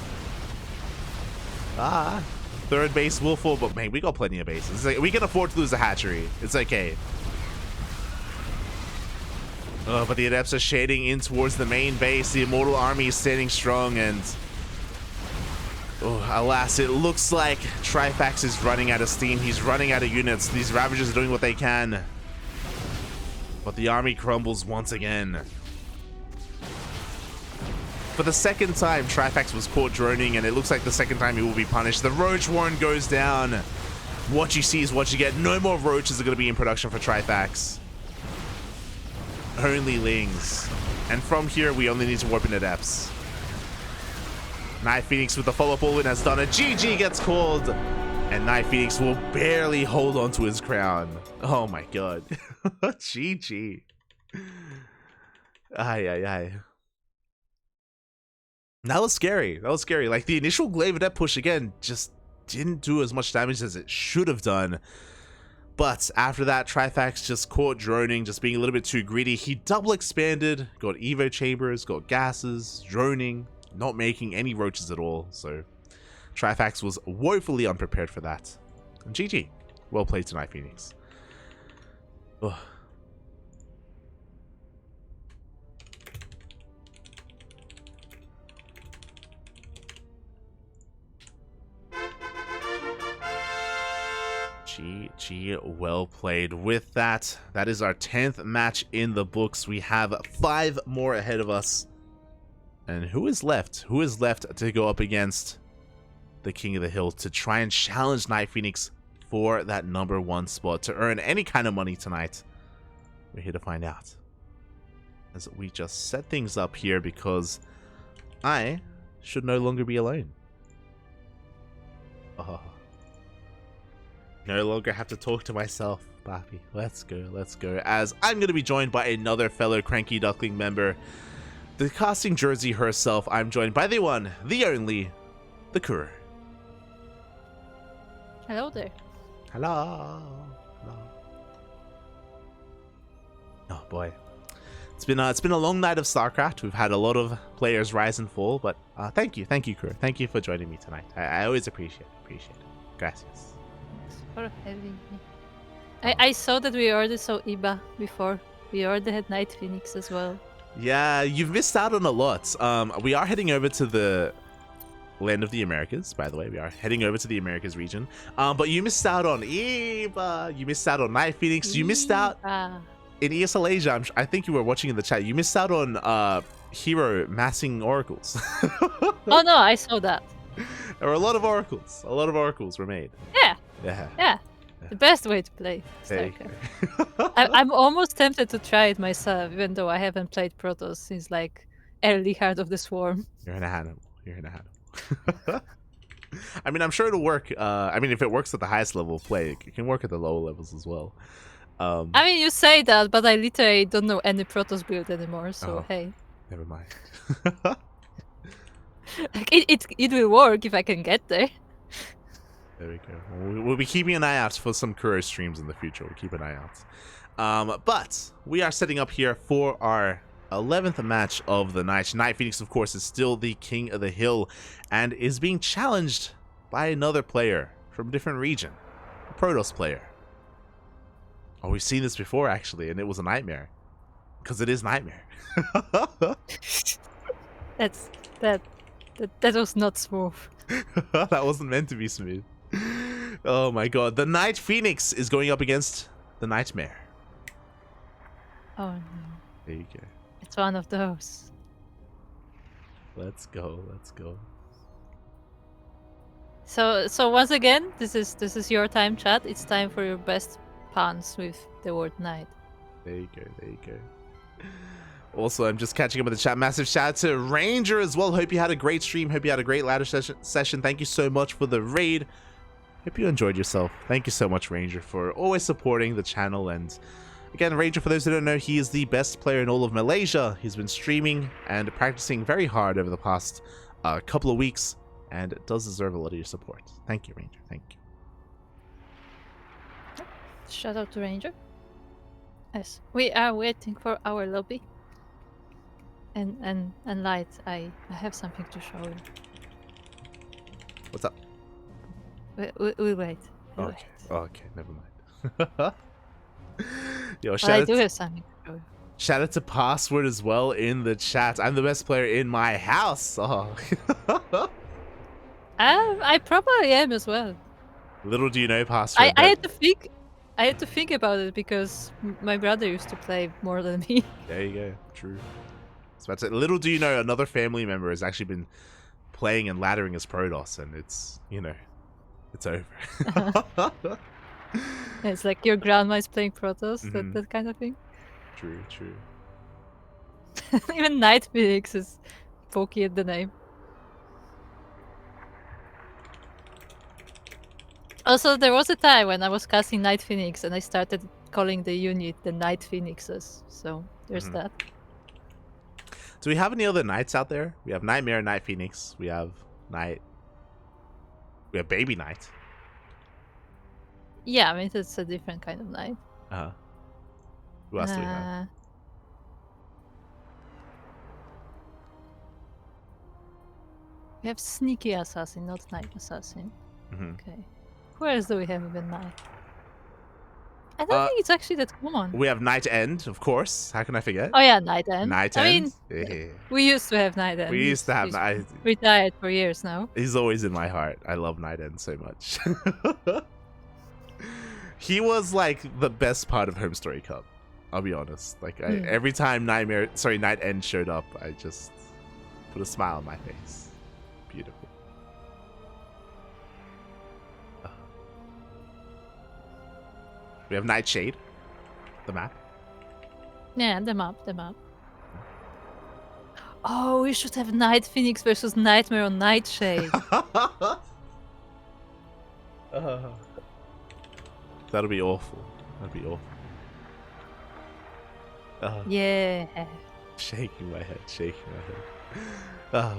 Third base will fall, but man, we got plenty of bases. Like, we can afford to lose a hatchery. It's okay. Oh, but the Adepts are shading in towards the main base. The Immortal army is standing strong, and oh, alas, it looks like Trifax is running out of steam. He's running out of units. These Ravagers are doing what they can. But the army crumbles once again. For the second time, Trifax was caught droning, and it looks like the second time he will be punished. The Roach Warren goes down. What you see is what you get. No more Roaches are going to be in production for Trifax. Only Lings. And from here, we only need to warp in Adepts. NightPhoenix with the follow-up all-in has done it. GG gets called. And NightPhoenix will barely hold on to his crown. Oh my god. GG. Ay, ay, ay. That was scary. That was scary. Like, the initial Glaive Adept push, again, just didn't do as much damage as it should have done. But after that, Trifax just caught droning, just being a little bit too greedy. He double expanded, got Evo chambers, got gases, droning, not making any roaches at all. So Trifax was woefully unprepared for that. And GG. Well played to NightPhoenix. Ugh. GG, well played. With that, that is our 10th match in the books. We have 5 more ahead of us. And who is left? Who is left to go up against the King of the Hill to try and challenge NightPhoenix for that #1 spot to earn any kind of money tonight? We're here to find out. As we just set things up here because I should no longer be alone. Oh. No longer have to talk to myself, Bappy. Let's go, let's go. As I'm going to be joined by another fellow CranKy Duckling member, the casting jersey herself. I'm joined by the one, the only, the Kuro. Hello there. Hello. Hello. Oh boy, it's been a long night of StarCraft. We've had a lot of players rise and fall, but thank you, Kuro. Thank you for joining me tonight. I always appreciate it. Gracias. For having me. I saw that we already saw Iba before. We already had NightPhoenix as well. Yeah, you've missed out on a lot. We are heading over to the land of the Americas, by the way. We are heading over to the Americas region. But you missed out on Eva. You missed out on NightPhoenix. You missed out in ESL Asia. I think you were watching in the chat. You missed out on Hero massing oracles. Oh no, I saw that. There were a lot of oracles. A lot of oracles were made. Yeah. Yeah. Yeah. The best way to play StarCraft. I'm almost tempted to try it myself, even though I haven't played Protoss since like early Heart of the Swarm. You're in a animal. You're in a animal. I mean, I'm sure it'll work. I mean, if it works at the highest level of play, it can work at the lower levels as well. I mean, you say that, but I literally don't know any Protoss build anymore, so hey. Never mind. Like, it will work if I can get there. There we go. We'll be keeping an eye out for some Kuro streams in the future. We'll keep an eye out. But we are setting up here for our 11th match of the night. NightPhoenix, of course, is still the king of the hill and is being challenged by another player from a different region. A Protoss player. Oh, we've seen this before, actually, and it was a NightMare. Because it is NightMare. That was not smooth. That wasn't meant to be smooth. Oh my god. The NightPhoenix is going up against the NightMare. Oh no. There you go. It's one of those. Let's go. Let's go. So once again, this is your time, chat. It's time for your best puns with the word night. There you go. There you go. Also, I'm just catching up with the chat. Massive shout out to Ranger as well. Hope you had a great stream. Hope you had a great ladder session. Thank you so much for the raid. Hope you enjoyed yourself. Thank you so much, Ranger, for always supporting the channel. And again, Ranger, for those who don't know, he is the best player in all of Malaysia. He's been streaming and practicing very hard over the past couple of weeks, and does deserve a lot of your support. Thank you, Ranger. Thank you. Shout out to Ranger. Yes, we are waiting for our lobby. And Light, I have something to show you. What's up? We'll wait. We'll Okay. wait. Okay, never mind. Yo, But I do have something to show you. Shout out to Password as well in the chat. I'm the best player in my house. Oh. I probably am as well. Little do you know, Password. I had to think. I had to think about it because my brother used to play more than me. There you go. True. So that's it. Little do you know, another family member has actually been playing and laddering as Protoss, and it's, you know, it's over. It's like your grandma is playing Protoss, that kind of thing. True, true. Even NightPhoenix is pokey at the name. Also, there was a time when I was casting NightPhoenix and I started calling the unit the NightPhoenixes, so there's that. Do we have any other knights out there? We have NightMare, NightPhoenix. We have Baby Knight. Yeah, I mean, it's a different kind of knight. Who else do we have? We have Sneaky Assassin, not Night Assassin. Okay. Who else do we have even Night? I don't think it's actually that common. We have Night End, of course. How can I forget? Oh yeah, Night End. Night End. Yeah. We used to have Night End. We used to have Night. Retired for years now. He's always in my heart. I love Night End so much. He was like the best part of Home Story Cup. I'll be honest. Like every time Night End showed up, I just put a smile on my face. Beautiful. We have Nightshade, the map. Yeah, the map. Oh, we should have NightPhoenix versus NightMare on Nightshade. That'll be awful. That'd be awful. Yeah. Shaking my head.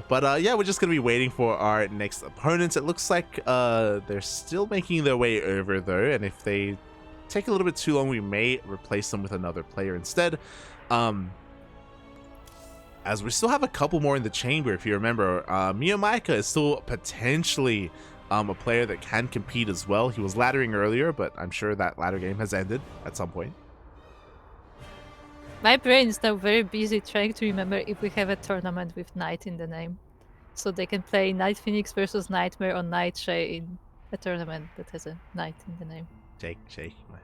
But yeah, we're just gonna be waiting for our next opponents. It looks like they're still making their way over though, and if they take a little bit too long, we may replace them with another player instead. As we still have a couple more in the chamber. If you remember, MeomaikA is still potentially a player that can compete as well. He was laddering earlier, but I'm sure that ladder game has ended at some point. My brain is now very busy trying to remember if we have a tournament with Knight in the name. so they can play NightPhoenix versus NightMare on Nightshade in a tournament that has a night in the name. Shaking my head.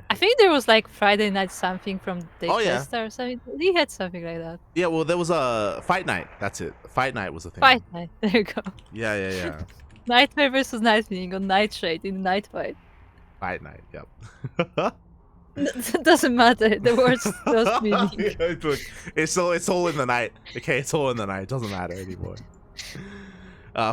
I think there was like Friday night something from Dave yeah. Testa or something. He had something like that. Yeah, well, there was a fight night. That's it. Fight night was a thing. Fight night. There you go. Yeah. NightMare versus NightPhoenix on Nightshade in Night Fight. Fight night. Yep. It doesn't matter. The words lost meaning. Yeah, look, it's all in the night. Okay, it's all in the night. It doesn't matter anymore.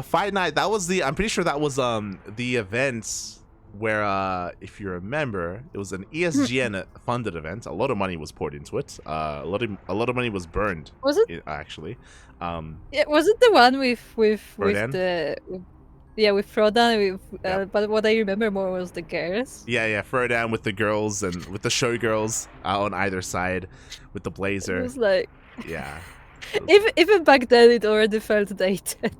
Fight night. That was the. I'm pretty sure that was the events where if you remember, it was an ESGN funded event. A lot of money was poured into it. A lot of money was burned. Was it actually? Yeah, was it the one with Frodan? with Frodan. But what I remember more was the girls. Yeah, Frodan with the girls and with the showgirls on either side, with the blazer. It was like, yeah. Even back then, it already felt dated.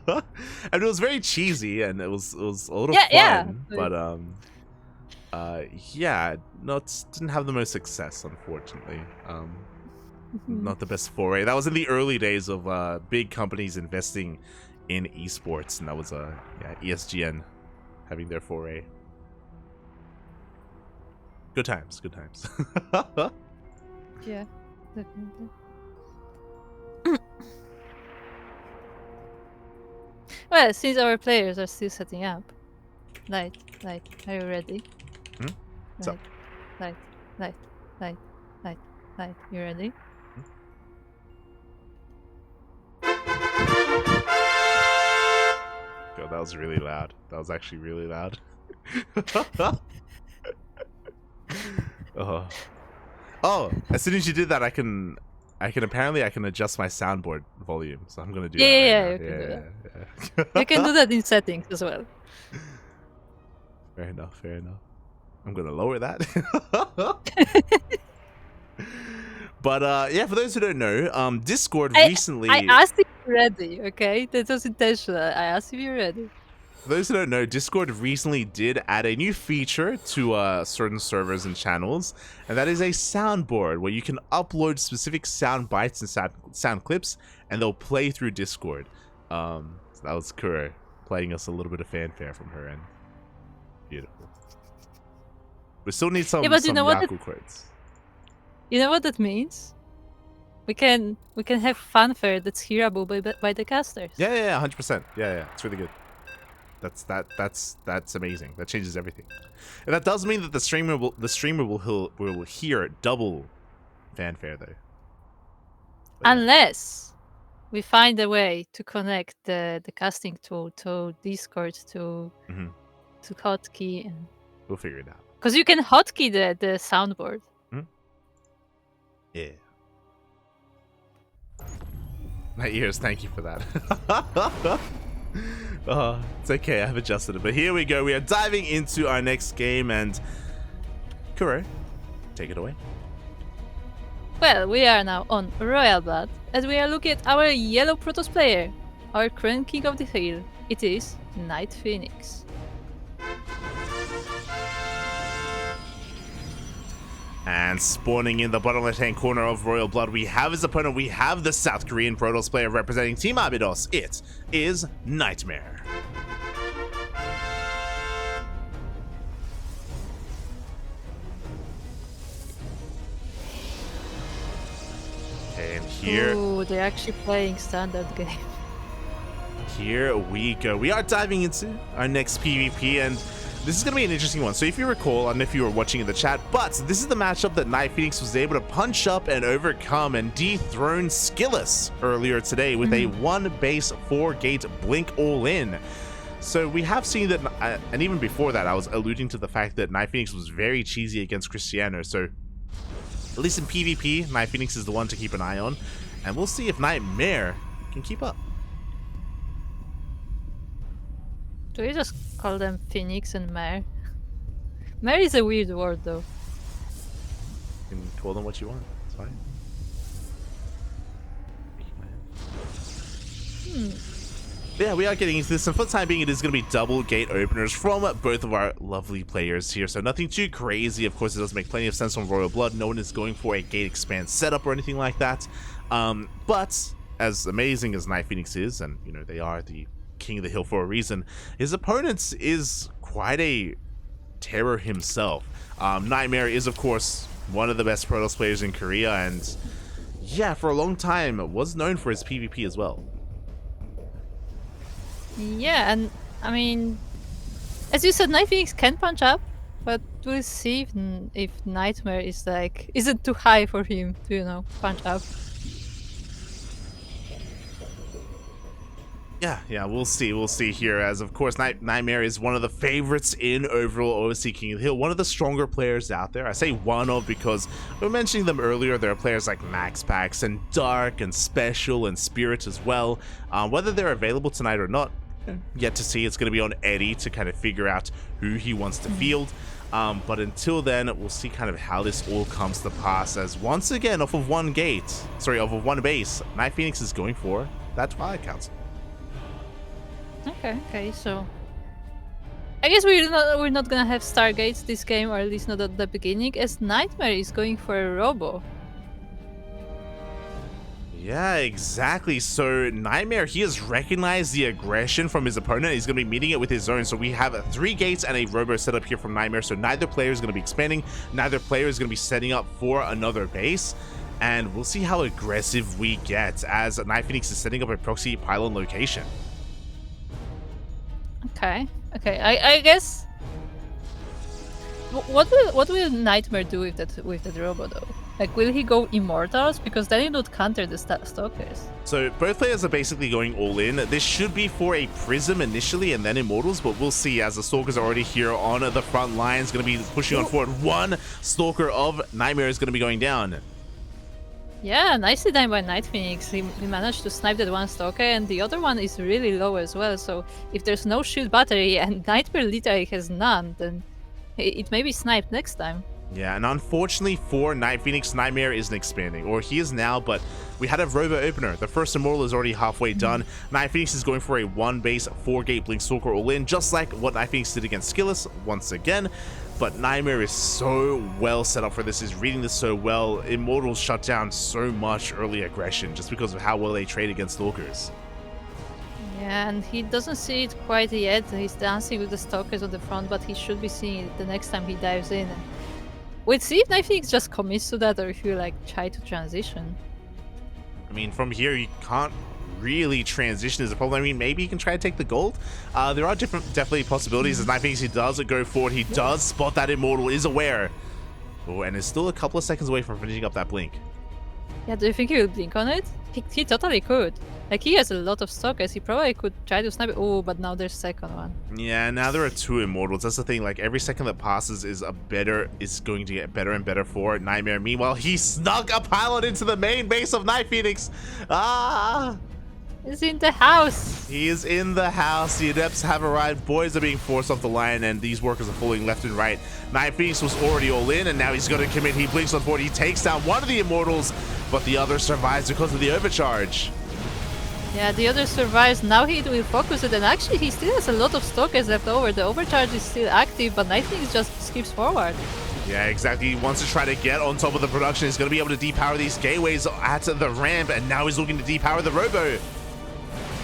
And it was very cheesy, and it was a little fun. Yeah. But didn't have the most success, unfortunately. Not the best foray. That was in the early days of big companies investing in esports, and that was ESGN having their foray. Good times. Yeah, definitely. Well, since our players are still setting up, Light, are you ready? So. Light, you ready? God, that was really loud. That was actually really loud. Oh, as soon as you did that, I can adjust my soundboard volume. So I'm gonna do that. You can do that. You can do that in settings as well. Fair enough. I'm gonna lower that. But for those who don't know, Discord recently. I asked if you're ready. Okay, that was intentional. I asked if you're ready. For those who don't know, Discord recently did add a new feature to certain servers and channels, and that is a soundboard where you can upload specific sound bites and sound clips, and they'll play through Discord. So that was Kuro playing us a little bit of fanfare from her end. Beautiful. We still need some Yaku quotes. You know what that means? We can have fanfare that's hearable by the casters. Yeah, 100%. Yeah, it's really good. That's amazing. That changes everything. And that does mean that the streamer will hear double fanfare though. But unless we find a way to connect the casting tool to Discord to hotkey, and we'll figure it out. Because you can hotkey the soundboard. Yeah. My ears, thank you for that. Oh, it's okay, I've adjusted it. But here we go. We are diving into our next game, and Kuro, take it away. Well, we are now on Royal Blood, as we are looking at our yellow Protoss player, our CranKy of the hill. It is NightPhoenix. And spawning in the bottom left-hand corner of Royal Blood, we have his opponent. We have the South Korean Protoss player representing Team Abydos. It is NightMare. And here... Ooh, they're actually playing standard game. Here we go. We are diving into our next PvP, and this is going to be an interesting one. So if you recall, I don't know if you were watching in the chat, but this is the matchup that NightPhoenix was able to punch up and overcome and dethrone SKillous earlier today with a 1 base 4 gate blink all in. So we have seen that, and even before that, I was alluding to the fact that NightPhoenix was very cheesy against Krystianer. So at least in PvP, NightPhoenix is the one to keep an eye on, and we'll see if NightMare can keep up. Do we just call them Phoenix and Mare? Mare is a weird word, though. You can call them what you want. It's fine. Yeah, we are getting into this, and for the time being, it is going to be double gate openers from both of our lovely players here, so nothing too crazy. Of course, it does make plenty of sense from Royal Blood. No one is going for a gate expand setup or anything like that. But as amazing as NightPhoenix is, and you know they are the king of the hill for a reason, his opponent is quite a terror himself. NightMare is of course one of the best Protoss players in Korea, and yeah, for a long time was known for his PvP as well. Yeah, and I mean, as you said, NightPhoenix can punch up, but we'll see if NightMare is like, is it too high for him to, you know, punch up? Yeah, we'll see here, as of course NightMare is one of the favorites in overall OSC King of the Hill, one of the stronger players out there. I say one of because we were mentioning them earlier. There are players like MaxPax and Dark and Special and Spirit as well. Whether they're available tonight or not, yet to see. It's going to be on Eddie to kind of figure out who he wants to field. But until then, we'll see kind of how this all comes to pass, as once again, off of one base, NightPhoenix is going for that Twilight Council. Okay, so I guess we're not gonna have Stargates this game, or at least not at the beginning, as NightMare is going for a Robo. Yeah, exactly. So NightMare, he has recognized the aggression from his opponent. He's going to be meeting it with his own. So we have 3 gates and a Robo set up here from NightMare. So neither player is going to be expanding. Neither player is going to be setting up for another base. And we'll see how aggressive we get as NightPhoenix is setting up a proxy pylon location. Okay. I guess. What will NightMare do with that Robo though? Like, will he go Immortals? Because then it would counter the Stalkers. So both players are basically going all in. This should be for a Prism initially and then Immortals, but we'll see, as the Stalkers are already here on the front lines, going to be pushing on forward. One Stalker of NightMare is going to be going down. Yeah, nicely done by NightPhoenix. He managed to snipe that one Stalker, and the other one is really low as well. So if there's no shield battery and NightMare literally has none, then it may be sniped next time. Yeah, and unfortunately for NightPhoenix, NightMare isn't expanding, or he is now, but we had a Robo opener. The first Immortal is already halfway done. NightPhoenix is going for a 1-base, 4-gate Blink Stalker all in, just like what NightPhoenix did against SKillous once again. But NightMare is so well set up for this, is reading this so well. Immortals shut down so much early aggression just because of how well they trade against Stalkers. Yeah, and he doesn't see it quite yet. He's dancing with the Stalkers on the front, but he should be seeing it the next time he dives in. We'll see if NightPhoenix just commits to that, or if you like try to transition. I mean, from here you can't really transition is a problem. I mean, maybe you can try to take the gold. There are definitely possibilities. As NightPhoenix, he does go forward. He does spot that Immortal, is aware. Oh, and is still a couple of seconds away from finishing up that blink. Yeah, do you think he will blink on it? He totally could. Like, he has a lot of Stalkers. He probably could try to snipe it. Oh, but now there's second one. Yeah, now there are 2 Immortals. That's the thing. Like, every second that passes is going to get better and better for NightMare. Meanwhile, he snuck a pylon into the main base of NightPhoenix. He's in the house. He is in the house. The Adepts have arrived. Boys are being forced off the line, and these workers are falling left and right. NightPhoenix was already all in, and now he's going to commit. He blinks on board. He takes down one of the Immortals, but the other survives because of the overcharge. Yeah, the other survives. Now he will focus it, and actually he still has a lot of Stalkers left over. The overcharge is still active, but NightPhoenix just skips forward. Yeah, exactly. He wants to try to get on top of the production. He's going to be able to depower these gateways at the ramp, and now he's looking to depower the Robo.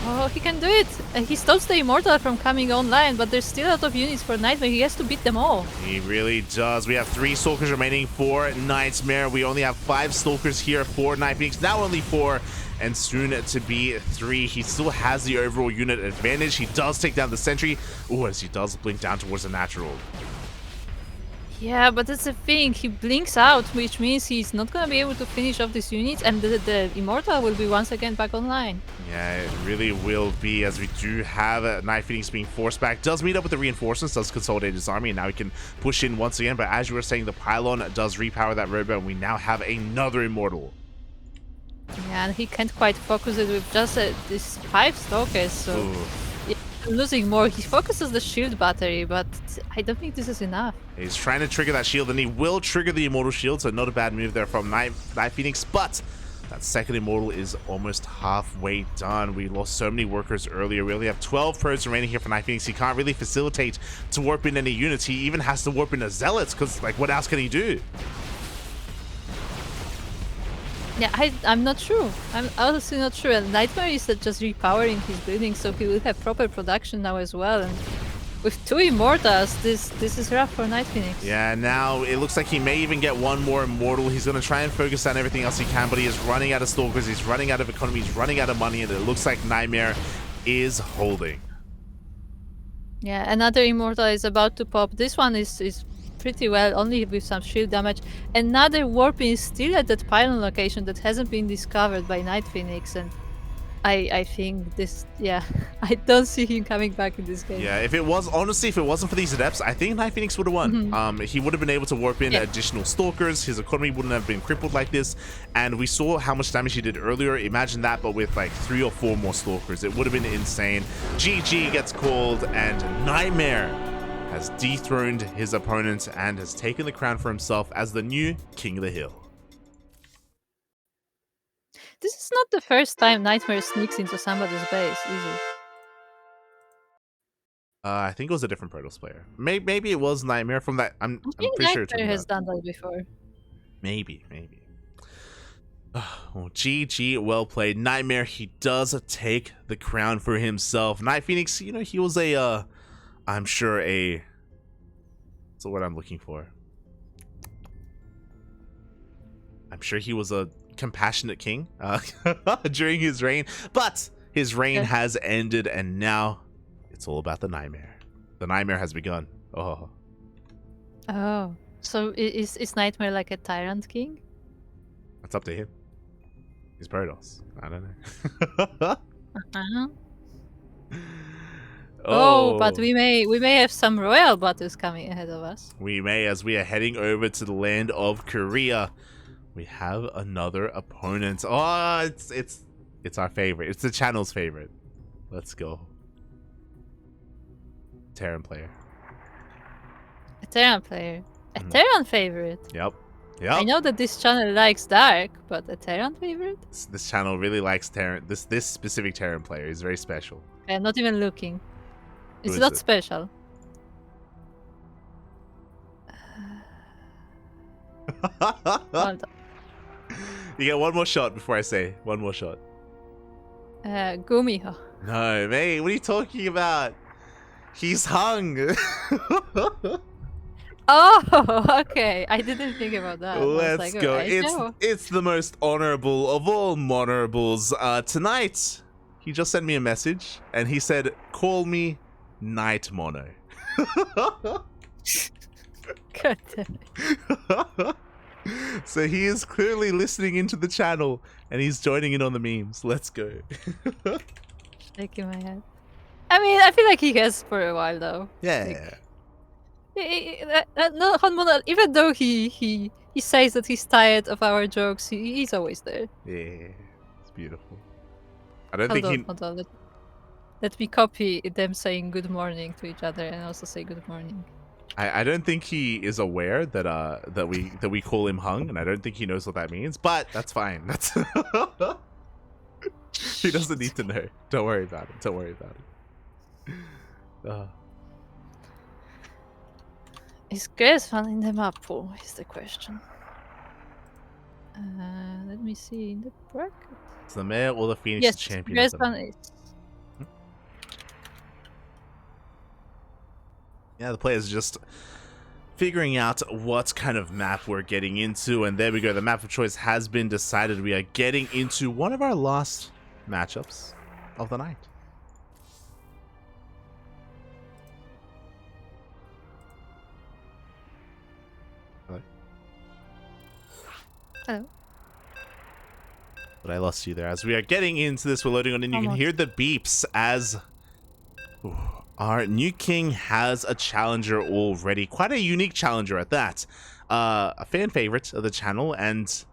Oh, he can do it! He stops the Immortal from coming online, but there's still a lot of units for NightMare. He has to beat them all. He really does. We have 3 Stalkers remaining for NightMare. We only have 5 Stalkers here for NightPhoenix. Now only 4, and soon to be 3. He still has the overall unit advantage. He does take down the Sentry. Ooh, as he does blink down towards the natural. Yeah, but that's the thing. He blinks out, which means he's not gonna be able to finish off this unit, and the Immortal will be once again back online. Yeah, it really will be, as we do have NightPhoenix being forced back. Does meet up with the reinforcements, does consolidate his army, and now he can push in once again. But as you were saying, the pylon does repower that Robo, and we now have another Immortal. Yeah, and he can't quite focus it with just these 5 Stalkers, so... Ooh. Losing more. He focuses the shield battery, but I don't think this is enough. He's trying to trigger that shield, and he will trigger the Immortal shield, so not a bad move there from NightPhoenix, but that second Immortal is almost halfway done. We lost so many workers earlier. We only have 12 pros remaining here for NightPhoenix. He can't really facilitate to warp in any units. He even has to warp in a Zealots, because, like, what else can he do? Yeah, I'm not sure. I'm honestly not sure. And NightMare is just repowering his building, so he will have proper production now as well. And with 2 Immortals, this is rough for NightPhoenix. Yeah, now it looks like he may even get one more Immortal. He's going to try and focus on everything else he can, but he is running out of Stalkers, he's running out of economy, he's running out of money, and it looks like NightMare is holding. Yeah, another Immortal is about to pop. This one is pretty well, only with some shield damage. Another Warping is still at that pylon location that hasn't been discovered by NightPhoenix, and I think this, yeah, I don't see him coming back in this game. Yeah, if it wasn't for these Adepts, I think NightPhoenix would have won. He would have been able to warp in additional Stalkers, his economy wouldn't have been crippled like this, and we saw how much damage he did earlier. Imagine that, but with like 3 or 4 more Stalkers. It would have been insane. GG gets called, and NightMare has dethroned his opponent and has taken the crown for himself as the new King of the Hill. This is not the first time NightMare sneaks into somebody's base, is it? I think it was a different Protoss player. Maybe it was NightMare from that. I'm pretty sure NightMare has done that before. Maybe. Well, GG, well played. NightMare, he does take the crown for himself. NightPhoenix, you know, he was I'm sure what's the word I'm looking for? I'm sure he was a compassionate king during his reign, but his reign has ended, and now it's all about the NightMare. The NightMare has begun. Oh, so is NightMare like a tyrant king? That's up to him. He's Protoss. I don't know. But we may have some royal battles coming ahead of us. We may, as we are heading over to the land of Korea. We have another opponent. Oh, it's our favorite. It's the channel's favorite. Let's go. Terran player. A Terran player. A Terran favorite. Yep. I know that this channel likes Dark, but a Terran favorite? This channel really likes Terran. This specific Terran player is very special. I'm not even looking. Who It's is not it? special. Hold on. You get one more shot before I say one more shot. Gumiho. No, mate, what are you talking about? He's hung. Oh, okay. I didn't think about that. Let's go. It's the most honorable of all monorables. Tonight, he just sent me a message and he said, "Call me NightMono." God damn it. So he is clearly listening into the channel and he's joining in on the memes. Let's go. Shaking my head. I mean, I feel like he has for a while though. Yeah. No, HonMonO, even though he says that he's tired of our jokes, he's always there. Yeah. It's beautiful. I don't think he... Hold on. Let me copy them saying good morning to each other and also say good morning. I don't think he is aware that that we call him hung, and I don't think he knows what that means, but that's fine. That's he doesn't need to know. Don't worry about it. Don't worry about it. Is Gresvan in the map pool is the question. Let me see in the bracket. Is the Mayor or the Phoenix the champion? Yes, Gresvan is. Yeah, the players just figuring out what kind of map we're getting into, and there we go. The map of choice has been decided. We are getting into one of our last matchups of the night. Hello? Hello. But I lost you there. As we are getting into this, we're loading on, and you can hear the beeps as... Ooh, our new king has a challenger already. Quite a unique challenger at that. A fan favorite of the channel and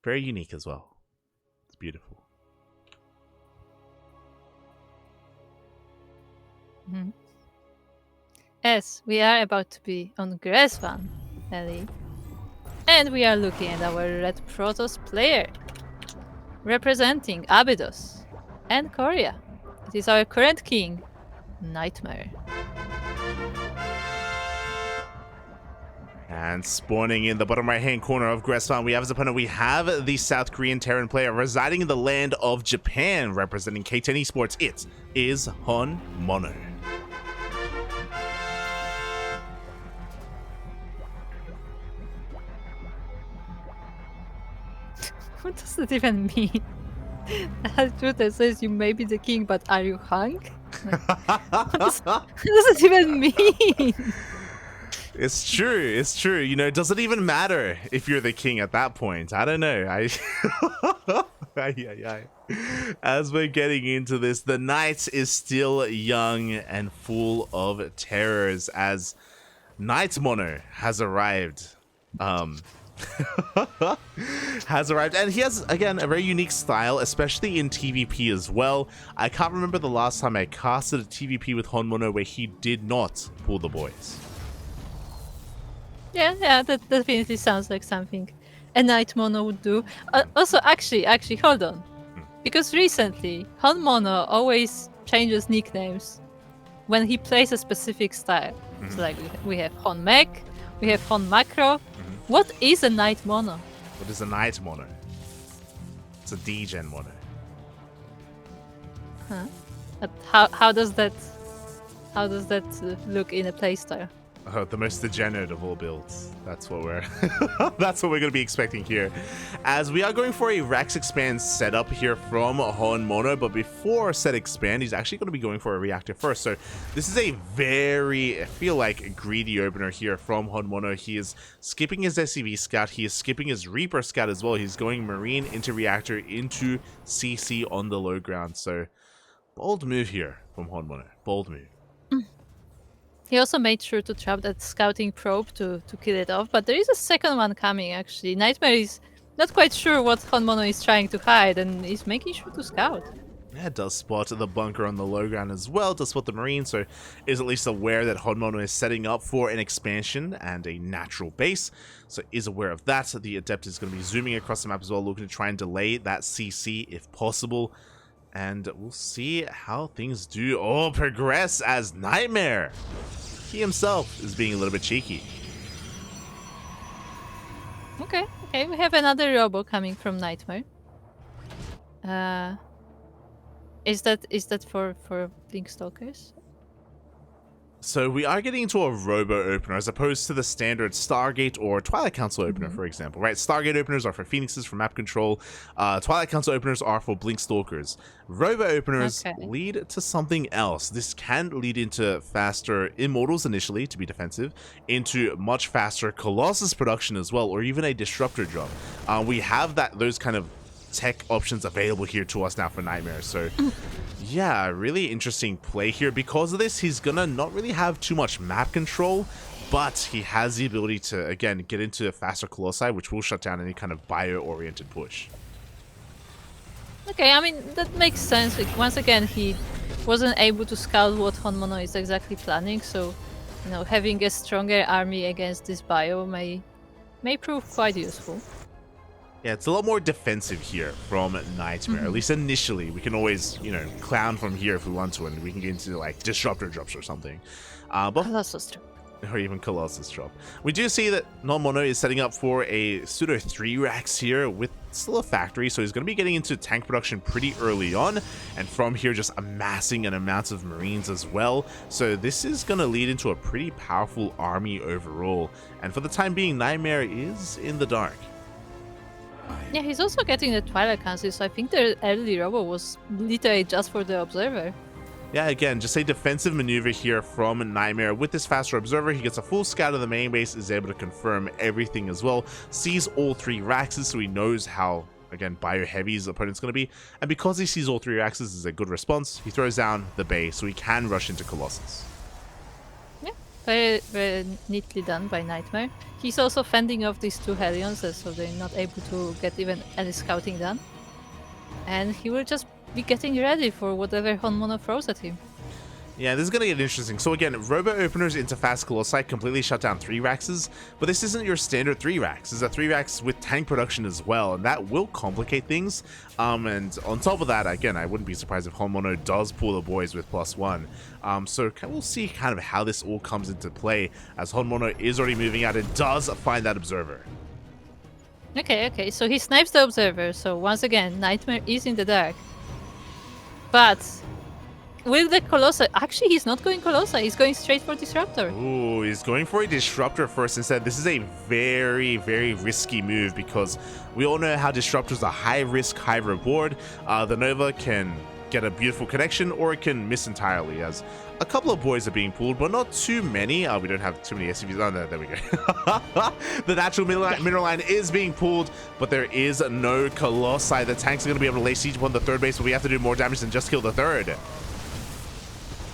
very unique as well. It's beautiful. Mm-hmm. Yes, we are about to be on Gresvan, Ellie. And we are looking at our red Protoss player. Representing Abydos and Korea. It is our current king, NightMare. And spawning in the bottom right-hand corner of Gressman, we have as opponent, we have the South Korean Terran player residing in the land of Japan, representing K10 Esports. It is HonMonO. What does that even mean? Twitter says you may be the king, but are you hung? What does it even mean? It's true. You know, does it even matter if you're the king at that point? I don't know. As we're getting into this, the night is still young and full of terrors as NightMono has arrived. And he has, again, a very unique style, especially in TVP as well. I can't remember the last time I casted a TVP with HonMonO where he did not pull the boys. Yeah, that definitely sounds like something a NightMono would do. Also, actually, hold on. Because recently, HonMonO always changes nicknames when he plays a specific style. So like we have HonMech, we have HonMacro. What is a NightMono? What is a NightMono? It's a D-Gen mono. Huh? But how does that look in a playstyle? Oh, the most degenerate of all builds. That's what we're that's what we're going to be expecting here, as we are going for a Rax expand setup here from HonMonO. But before set expand, he's actually going to be going for a reactor first. So this is a very, I feel like, greedy opener here from HonMonO. He is skipping his SCV scout. He is skipping his Reaper scout as well. He's going Marine into reactor into CC on the low ground. So bold move here from HonMonO. Bold move. He also made sure to trap that scouting probe to kill it off, but there is a second one coming actually. NightMare is not quite sure what HonMonO is trying to hide and is making sure to scout. Yeah, does spot the bunker on the low ground as well, does spot the Marine, so is at least aware that HonMonO is setting up for an expansion and a natural base, so is aware of that. The Adept is going to be zooming across the map as well, looking to try and delay that CC if possible. And we'll see how things do all progress as NightMare, he himself, is being a little bit cheeky. Okay, we have another robo coming from NightMare. Is that for Blink Stalkers? So we are getting into a robo opener as opposed to the standard Stargate or Twilight Council opener, for example, right? Stargate openers are for Phoenixes for map control. Twilight Council openers are for Blink Stalkers. Robo openers lead to something else. This can lead into faster Immortals initially to be defensive, into much faster Colossus production as well, or even a Disruptor drop. We have those kind of tech options available here to us now for NightMare. So yeah, really interesting play here. Because of this, he's gonna not really have too much map control, but he has the ability to, again, get into a faster Colossi, which will shut down any kind of bio-oriented push. Okay, I mean, that makes sense. Like, once again, he wasn't able to scout what HonMonO is exactly planning, so, you know, having a stronger army against this bio may prove quite useful. Yeah, it's a lot more defensive here from NightMare, at least initially. We can always, you know, clown from here if we want to, and we can get into, like, Disruptor drops or something. Colossus drop. Or even Colossus drop. We do see that HonMonO is setting up for a pseudo 3 racks here with still a factory, so he's going to be getting into tank production pretty early on, and from here just amassing an amount of Marines as well. So this is going to lead into a pretty powerful army overall, and for the time being, NightMare is in the dark. Yeah, he's also getting the Twilight Council, so I think the early robo was literally just for the Observer. Yeah, again, just a defensive maneuver here from NightMare. With this faster Observer, he gets a full scout of the main base, is able to confirm everything as well, sees all 3 Raxes, so he knows how, again, bio-heavy his opponent's going to be, and because he sees all 3 Raxes is a good response, he throws down the base, so he can rush into Colossus. Yeah, very, very neatly done by NightMare. He's also fending off these 2 Hellions, so they're not able to get even any scouting done. And he will just be getting ready for whatever HonMonO throws at him. Yeah, this is going to get interesting. So again, Robo Openers into Fast Colossi completely shut down 3 Raxes, but this isn't your standard 3 Rax. It's a 3 Rax with tank production as well, and that will complicate things. And on top of that, again, I wouldn't be surprised if HonMonO does pull the boys with +1. So we'll see kind of how this all comes into play, as HonMonO is already moving out and does find that Observer. Okay, so he snipes the Observer, so once again, NightMare is in the dark. But will the Colossi... Actually, he's not going Colossi, he's going straight for Disruptor. Ooh, he's going for a Disruptor first instead. This is a very, very risky move because we all know how Disruptors are high risk, high reward. The Nova can get a beautiful connection or it can miss entirely, as a couple of boys are being pulled, but not too many. We don't have too many SCVs. Oh, no, there we go. The natural mineral line is being pulled, but there is no Colossi. The tanks are going to be able to lay siege upon the third base, but we have to do more damage than just kill the third.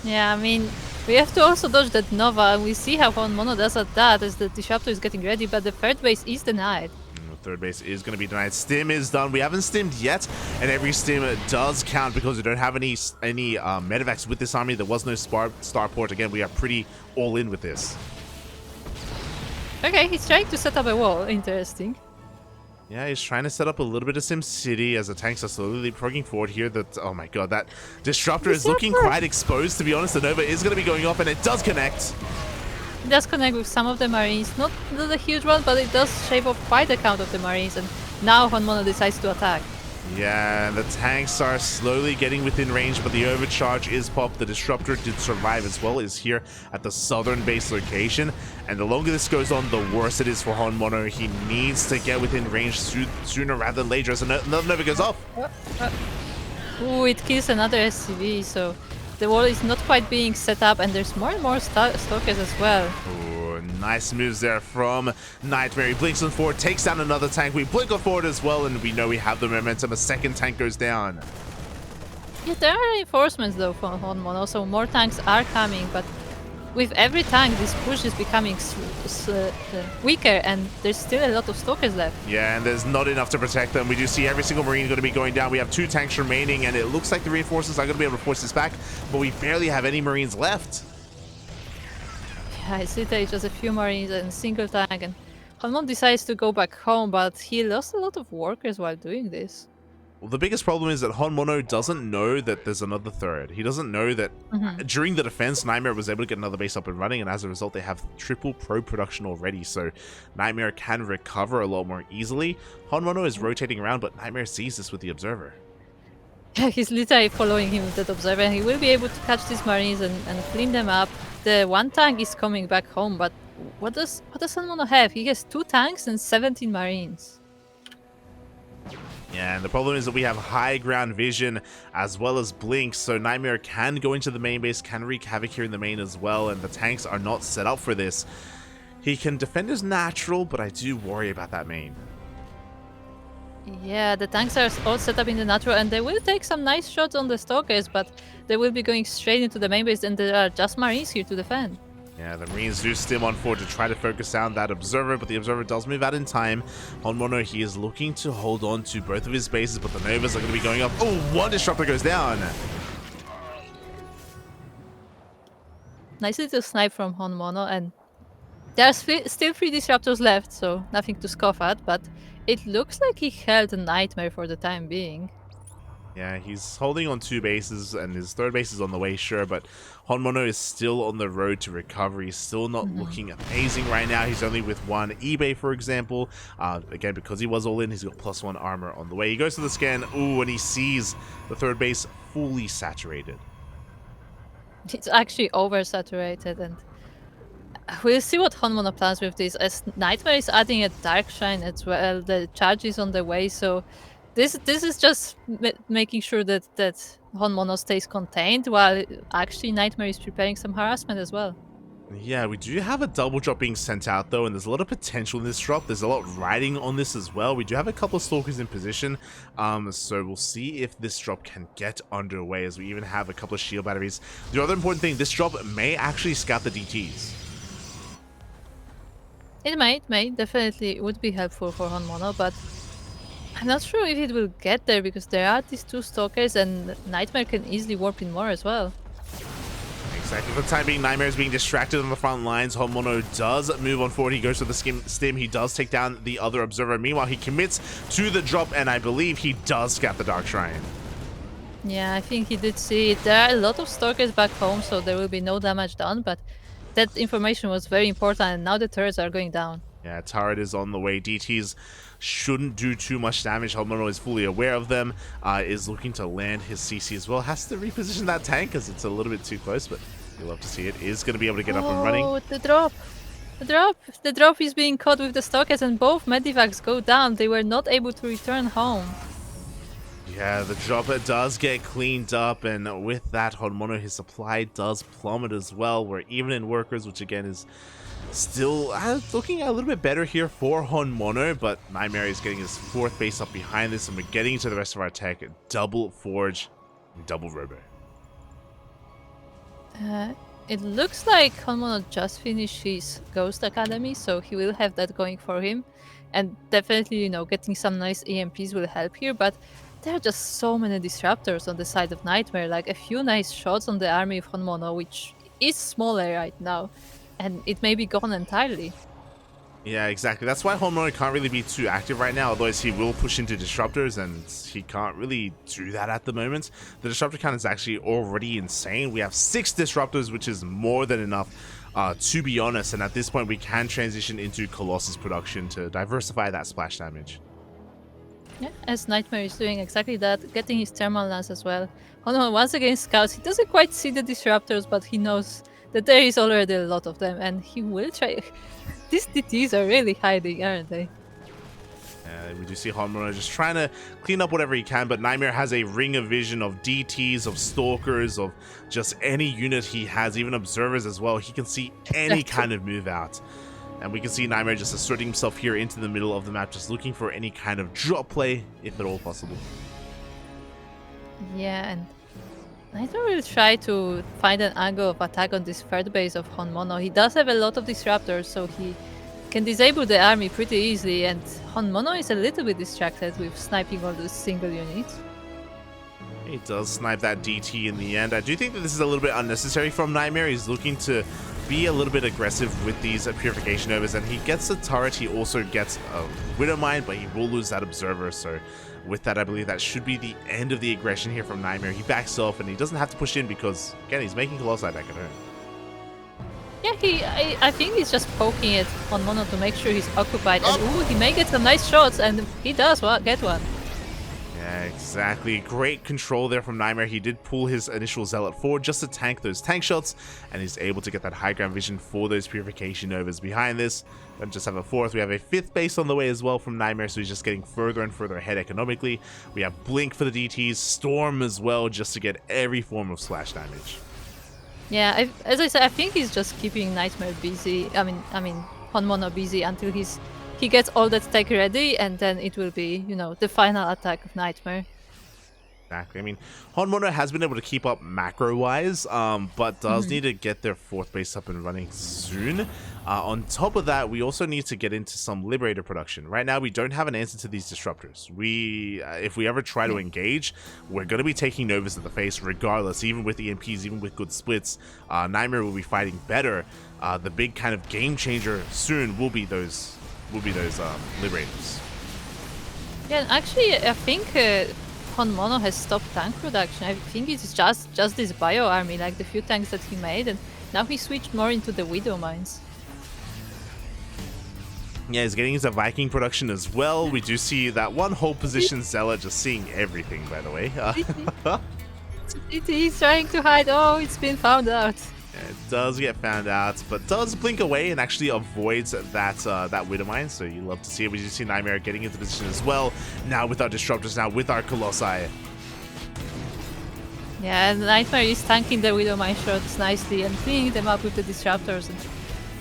Yeah, I mean, we have to also dodge that Nova, and we see how HonMonO does at that as the Disruptor is getting ready, but the third base is denied. The third base is going to be denied. Stim is done. We haven't stimmed yet, and every stim does count because we don't have any medevacs with this army. There was no starport. Again, we are pretty all in with this. Okay, he's trying to set up a wall. Interesting. Yeah, he's trying to set up a little bit of Sim City as the tanks are slowly leapfrogging forward here. That, oh my god, that Disruptor is looking quite exposed, to be honest. The Nova is going to be going off, and it does connect. It does connect with some of the Marines. Not a huge one, but it does shave off quite a count of the Marines, and now HonMonO decides to attack. Yeah, the tanks are slowly getting within range, but the overcharge is popped. The Disruptor did survive as well, is here at the southern base location. And the longer this goes on, the worse it is for HonMonO. He needs to get within range sooner rather than later, as another Nova goes off. Ooh, it kills another SCV, so the wall is not quite being set up, and there's more and more stalkers as well. Ooh, nice moves there from NightMare. He blinks on forward, takes down another tank. We blink on forward as well, and we know we have the momentum. A second tank goes down. Yeah, there are reinforcements though from HonMonO, so more tanks are coming, but with every tank, this push is becoming weaker, and there's still a lot of stalkers left. Yeah, and there's not enough to protect them. We do see every single Marine going to be going down. We have 2 tanks remaining, and it looks like the reinforcements are going to be able to force this back, but we barely have any Marines left. Yeah, I see there's just a few Marines and single tank, and HonMonO decides to go back home, but he lost a lot of workers while doing this. Well, the biggest problem is that HonMonO doesn't know that there's another third. He doesn't know that during the defense, NightMare was able to get another base up and running, and as a result, they have triple pro production already, so NightMare can recover a lot more easily. HonMonO is rotating around, but NightMare sees this with the Observer. Yeah, he's literally following him with that Observer, and he will be able to catch these Marines and clean them up. The one tank is coming back home, but what does HonMonO have? He has 2 tanks and 17 Marines. Yeah, and the problem is that we have high ground vision as well as blink, so NightMare can go into the main base, can wreak havoc here in the main as well, and the tanks are not set up for this. He can defend his natural, but I do worry about that main. Yeah, the tanks are all set up in the natural, and they will take some nice shots on the stalkers, but they will be going straight into the main base, and there are just Marines here to defend. Yeah, the Marines do stim on forward to try to focus down that Observer, but the Observer does move out in time. HonMonO, he is looking to hold on to both of his bases, but the Novas are going to be going up. Oh, one Disruptor goes down. Nice little snipe from HonMonO, and there are still 3 Disruptors left, so nothing to scoff at, but it looks like he held a NightMare for the time being. Yeah, he's holding on 2 bases, and his third base is on the way, sure, but HonMonO is still on the road to recovery. He's still not looking amazing right now. He's only with 1 eBay, for example. Again, because he was all in, he's got +1 armor on the way. He goes to the scan, ooh, and he sees the third base fully saturated. It's actually oversaturated, and we'll see what HonMonO plans with this, as NightMare is adding a Dark Shrine as well. The charge is on the way, so this is just making sure that HonMonO stays contained, while actually NightMare is preparing some harassment as well. Yeah, we do have a double drop being sent out though, and there's a lot of potential in this drop. There's a lot riding on this as well. We do have a couple of stalkers in position, so we'll see if this drop can get underway, as we even have a couple of shield batteries. The other important thing, this drop may actually scout the DTs. It may definitely would be helpful for HonMonO, but I'm not sure if it will get there, because there are these 2 stalkers, and NightMare can easily warp in more as well. Exactly. For the time being, NightMare is being distracted on the front lines. HonMonO does move on forward. He goes for the stim. He does take down the other observer. Meanwhile, he commits to the drop, and I believe he does scout the Dark Shrine. Yeah, I think he did see it. There are a lot of Stalkers back home, so there will be no damage done, but that information was very important, and now the turrets are going down. Yeah, turret is on the way. DTs shouldn't do too much damage. HonMonO is fully aware of them. Is looking to land his CC as well. Has to reposition that tank because it's a little bit too close, but you'll love to see it. Is going to be able to get up and running. Oh, the drop. The drop is being caught with the Stalkers, and both Medivacs go down. They were not able to return home. Yeah, the dropper does get cleaned up, and with that, HonMonO, his supply does plummet as well. We're even in workers, which again is still looking a little bit better here for HonMonO, but NightMare is getting his 4th base up behind this, and we're getting into the rest of our tech. Double Forge, double Robo. It looks like HonMonO just finished his Ghost Academy, so he will have that going for him. And definitely, you know, getting some nice EMPs will help here, but there are just so many disruptors on the side of NightMare, like a few nice shots on the army of HonMonO, which is smaller right now, and it may be gone entirely. Yeah, exactly. That's why HonMonO can't really be too active right now, otherwise he will push into disruptors, and he can't really do that at the moment. The disruptor count is actually already insane. We have 6 disruptors, which is more than enough, to be honest, and at this point we can transition into Colossus production to diversify that splash damage. Yeah, as NightMare is doing exactly that, getting his thermal lance as well. HonMonO once again scouts. He doesn't quite see the disruptors, but he knows that there is already a lot of them, and he will try. These DTs are really hiding, aren't they? We do see HonMonO just trying to clean up whatever he can, but NightMare has a ring of vision of DTs, of Stalkers, of just any unit he has, even observers as well. He can see any kind of move out. And we can see NightMare just asserting himself here into the middle of the map, just looking for any kind of drop play, if at all possible. Yeah, and NightMare will try to find an angle of attack on this 3rd base of HonMonO. He does have a lot of disruptors, so he can disable the army pretty easily, and HonMonO is a little bit distracted with sniping all those single units. He does snipe that DT in the end. I do think that this is a little bit unnecessary from NightMare. He's looking to be a little bit aggressive with these Purification Overs, and he gets the turret. He also gets a Widow Mine, but he will lose that Observer, so with that, I believe that should be the end of the aggression here from NightMare. He backs off, and he doesn't have to push in because, again, he's making Colossi back at home. Yeah, I think he's just poking it on HonMonO to make sure he's occupied. And ooh, he may get some nice shots, and he does get one. Yeah, exactly. Great control there from NightMare. He did pull his initial Zealot forward just to tank those tank shots, and he's able to get that high ground vision for those Purification Overs behind this. And just have a 4th. We have a 5th base on the way as well from NightMare, so he's just getting further and further ahead economically. We have Blink for the DTs, Storm as well, just to get every form of splash damage. Yeah, as I said, I think he's just keeping NightMare busy. I mean, HonMonO busy until he gets all that tech ready, and then it will be, you know, the final attack of NightMare. Exactly. I mean, HonMonO has been able to keep up macro-wise, but does need to get their 4th base up and running soon. On top of that, we also need to get into some Liberator production. Right now, we don't have an answer to these disruptors. If we ever try to engage, we're going to be taking Novas in the face regardless, even with EMPs, even with good splits. NightMare will be fighting better. The big kind of game changer soon will be those Liberators. Yeah, and actually, I think HonMonO has stopped tank production. I think it's just this bio army, like the few tanks that he made, and now he switched more into the Widow Mines. Yeah, he's getting into Viking production as well. We do see that one whole position Zealot just seeing everything, by the way. He's trying to hide. Oh, it's been found out. Yeah, it does get found out, but does blink away and actually avoids that Widow Mine, so you love to see it. We do see NightMare getting into position as well, now with our Disruptors, now with our Colossi. Yeah, and NightMare is tanking the Widow Mine shots nicely and cleaning them up with the Disruptors. And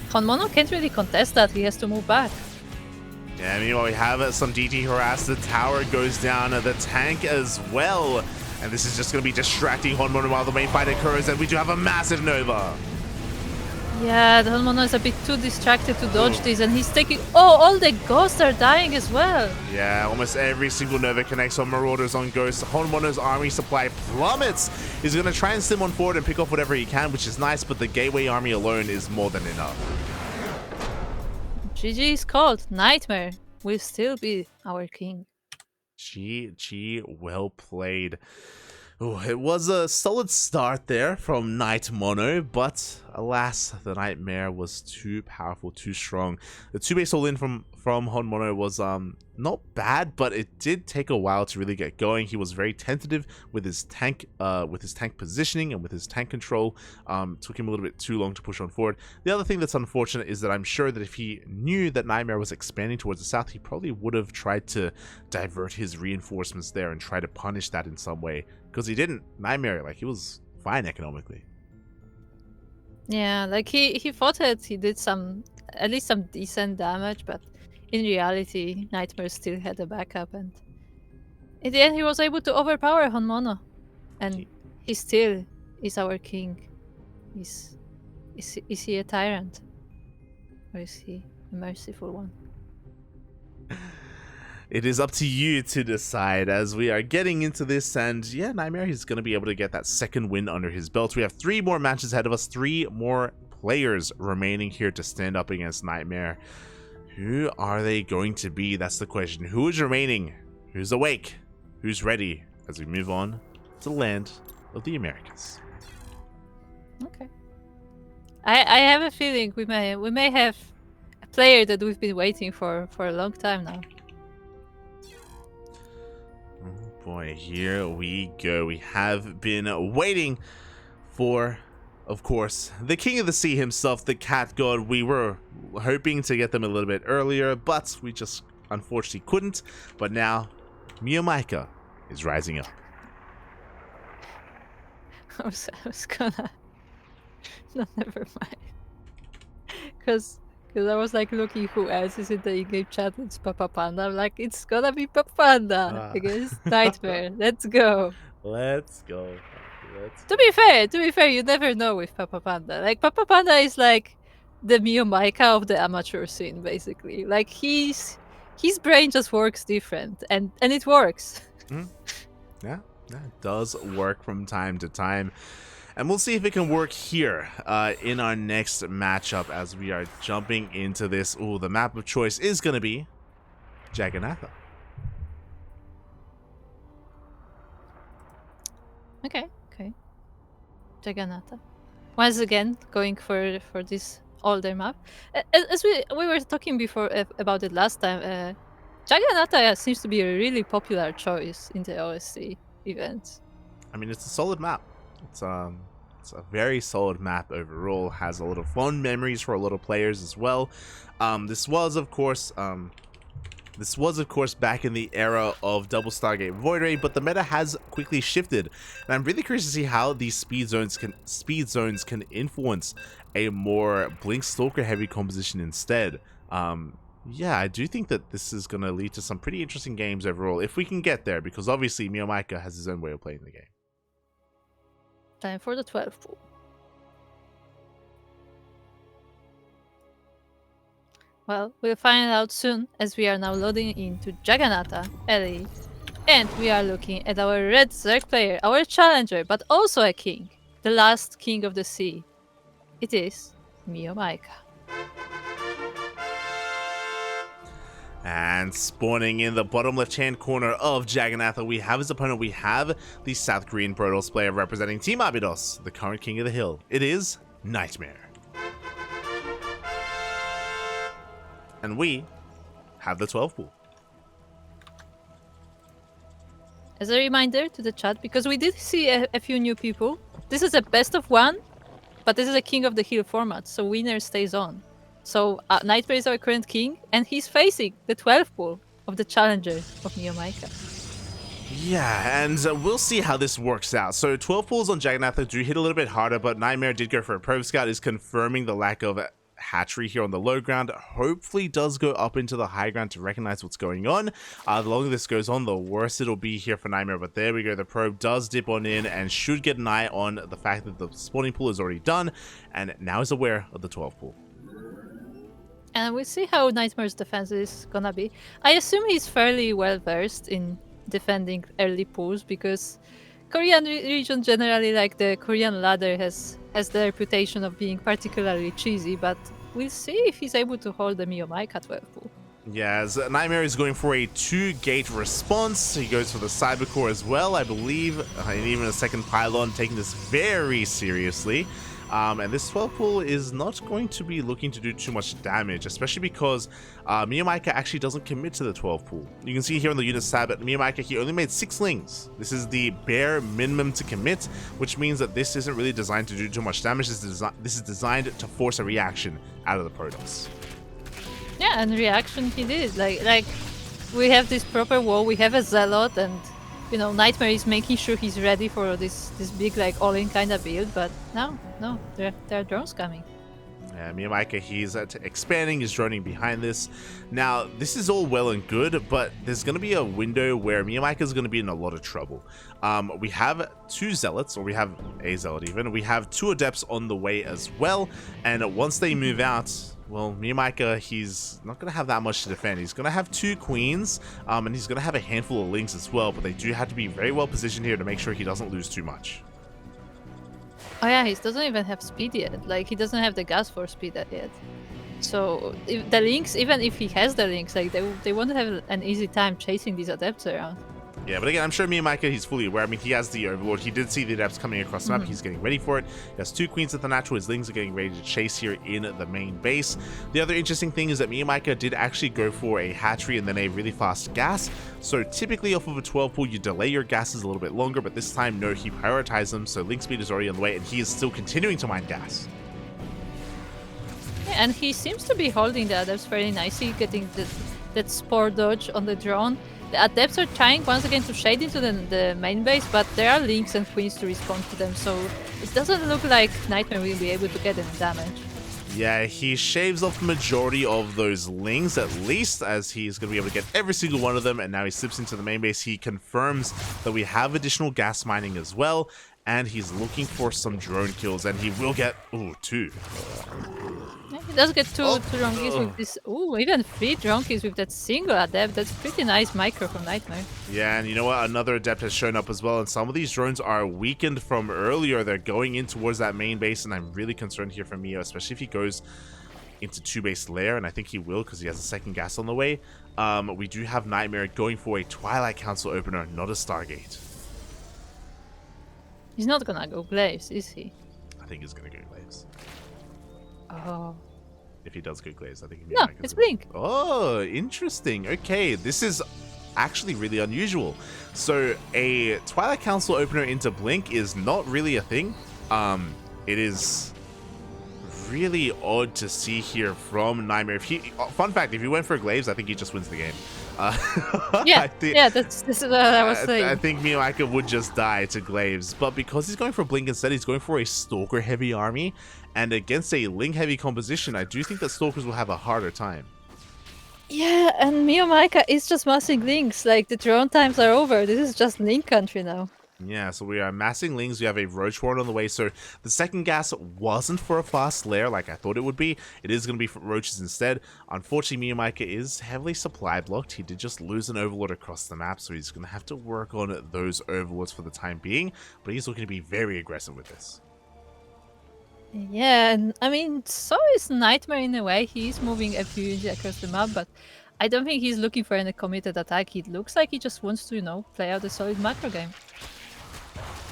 HonMonO can't really contest that, he has to move back. Yeah, meanwhile we have some DT harass, the tower goes down, the tank as well. And this is just going to be distracting HonMonO while the main fight occurs, and we do have a massive Nova. Yeah, the HonMonO is a bit too distracted to dodge this, and he's taking. Oh, all the ghosts are dying as well. Yeah, almost every single Nova connects on Marauders on Ghosts. HonMonO's army supply plummets. He's going to try and stim on forward and pick off whatever he can, which is nice, but the Gateway army alone is more than enough. GG is called. NightMare will still be our king. GG, well played. Oh, it was a solid start there from NightMono, but alas, the NightMare was too powerful, too strong. The 2-base all-in from HonMonO was not bad, but it did take a while to really get going. He was very tentative with his tank positioning and with his tank control. Took him a little bit too long to push on forward. The other thing that's unfortunate is that I'm sure that if he knew that NightMare was expanding towards the south, he probably would have tried to divert his reinforcements there and try to punish that in some way. Because he didn't. NightMare, like, he was fine economically. Yeah, like he thought that he did at least some decent damage, but in reality, NightMare still had a backup, and in the end, he was able to overpower HonMonO, and he still is our king. Is he a tyrant, or is he a merciful one? It is up to you to decide as we are getting into this, and yeah, NightMare is going to be able to get that second win under his belt. We have 3 more matches ahead of us, 3 more players remaining here to stand up against NightMare. Who are they going to be? That's the question. Who is remaining? Who's awake? Who's ready as we move on to the land of the Americas? Okay. I have a feeling we may have a player that we've been waiting for a long time now. Boy, here we go. We have been waiting for, of course, the King of the Sea himself, the Cat God. We were hoping to get them a little bit earlier, but we just unfortunately couldn't. But now, MeomaikA is rising up. I was gonna... No, never mind. Because I was like looking who else is in the in-game chat. It's Papa Panda. I'm like, it's gonna be Papa Panda against NightMare. Let's go. Let's go. To be fair, you never know with Papa Panda. Like, Papa Panda is like the MeomaikA of the amateur scene, basically. Like, his brain just works different, and it works. Yeah, it does work from time to time. And we'll see if it can work here in our next matchup as we are jumping into this. Ooh, the map of choice is going to be Jagannatha. Okay. Jagannatha. Once again, going for this older map. As we were talking before about it last time, Jagannatha seems to be a really popular choice in the OSC events. I mean, it's a solid map. It's a very solid map overall. Has a lot of fond memories for a lot of players as well. This was of course back in the era of Double Stargate Void Ray, but the meta has quickly shifted, and I'm really curious to see how these speed zones can influence a more Blink Stalker heavy composition instead. Yeah, I do think that this is going to lead to some pretty interesting games overall, if we can get there, because obviously MeomaikA has his own way of playing the game. Time for the 12 pool. Well, we'll find out soon, as we are now loading into Jagannatha Elite, and we are looking at our red Zerg player, our challenger, but also a king, the last king of the sea. It is MeomaikA. And spawning in the bottom left-hand corner of Jagannatha, we have his opponent. We have the South Korean Protoss player representing Team Abydos, the current king of the hill. It is NightMare. And we have the 12 pool. As a reminder to the chat, because we did see a few new people, this is a best of one, but this is a king of the hill format, so winner stays on. So NightMare is our current king, and he's facing the 12 pool of the challenger of MeomaikA. Yeah, and we'll see how this works out. So 12 pools on Jagannatha do hit a little bit harder, but NightMare did go for a Probe Scout, is confirming the lack of hatchery here on the low ground. Hopefully does go up into the high ground to recognize what's going on. The longer this goes on, the worse it'll be here for NightMare. But there we go. The probe does dip on in and should get an eye on the fact that the spawning pool is already done and now is aware of the 12 pool. And we'll see how NightMare's defense is gonna be. I assume he's fairly well versed in defending early pools because Korean region generally, like the Korean ladder, has the reputation of being particularly cheesy, but we'll see if he's able to hold the MeomaikA 12 pool. Yeah, as NightMare is going for a 2-gate response. He goes for the Cybercore as well, I believe, and even a second pylon, taking this very seriously. And this 12 pool is not going to be looking to do too much damage, especially because MeomaikA actually doesn't commit to the 12 pool. You can see here on the unit tab that MeomaikA, he only made 6 lings. This is the bare minimum to commit, which means that this isn't really designed to do too much damage. This is designed to force a reaction out of the Protoss. Yeah, and reaction he did. Like we have this proper wall, we have a Zealot, and you know, NightMare is making sure he's ready for this big, like, all-in kind of build, but no, there are drones coming. Yeah, MeomaikA, he's expanding, he's droning behind this. Now, this is all well and good, but there's going to be a window where MeomaikA is going to be in a lot of trouble. We have 2 Zealots, or we have a Zealot even. We have 2 Adepts on the way as well, and once they move out, well, MeomaikA, he's not going to have that much to defend. He's going to have 2 Queens, and he's going to have a handful of Lings as well, but they do have to be very well positioned here to make sure he doesn't lose too much. Oh yeah, he doesn't even have speed yet. Like, he doesn't have the gas for speed yet. So, if the Lings, even if he has the Lings, like, they won't have an easy time chasing these Adepts around. Yeah, but again, I'm sure MeomaikA, he's fully aware. I mean, he has the Overlord. He did see the Adepts coming across the map. He's getting ready for it. He has 2 Queens at the natural. His Lings are getting ready to chase here in the main base. The other interesting thing is that MeomaikA did actually go for a hatchery and then a really fast gas. So typically off of a 12 pool, you delay your gases a little bit longer, but this time, no, he prioritized them. So Link speed is already on the way, and he is still continuing to mine gas. Yeah, and he seems to be holding the Adepts very nicely, getting that Spore dodge on the drone. The Adepts are trying once again to shade into the main base, but there are Links and Queens to respond to them, so it doesn't look like NightMare will be able to get any damage. Yeah, he shaves off the majority of those Lings, at least, as he's going to be able to get every single one of them, and now he slips into the main base. He confirms that we have additional gas mining as well, and he's looking for some drone kills, and he will get, 2. Yeah, he does get two dronkies with this. Ooh, even 3 dronkies with that single Adept. That's pretty nice micro from NightMare. Yeah, and you know what? Another Adept has shown up as well, and some of these drones are weakened from earlier. They're going in towards that main base, and I'm really concerned here for Meo, especially if he goes into 2-base lair, and I think he will because he has a second gas on the way. We do have NightMare going for a Twilight Council opener, not a Stargate. He's not gonna go Glaives, is he? I think he's going to go Glaives. Oh. If he does go Glaives, I think No, it's Blink. Oh, interesting. Okay, this is actually really unusual. So a Twilight Council opener into Blink is not really a thing. It is really odd to see here from NightMare. Fun fact, if he went for Glaives, I think he just wins the game. This is what I was saying. I think MeomaikA would just die to Glaives, but because he's going for Blink instead, he's going for a Stalker heavy army, and against a Ling heavy composition, I do think that Stalkers will have a harder time. Yeah, and MeomaikA is just massing Links. Like, the drone times are over. This is just Link country now. Yeah, so we are massing Lings. We have a Roach Warren on the way. So the second gas wasn't for a fast lair like I thought it would be. It is going to be for Roaches instead. Unfortunately, MeomaikA is heavily supply blocked. He did just lose an Overlord across the map, so he's going to have to work on those Overlords for the time being. But he's looking to be very aggressive with this. Yeah, and I mean, so is NightMare in a way. He's moving a few across the map, but I don't think he's looking for any committed attack. It looks like he just wants to, you know, play out a solid macro game.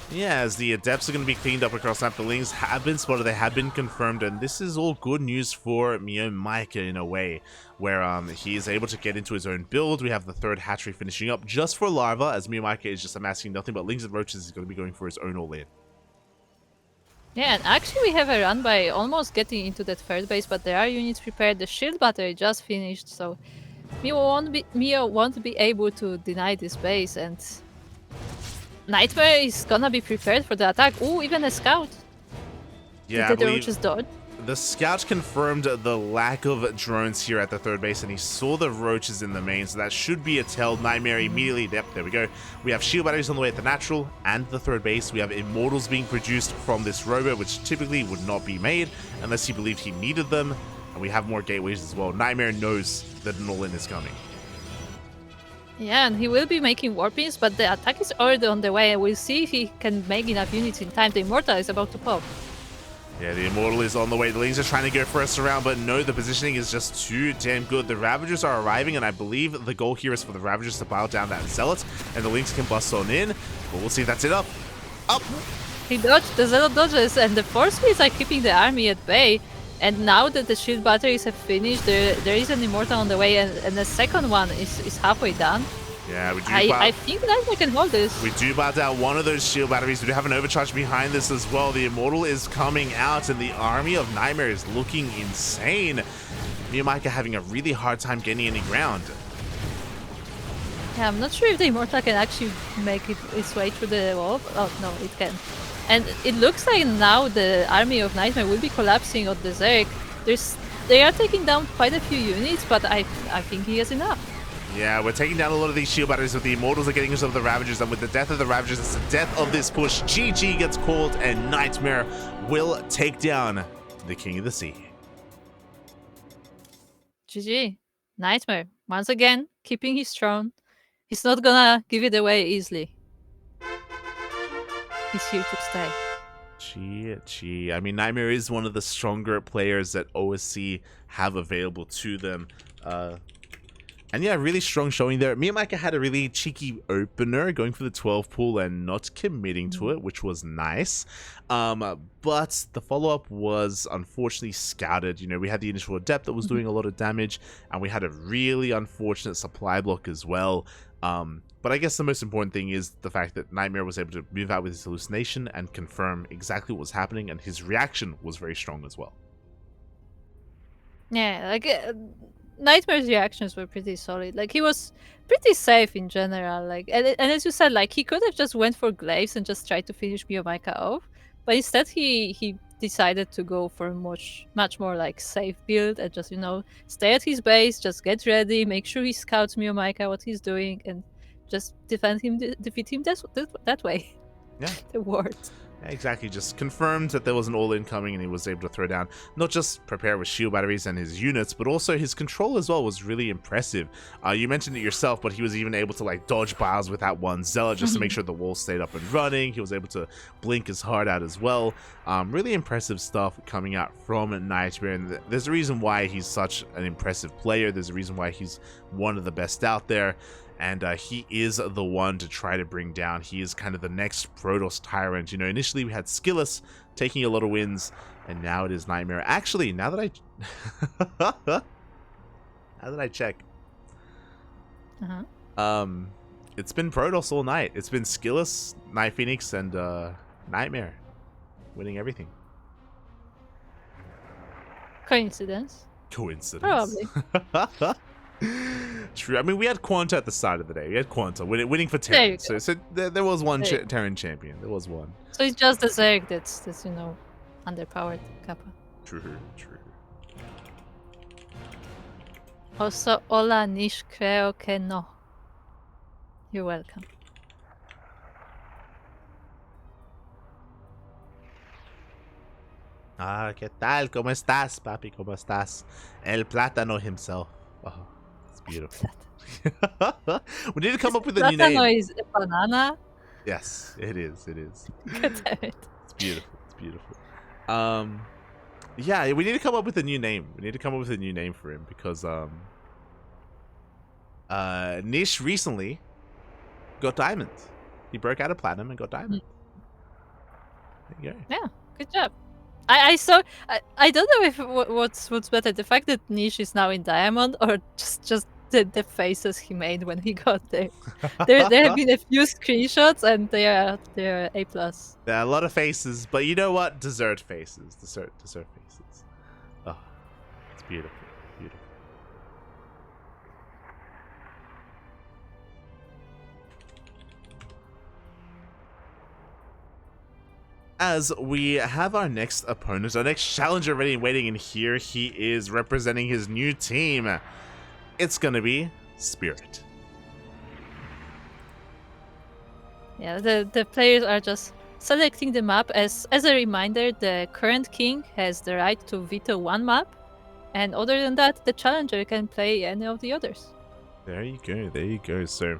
Yeah, as the Adepts are going to be cleaned up across map, the Lings have been spotted, they have been confirmed, and this is all good news for MeomaikA in a way, where he is able to get into his own build. We have the 3rd hatchery finishing up just for Larva, as MeomaikA is just amassing nothing but Lings and Roaches. He's going to be going for his own all-in. Yeah, and actually we have a run by almost getting into that 3rd base, but there are units prepared. The shield battery just finished, so Meo won't be able to deny this base, and NightMare is gonna be prepared for the attack. Ooh, even a scout. Yeah, Did the Roaches dodge? The scout confirmed the lack of drones here at the third base, and he saw the roaches in the main, so that should be a tell. NightMare immediately, yep, there we go. We have shield batteries on the way at the natural and the third base. We have immortals being produced from this robo, which typically would not be made unless he believed he needed them. And we have more gateways as well. NightMare knows that an all-in is coming. Yeah, and he will be making warpings, but the attack is already on the way. We'll see if he can make enough units in time. The Immortal is about to pop. Yeah, the Immortal is on the way. The Lings are trying to go first around, but no, the positioning is just too damn good. The Ravagers are arriving, and I believe the goal here is for the Ravagers to pile down that Zealot, and the Lings can bust on in. But we'll see if that's it. Up! He dodged, the Zealot dodges, and the Force Speeds are keeping the army at bay. And now that the shield batteries have finished, there is an Immortal on the way, and the second one is halfway done. Yeah, we do. I think that we can hold this. We do bow down one of those shield batteries. We do have an overcharge behind this as well. The Immortal is coming out, and the army of NightMare is looking insane. MeomaikA having a really hard time getting any ground. Yeah, I'm not sure if the Immortal can actually make its way through the wall. Oh, no, it can. And it looks like now the army of NightMare will be collapsing on the Zerg. They are taking down quite a few units, but I think he has enough. Yeah, we're taking down a lot of these shield batteries, but the Immortals are getting rid of the Ravagers, and with the death of the Ravagers, it's the death of this push. GG gets called, and NightMare will take down the King of the Sea. GG. NightMare, once again, keeping his throne. He's not gonna give it away easily. He's here to stay. I mean, NightMare is one of the stronger players that OSC have available to them. And yeah, really strong showing there. MeomaikA had a really cheeky opener, going for the 12 pool and not committing to it, which was nice. But the follow-up was unfortunately scouted. You know, we had the initial Adept that was doing a lot of damage, and we had a really unfortunate supply block as well. But I guess the most important thing is the fact that NightMare was able to move out with his hallucination and confirm exactly what was happening, and his reaction was very strong as well. Yeah, like NightMare's reactions were pretty solid. Like, he was pretty safe in general. Like, and as you said, like, he could have just went for glaives and just tried to finish MeomaikA off, but instead he decided to go for a much more like safe build and just, you know, stay at his base, just get ready, make sure he scouts MeomaikA what he's doing, and just defeat him that way. Yeah. The words. Exactly, just confirmed that there was an all-in coming, and he was able to throw down, not just prepare with shield batteries and his units, but also his control as well was really impressive. You mentioned it yourself, but he was even able to like dodge bars with that one Zealot just to make sure the wall stayed up and running. He was able to blink his heart out as well. Really impressive stuff coming out from NightMare, and there's a reason why he's such an impressive player. There's a reason why he's one of the best out there. And he is the one to try to bring down. He is kind of the next Protoss Tyrant. You know, initially we had SKillous taking a lot of wins, and now it is NightMare. Actually, now that I check, it's been Protoss all night. It's been SKillous, NightPhoenix, and NightMare winning everything. Coincidence? Coincidence. Probably. True. I mean, we had QuanTa at the start of the day. We had QuanTa winning for Terran. So there was one Terran champion. There was one. So it's just the Zerg that's you know, underpowered Kappa. True. Also, hola, Nish, creo que no. You're welcome. Ah, ¿qué tal? ¿Cómo estás, papi? ¿Cómo estás? El plátano himself. Oh, it's beautiful. We need to come up with a new name. Plátano is a banana? Yes, it is. It is. God damn it. It's beautiful. It's beautiful. Yeah, we need to come up with a new name. We need to come up with a new name for him because Nish recently got diamond. He broke out of platinum and got diamond. There you go. Yeah, good job. I saw. I don't know if what's better, the fact that Nish is now in diamond, or just the faces he made when he got there. There have been a few screenshots, and they are A+. There are a lot of faces, but you know what? Dessert faces. Dessert faces. Oh, it's beautiful. Beautiful. as we have our next opponent, our next challenger ready and waiting, and here he is representing his new team. It's gonna be Spirit. Yeah, the players are just selecting the map. As a reminder, the current king has the right to veto one map, and other than that, the challenger can play any of the others. There you go. So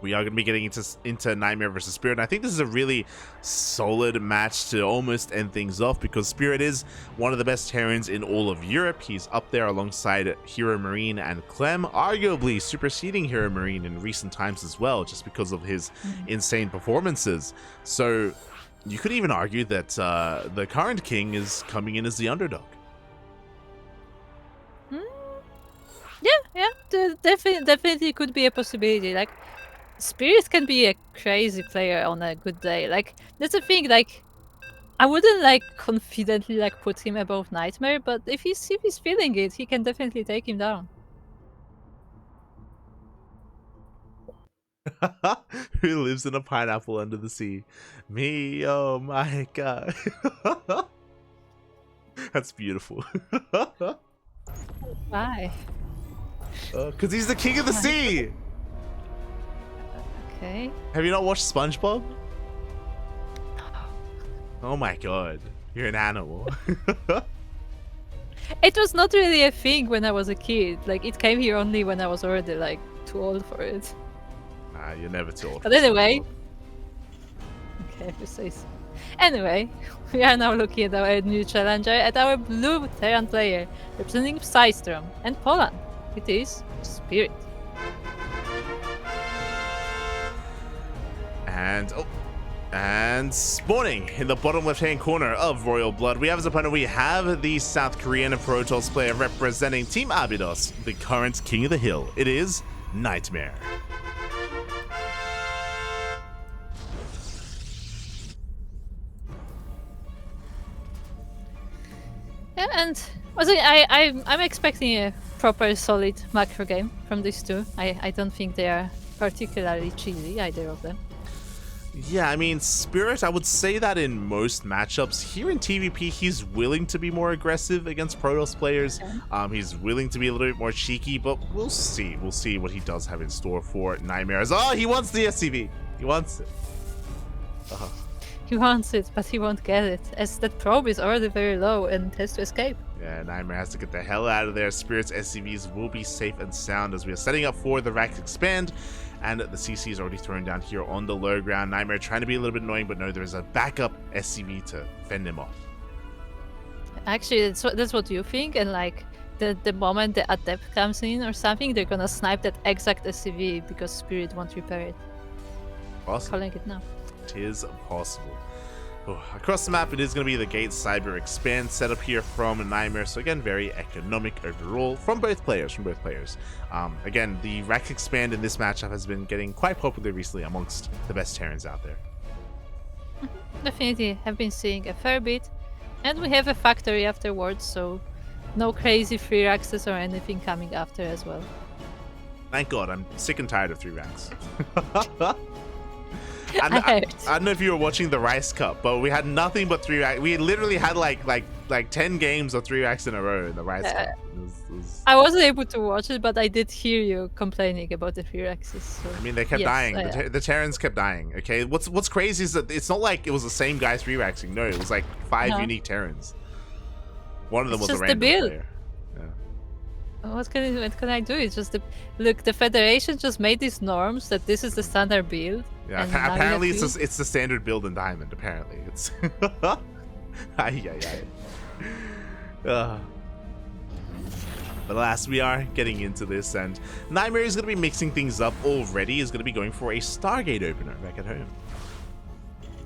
we are going to be getting into NightMare versus Spirit. And I think this is a really solid match to almost end things off, because Spirit is one of the best Terrans in all of Europe. He's up there alongside Hero Marine and Clem, arguably superseding Hero Marine in recent times as well, just because of his insane performances. So you could even argue that the current king is coming in as the underdog. Yeah, definitely could be a possibility. Like, Spirit can be a crazy player on a good day. Like, that's the thing. Like, I wouldn't like confidently like put him above NightMare, but if he's feeling it, he can definitely take him down. Who lives in a pineapple under the sea? MeomaikA. That's beautiful. Why? Because he's the king of the sea. Okay. Have you not watched SpongeBob? Oh my god, you're an animal. It was not really a thing when I was a kid. Like, it came here only when I was already like too old for it. Nah, you're never too old. But anyway. Okay, if you say so. Anyway, we are now looking at our new challenger, at our blue Terran player, representing Psystrom and Poland. It is Spirit. And spawning in the bottom left-hand corner of Royal Blood, we have as opponent, we have the South Korean Protoss player representing Team Abydos, the current king of the hill. It is NightMare. Yeah, and I'm expecting a proper solid macro game from these two. I don't think they are particularly cheesy, either of them. Yeah, I mean, Spirit, I would say that in most matchups. Here in TVP, he's willing to be more aggressive against Protoss players. He's willing to be a little bit more cheeky, but we'll see. We'll see what he does have in store for NightMare. Oh, he wants the SCV. He wants it. He wants it, but he won't get it, as that probe is already very low and has to escape. Yeah, NightMare has to get the hell out of there. Spirit's SCVs will be safe and sound as we are setting up for the Rax Expand. And the CC is already thrown down here on the low ground. NightMare trying to be a little bit annoying, but no, there is a backup SCV to fend him off. Actually, that's what you think, and like the moment the Adept comes in or something, they're gonna snipe that exact SCV because Spirit won't repair it. Awesome. Calling it now. It is possible. Across the map, it is going to be the Gate Cyber Expand setup here from NightMare. So again, very economic overall from both players. Again, the Rack Expand in this matchup has been getting quite popular recently amongst the best Terrans out there. Definitely have been seeing a fair bit, and we have a factory afterwards, so no crazy free racks or anything coming after as well. Thank God, I'm sick and tired of 3 racks. I don't know if you were watching the Rice Cup, but we had nothing but 3 racks. We literally had like 10 games of 3 racks in a row in the Rice Cup. I wasn't able to watch it, but I did hear you complaining about the 3 racks. So. I mean, they kept dying. The Terrans kept dying. Okay, what's crazy is that it's not like it was the same guy 3 racksing. No, it was like 5 unique Terrans. One of them was a random player. What can I do? It's just the Federation just made these norms that this is the standard build. Yeah, apparently it's the standard build in Diamond. Apparently, it's. But alas, we are getting into this, and NightMare is going to be mixing things up already. Is going to be going for a Stargate opener back at home.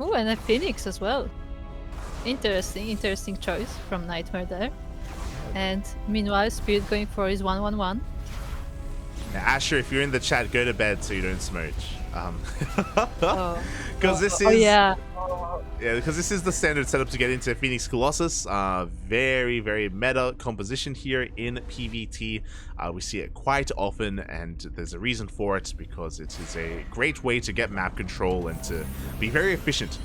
Oh, and a Phoenix as well. Interesting choice from NightMare there. And meanwhile, Spirit going for his 1-1-1. Now, Asher, if you're in the chat, go to bed so you don't smooch. Because this is because this is the standard setup to get into Phoenix Colossus. Very, very meta composition here in PvT. We see it quite often, and there's a reason for it, because it is a great way to get map control and to be very efficient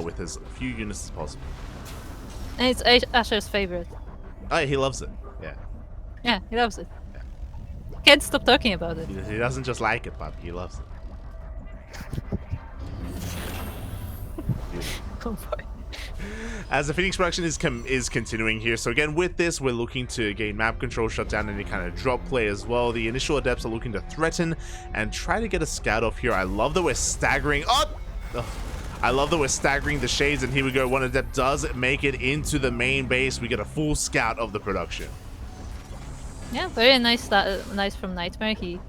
with as few units as possible. And it's Asher's favorite. Oh, he loves it. Yeah. Yeah, he loves it. Can't stop talking about it. He doesn't just like it, puppy. He loves it. Oh boy. As the Phoenix production is continuing here, so again with this we're looking to gain map control, shut down any kind of drop play as well. The initial adepts are looking to threaten and try to get a scout off here. I love that we're staggering I love that we're staggering the shades, and here we go. One adept does make it into the main base. We get a full scout of the production. Yeah, very nice from NightMare. He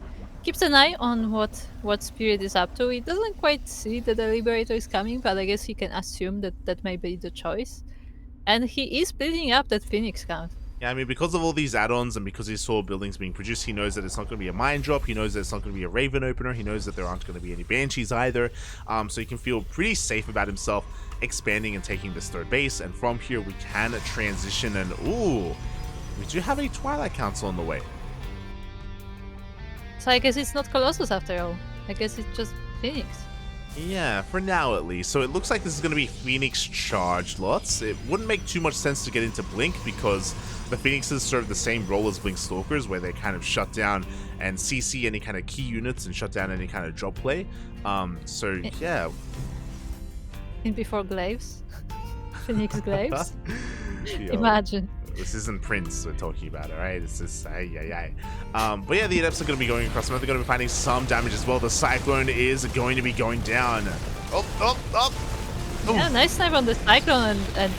keeps an eye on what Spirit is up to. He doesn't quite see that the Liberator is coming, but I guess he can assume that may be the choice. And he is building up that Phoenix count. Yeah, I mean, because of all these add-ons and because he saw buildings being produced, he knows that it's not going to be a mine drop. He knows that it's not going to be a Raven opener. He knows that there aren't going to be any Banshees either. So he can feel pretty safe about himself expanding and taking this third base. And from here, we can transition. And ooh, we do have a Twilight Council on the way. So I guess it's not Colossus after all. I guess it's just Phoenix. Yeah, for now at least. So it looks like this is going to be Phoenix charged lots. It wouldn't make too much sense to get into Blink because the Phoenixes serve the same role as Blink Stalkers, where they kind of shut down and CC any kind of key units and shut down any kind of drop play. So yeah. In before Glaives. Phoenix Glaives. Yo. Imagine. This isn't Prince we're talking about, alright? It's just, but yeah, the Adepts are going to be going across the map. They're going to be finding some damage as well. The Cyclone is going to be going down. Oh! Yeah, nice snipe on the Cyclone, and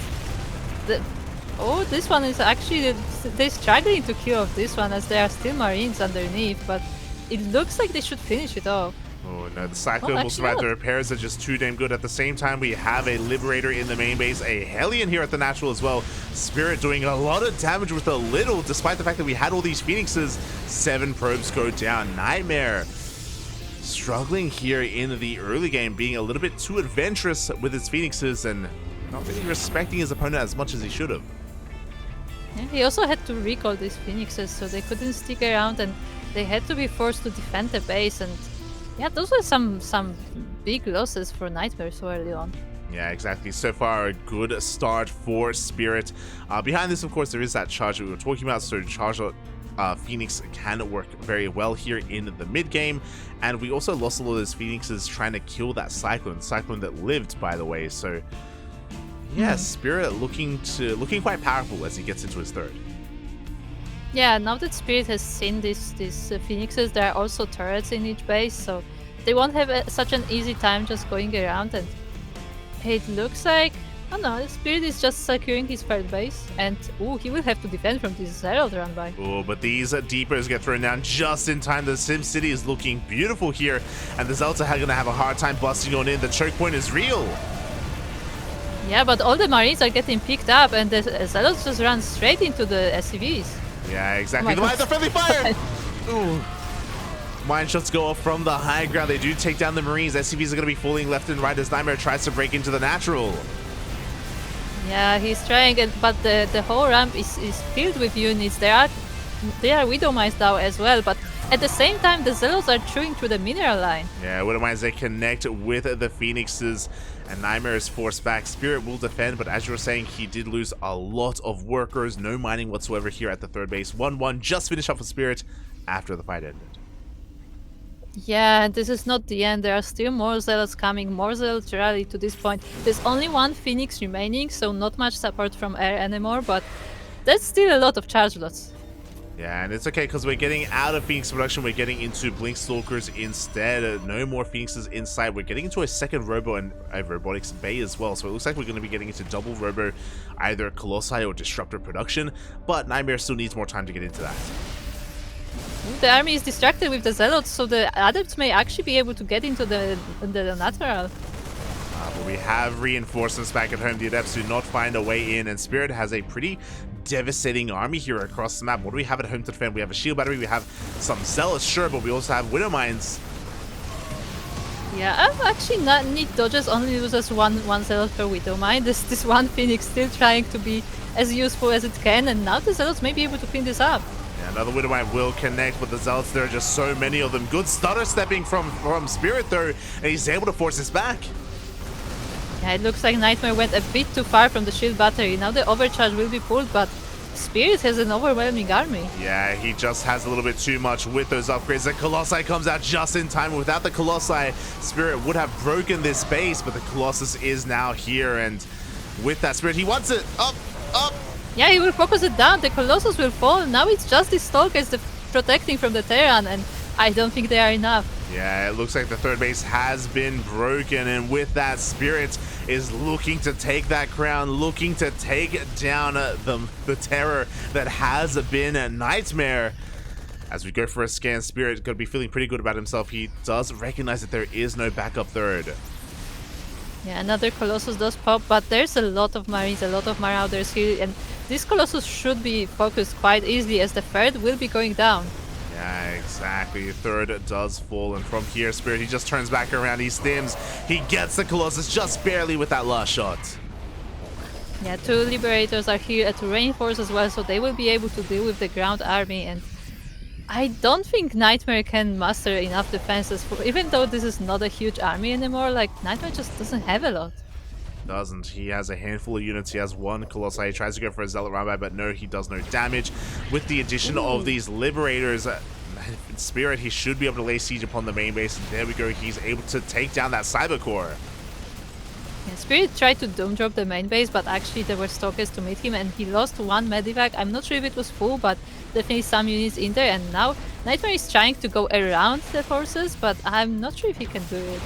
this one is actually, they're struggling to kill off this one as there are still Marines underneath, but it looks like they should finish it off. Oh no, the Cyclone will survive. The repairs are just too damn good. At the same time, we have a Liberator in the main base, a Hellion here at the natural as well. Spirit doing a lot of damage with a little, despite the fact that we had all these Phoenixes. 7 probes go down. NightMare struggling here in the early game, being a little bit too adventurous with his Phoenixes and not really respecting his opponent as much as he should have. Yeah, he also had to recall these Phoenixes, so they couldn't stick around and they had to be forced to defend the base. And yeah, those were some big losses for NightMare so early on. Yeah, exactly. So far, a good start for Spirit. Behind this, of course, there is that charge that we were talking about. So charge Phoenix can work very well here in the mid game. And we also lost a lot of those Phoenixes trying to kill that Cyclone that lived, by the way. So yeah, Spirit looking quite powerful as he gets into his third. Yeah, now that Spirit has seen these Phoenixes, there are also turrets in each base, so they won't have such an easy time just going around. And it looks like, oh no, Spirit is just securing his third base, and he will have to defend from this Herald run by. Oh, but these Deepers get thrown down just in time. The Sim City is looking beautiful here, and the Zealots are going to have a hard time busting on in. The choke point is real. Yeah, but all the Marines are getting picked up, and the Zealots just run straight into the SCVs. Yeah, exactly. The friendly fire! Ooh. Mine shots go off from the high ground. They do take down the Marines. SCVs are going to be falling left and right as NightMare tries to break into the natural. Yeah, he's trying, but the whole ramp is filled with units. They are Widowmines now as well, but at the same time, the Zealots are chewing through the mineral line. Yeah, Widowmines, they connect with the Phoenixes, and NightMare is forced back. Spirit will defend, but as you were saying, he did lose a lot of workers. No mining whatsoever here at the third base. 1-1, just finished off with Spirit after the fight ended. Yeah, this is not the end. There are still more Zealots coming, more Zealots rally to this point. There's only one Phoenix remaining, so not much support from air anymore, but that's still a lot of charge lots. Yeah, and it's okay because we're getting out of Phoenix production. We're getting into Blink Stalkers instead. No more Phoenixes inside. We're getting into a second Robo and a Robotics Bay as well. So it looks like we're going to be getting into double Robo, either Colossi or Disruptor production. But NightMare still needs more time to get into that. The army is distracted with the Zealots, so the Adepts may actually be able to get into the natural. But we have reinforcements back at home. The Adepts do not find a way in, and Spirit has a pretty devastating army here across the map. What do we have at home to defend? We have a shield battery, we have some Zealots, sure, but we also have Widowmines. Yeah, actually not need dodges, only loses one Zealot per Widowmine. This one Phoenix still trying to be as useful as it can, and now the Zealots may be able to clean this up. Yeah, another Widowmine will connect with the Zealots. There are just so many of them. Good stutter stepping from Spirit though, and he's able to force this back. Yeah, it looks like NightMare went a bit too far from the shield battery. Now the overcharge will be pulled, but Spirit has an overwhelming army. Yeah, he just has a little bit too much with those upgrades. The Colossi comes out just in time. Without the Colossi, Spirit would have broken this base, but the Colossus is now here, and with that Spirit, he wants it up, up. Yeah, he will focus it down. The Colossus will fall. Now it's just the Stalkers protecting from the Terran, and I don't think they are enough. Yeah, it looks like the third base has been broken, and with that, Spirit is looking to take that crown, looking to take down the terror that has been a NightMare. As we go for a scan, Spirit going to be feeling pretty good about himself. He does recognize that there is no backup third. Yeah, another Colossus does pop, but there's a lot of Marines, a lot of Marauders here, and this Colossus should be focused quite easily as the third will be going down. Yeah, exactly. Third does fall, and from here, Spirit, he just turns back around, he stims, he gets the Colossus just barely with that last shot. Yeah, 2 Liberators are here to reinforce as well, so they will be able to deal with the ground army, and I don't think NightMare can muster enough defenses, even though this is not a huge army anymore, like, NightMare just doesn't have a lot. Doesn't. He has a handful of units. He has 1 Colossi. He tries to go for a Zealot Rabbi, but no, he does no damage. With the addition of these Liberators, in Spirit, he should be able to lay siege upon the main base. And there we go. He's able to take down that Cyber Core. Yeah, Spirit tried to doom drop the main base, but actually there were Stalkers to meet him, and he lost 1 Medivac. I'm not sure if it was full, but definitely some units in there. And now NightMare is trying to go around the forces, but I'm not sure if he can do it.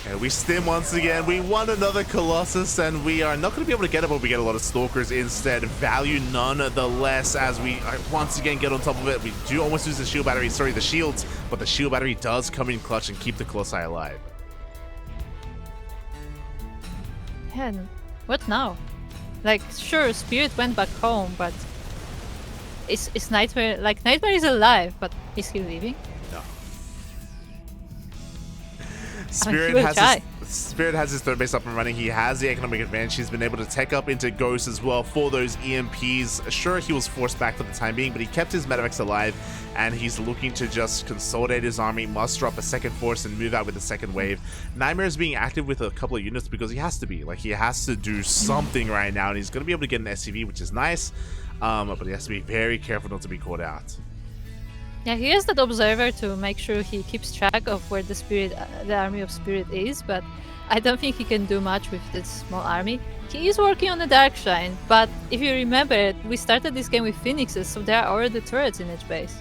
And we stim once again. We won another Colossus, and we are not going to be able to get it, but we get a lot of Stalkers instead. Value nonetheless as we once again get on top of it. We do almost lose the shield battery, sorry, the shields, but the shield battery does come in clutch and keep the Colossi alive. Yeah, what now? Like, sure, Spirit went back home, but is NightMare, like, NightMare is alive, but is he leaving? No. Spirit has his third base up and running. He has the economic advantage. He's been able to tech up into Ghost as well for those EMPs. Sure, he was forced back for the time being, but he kept his Medivacs alive, and he's looking to just consolidate his army, muster up a second force, and move out with the second wave. NightMare is being active with a couple of units because he has to be. Like, he has to do something right now, and he's going to be able to get an SCV, which is nice, but he has to be very careful not to be caught out. Yeah, he has that observer to make sure he keeps track of where the army of Spirit is, but I don't think he can do much with this small army. He is working on the Dark Shrine, but if you remember, we started this game with Phoenixes, so there are already turrets in each base.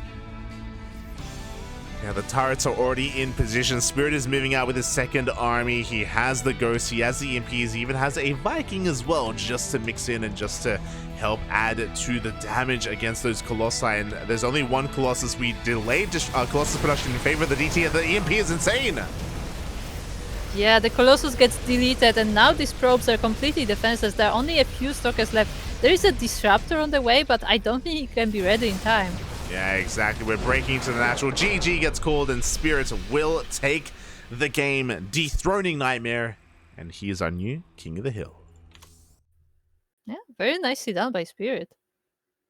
Yeah, the turrets are already in position. Spirit is moving out with his second army. He has the Ghost, he has the EMPs, he even has a Viking as well, just to mix in and just to help add to the damage against those Colossi. And there's only 1 Colossus. We delayed Colossus production in favor of the DT, and the EMP is insane. Yeah, the Colossus gets deleted, and now these probes are completely defenseless. There are only a few Stalkers left. There is a Disruptor on the way, but I don't think he can be ready in time. Yeah, exactly. We're breaking into the natural. GG gets called, and Spirit will take the game, dethroning NightMare, and he is our new King of the Hill. Yeah, very nicely done by Spirit.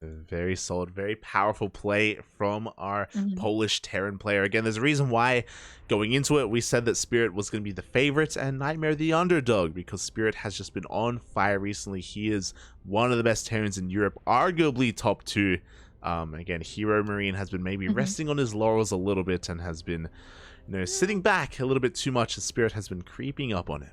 Very solid, very powerful play from our Polish Terran player. Again, there's a reason why going into it, we said that Spirit was going to be the favorite and NightMare the underdog, because Spirit has just been on fire recently. He is one of the best Terrans in Europe, arguably top 2. Again, Hero Marine has been maybe resting on his laurels a little bit and has been, sitting back a little bit too much as Spirit has been creeping up on him.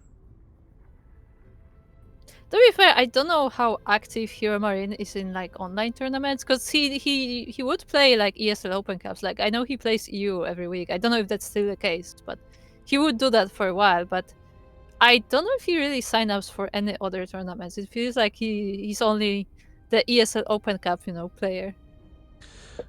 To be fair, I don't know how active Hero Marine is in like online tournaments, because he would play like ESL Open Cups. Like, I know he plays EU every week. I don't know if that's still the case, but he would do that for a while. But I don't know if he really signs up for any other tournaments. It feels like he's only the ESL Open Cup, player.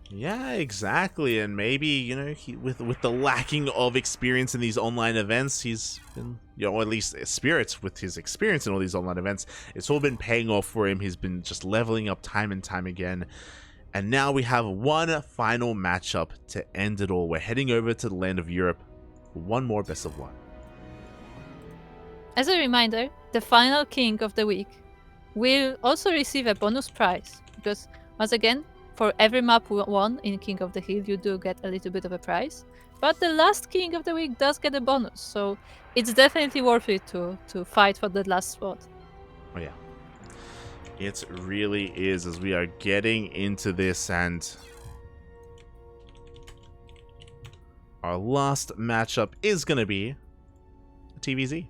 Yeah, exactly. And maybe, he with the lacking of experience in these online events, he's been, or at least Spirits with his experience in all these online events, it's all been paying off for him. He's been just leveling up time and time again. And now we have one final matchup to end it all. We're heading over to the land of Europe for one more best of 1. As a reminder, the final king of the week will also receive a bonus prize, because once again, for every map won in King of the Hill, you do get a little bit of a prize. But the last King of the Week does get a bonus, so it's definitely worth it to fight for the last spot. Oh yeah. It really is, as we are getting into this, and our last matchup is going to be a TVZ.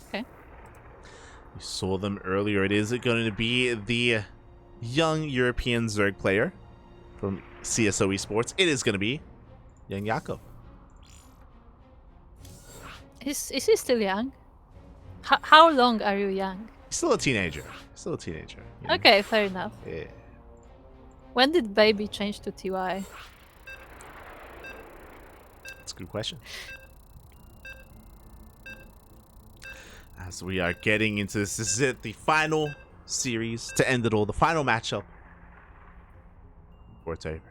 Okay. We saw them earlier. It is going to be the young European Zerg player from CSO Esports. It is going to be YoungYakov. Is he still young? How long are you young? He's still a teenager. You know? Okay, fair enough. Yeah. When did baby change to TY? That's a good question. As we are getting into this is it, the final series to end it all, the final matchup. Before it's over.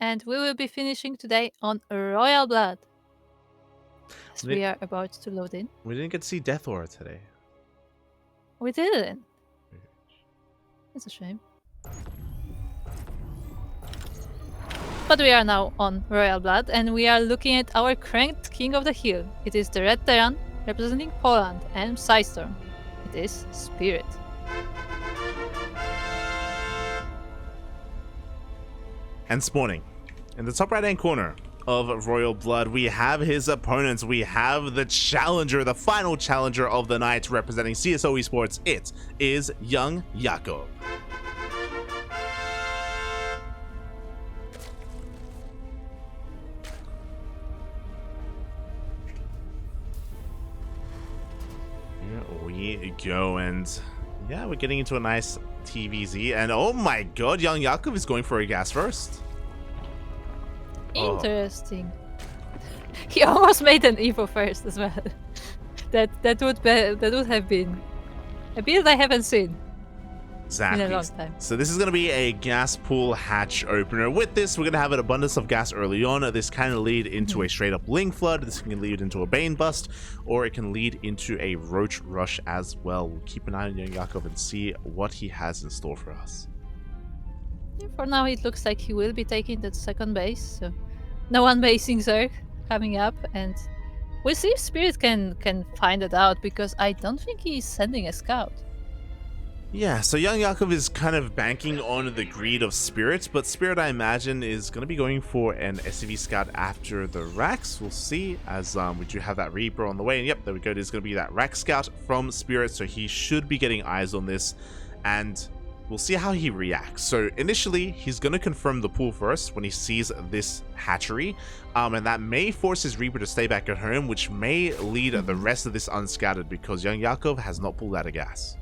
And we will be finishing today on Royal Blood. As we are about to load in. We didn't get to see Death Aura today. We didn't. It's a shame. But we are now on Royal Blood, and we are looking at our cranked King of the Hill. It is the Red Terran, representing Poland, and Psystorm. It is Spirit. And spawning. In the top right-hand corner of Royal Blood, we have his opponents. We have the challenger, the final challenger of the night, representing CSO Esports. It is YoungYakov. Here we go, and yeah, we're getting into a nice TVZ, and oh my god, YoungYakov is going for a gas first. Interesting. He almost made an Evo first as well. that would have been a build I haven't seen exactly in a long time. So this is going to be a gas pool hatch opener. With this, we're going to have an abundance of gas early on. This can lead into a straight up Ling Flood. This can lead into a Bane Bust, or it can lead into a Roach Rush as well. We'll keep an eye on YoungYakov and see what he has in store for us. For now, it looks like he will be taking that second base, so no one basing Zerg coming up, and we'll see if Spirit can find it out, because I don't think he's sending a scout. Yeah, so YoungYakov is kind of banking on the greed of Spirit, but Spirit, I imagine, is going to be going for an SCV scout after the Rax. We'll see, as we do have that Reaper on the way, and yep, there we go. There's going to be that Rax scout from Spirit, so he should be getting eyes on this, and we'll see how he reacts. So initially, he's going to confirm the pool first when he sees this hatchery, and that may force his Reaper to stay back at home, which may lead the rest of this unscattered, because YoungYakov has not pulled out a gas.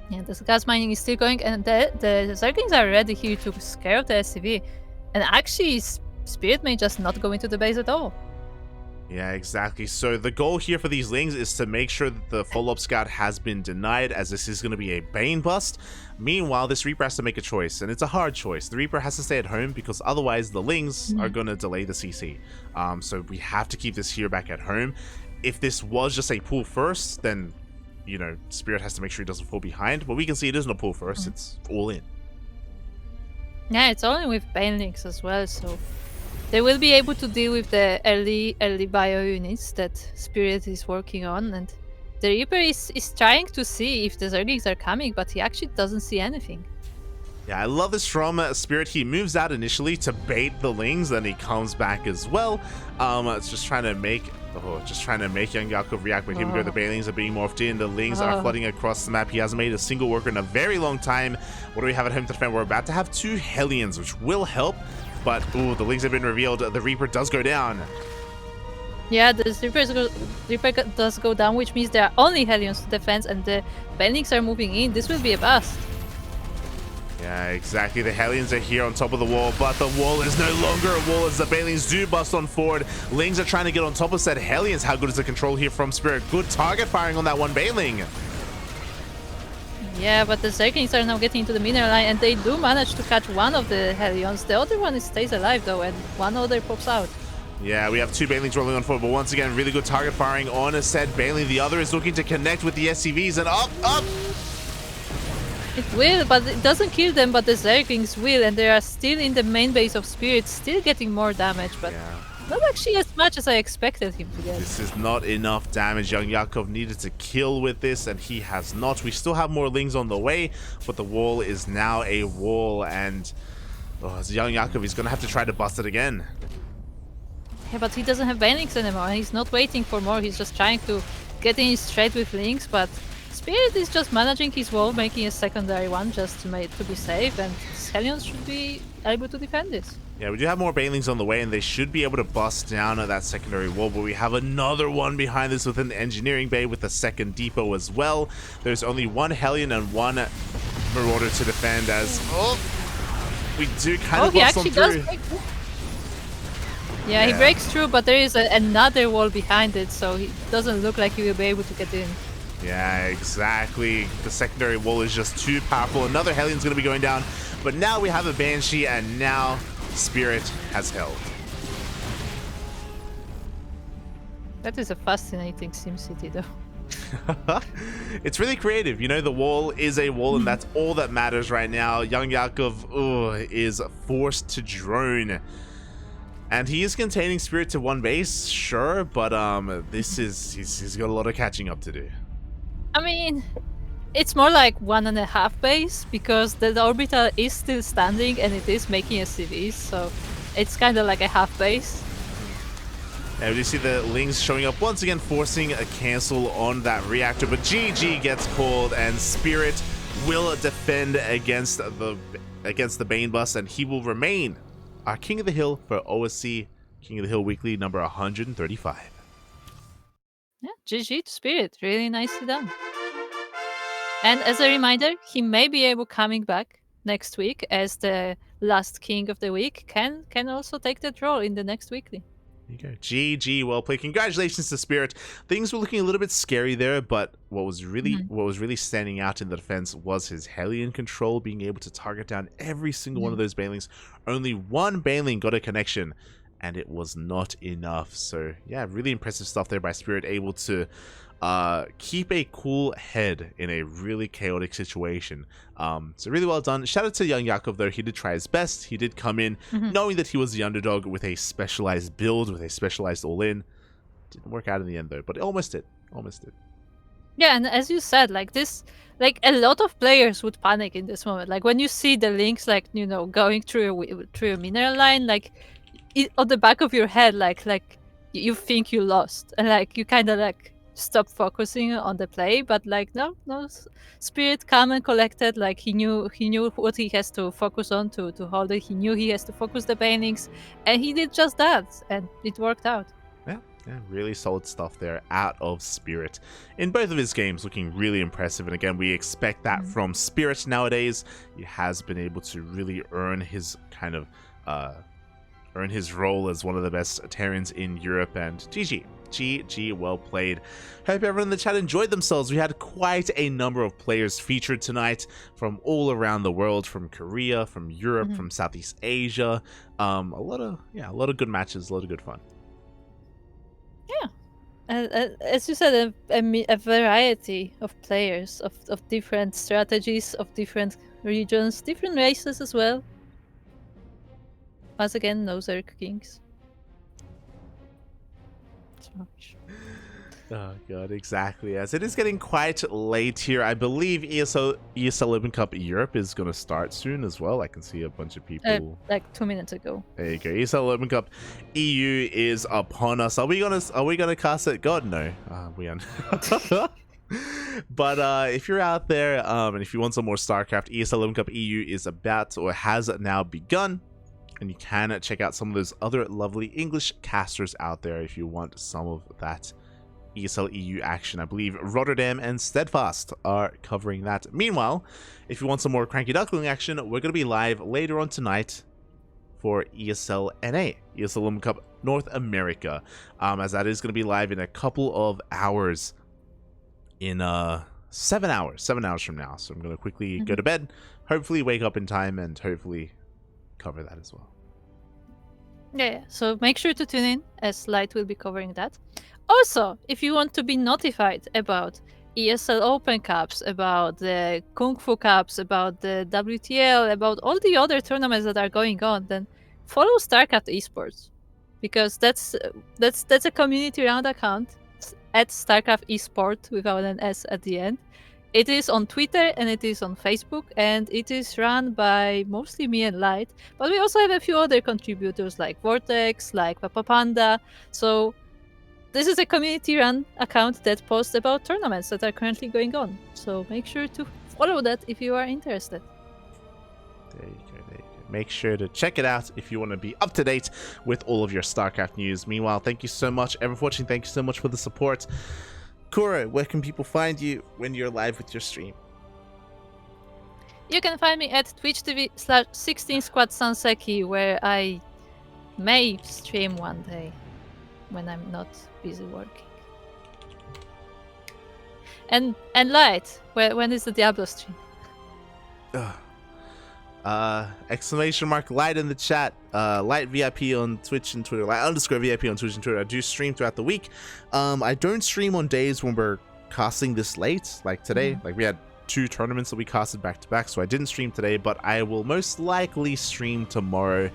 Yeah, the gas mining is still going, and the Zerglings are ready here to scare the SCV, and actually Spirit may just not go into the base at all. Yeah, exactly. So the goal here for these Lings is to make sure that the follow-up scout has been denied, as this is going to be a Bane Bust. Meanwhile, this Reaper has to make a choice, and it's a hard choice. The Reaper has to stay at home, because otherwise the Lings are going to delay the CC. So we have to keep this here back at home. If this was just a pull first, then, you know, Spirit has to make sure he doesn't fall behind. But we can see it isn't a pull first, it's all in. Yeah, it's only with Banelings as well, so they will be able to deal with the early bio units that Spirit is working on, and the Reaper is trying to see if the Zerglings are coming, but he actually doesn't see anything. Yeah, I love this from Spirit. He moves out initially to bait the Lings, then he comes back as well. It's just trying to make YoungYakov react. But here we go, the Banelings are being morphed in, the Lings are flooding across the map. He hasn't made a single worker in a very long time. What do we have at home to defend? We're about to have 2 Hellions, which will help. But, ooh, the Lings have been revealed. The Reaper does go down. Yeah, the Reaper does go down, which means there are only Hellions to defend, and the Banelings are moving in. This will be a bust. Yeah, exactly. The Hellions are here on top of the wall, but the wall is no longer a wall as the Banelings do bust on forward. Lings are trying to get on top of said Hellions. How good is the control here from Spirit? Good target firing on that one Baneling. Yeah, but the Zerglings are now getting into the mineral line, and they do manage to catch one of the Hellions. The other one stays alive though, and one other pops out. Yeah, we have 2 Banelings rolling on forward, but once again, really good target firing on a said Baneling. The other is looking to connect with the SCVs, and up! It will, but it doesn't kill them, but the Zerglings will, and they are still in the main base of Spirit, still getting more damage, but not actually as much as I expected him to get. This is not enough damage. YoungYakov needed to kill with this, and he has not. We still have more Lings on the way, but the wall is now a wall, and as YoungYakov is going to have to try to bust it again. Yeah, but he doesn't have Banelings anymore, and he's not waiting for more, he's just trying to get in straight with Lings, but Spirit is just managing his wall, making a secondary one just to be safe, and Hellions should be able to defend this. Yeah, we do have more Banelings on the way, and they should be able to bust down that secondary wall, but we have another one behind this within the engineering bay with a second depot as well. There's only 1 Hellion and 1 Marauder to defend as... Oh! We do kind of bust on through. Yeah, he breaks through, but there is another wall behind it, so it doesn't look like he will be able to get in. Yeah, exactly. The secondary wall is just too powerful. Another Hellion's going to be going down, but now we have a Banshee, and now Spirit has held. That is a fascinating SimCity, though. It's really creative. You know, the wall is a wall, and that's all that matters right now. YoungYakov is forced to drone. And he is containing Spirit to 1 base, sure, but he's got a lot of catching up to do. I mean, it's more like 1.5 base, because the orbital is still standing and it is making a CV, so it's kind of like a half base. And we see the Lings showing up once again, forcing a cancel on that reactor, but GG gets called, and Spirit will defend against the Bane Bus, and he will remain our King of the Hill for OSC King of the Hill Weekly number 135. Yeah, GG to Spirit. Really nicely done. And as a reminder, he may be able coming back next week as the last King of the Week. Can also take that role in the next weekly. There you go. GG, well played. Congratulations to Spirit. Things were looking a little bit scary there, but what was really standing out in the defense was his Hellion control, being able to target down every single one of those Banelings. Only 1 Baneling got a connection, and it was not enough. So yeah, really impressive stuff there by Spirit, able to keep a cool head in a really chaotic situation. So really well done. Shout out to YoungYakov though. He did try his best. He did come in knowing that he was the underdog with a specialized build, with a specialized all-in. Didn't work out in the end though, but it almost did. Almost did. Yeah, and as you said, like this, like a lot of players would panic in this moment. Like when you see the Lings, like, you know, going through a mineral line, like on the back of your head, like you think you lost, and like you kind of like stop focusing on the play. But like no, Spirit calm and collected. Like he knew what he has to focus on to hold it. He knew he has to focus the Banelings, and he did just that, and it worked out. Yeah, really solid stuff there out of Spirit. In both of his games, looking really impressive. And again, we expect that from Spirit nowadays. He has been able to really earn his kind of earn his role as one of the best Terrans in Europe. And GG, well played. Hope everyone in the chat enjoyed themselves. We had quite a number of players featured tonight from all around the world, from Korea, from Europe, from Southeast Asia. A lot of good matches, a lot of good fun. Yeah, as you said, a variety of players, of different strategies, of different regions, different races as well. Once again, no Zerg Kings. Oh god, exactly. As it is getting quite late here, I believe ESL Open Cup Europe is going to start soon as well. I can see a bunch of people. Like 2 minutes ago. There you go. ESL Open Cup EU is upon us. Are we gonna cast it? God no. We aren't. But if you're out there and if you want some more StarCraft, ESL Open Cup EU is about or has now begun. And you can check out some of those other lovely English casters out there if you want some of that ESL EU action. I believe Rotterdam and Steadfast are covering that. Meanwhile, if you want some more CranKy Duckling action, we're going to be live later on tonight for ESL NA, ESL Open Cup North America, as that is going to be live in a couple of hours, in 7 hours from now. So I'm going to quickly go to bed, hopefully wake up in time, and hopefully cover that as well. Yeah, so make sure to tune in as Light will be covering that. Also, if you want to be notified about ESL Open Cups, about the Kung Fu Cups, about the WTL, about all the other tournaments that are going on, then follow StarCraft Esports, because that's a community-run account at StarCraft Esport without an S at the end. It is on Twitter and it is on Facebook, and it is run by mostly me and Light. But we also have a few other contributors like Vortex, like Papa Panda. So this is a community-run account that posts about tournaments that are currently going on. So make sure to follow that if you are interested. There you go, there you go. Make sure to check it out if you want to be up to date with all of your StarCraft news. Meanwhile, thank you so much, everyone, for watching. Thank you so much for the support. Kura, where can people find you when you're live with your stream? You can find me at twitch.tv/16squadsanseki, where I may stream one day when I'm not busy working. And Light, when is the Diablo stream? Exclamation mark Light in the chat. Light VIP on Twitch and Twitter. Light _ VIP on Twitch and Twitter. I do stream throughout the week. I don't stream on days when we're casting this late, like today. Like we had 2 tournaments that we casted back to back, so I didn't stream today, but I will most likely stream tomorrow.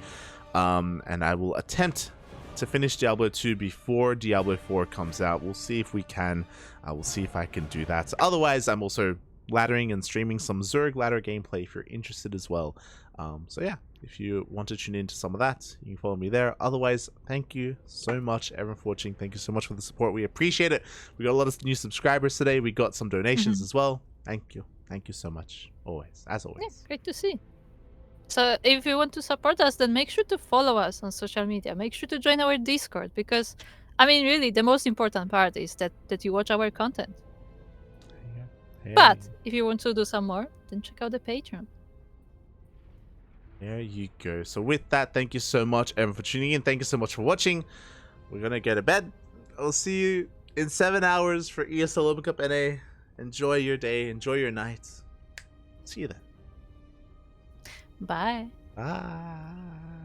And I will attempt to finish Diablo 2 before Diablo 4 comes out. We'll see if we can. I will see if I can do that. Otherwise, I'm also laddering and streaming some Zerg ladder gameplay if you're interested as well. So yeah, if you want to tune into some of that, you can follow me there. Otherwise, thank you so much, everyone, for watching. Thank you so much for the support. We appreciate it. We got a lot of new subscribers today. We got some donations as well. Thank you. Thank you so much. Always, as always. Yeah, great to see. So if you want to support us, then make sure to follow us on social media. Make sure to join our Discord, because, I mean, really, the most important part is that you watch our content. Yeah. But if you want to do some more, then check out the Patreon. There you go. So with that, thank you so much, everyone, for tuning in. Thank you so much for watching. We're going to get to bed. I'll see you in 7 hours for ESL Open Cup NA. Enjoy your day. Enjoy your night. See you then. Bye. Bye.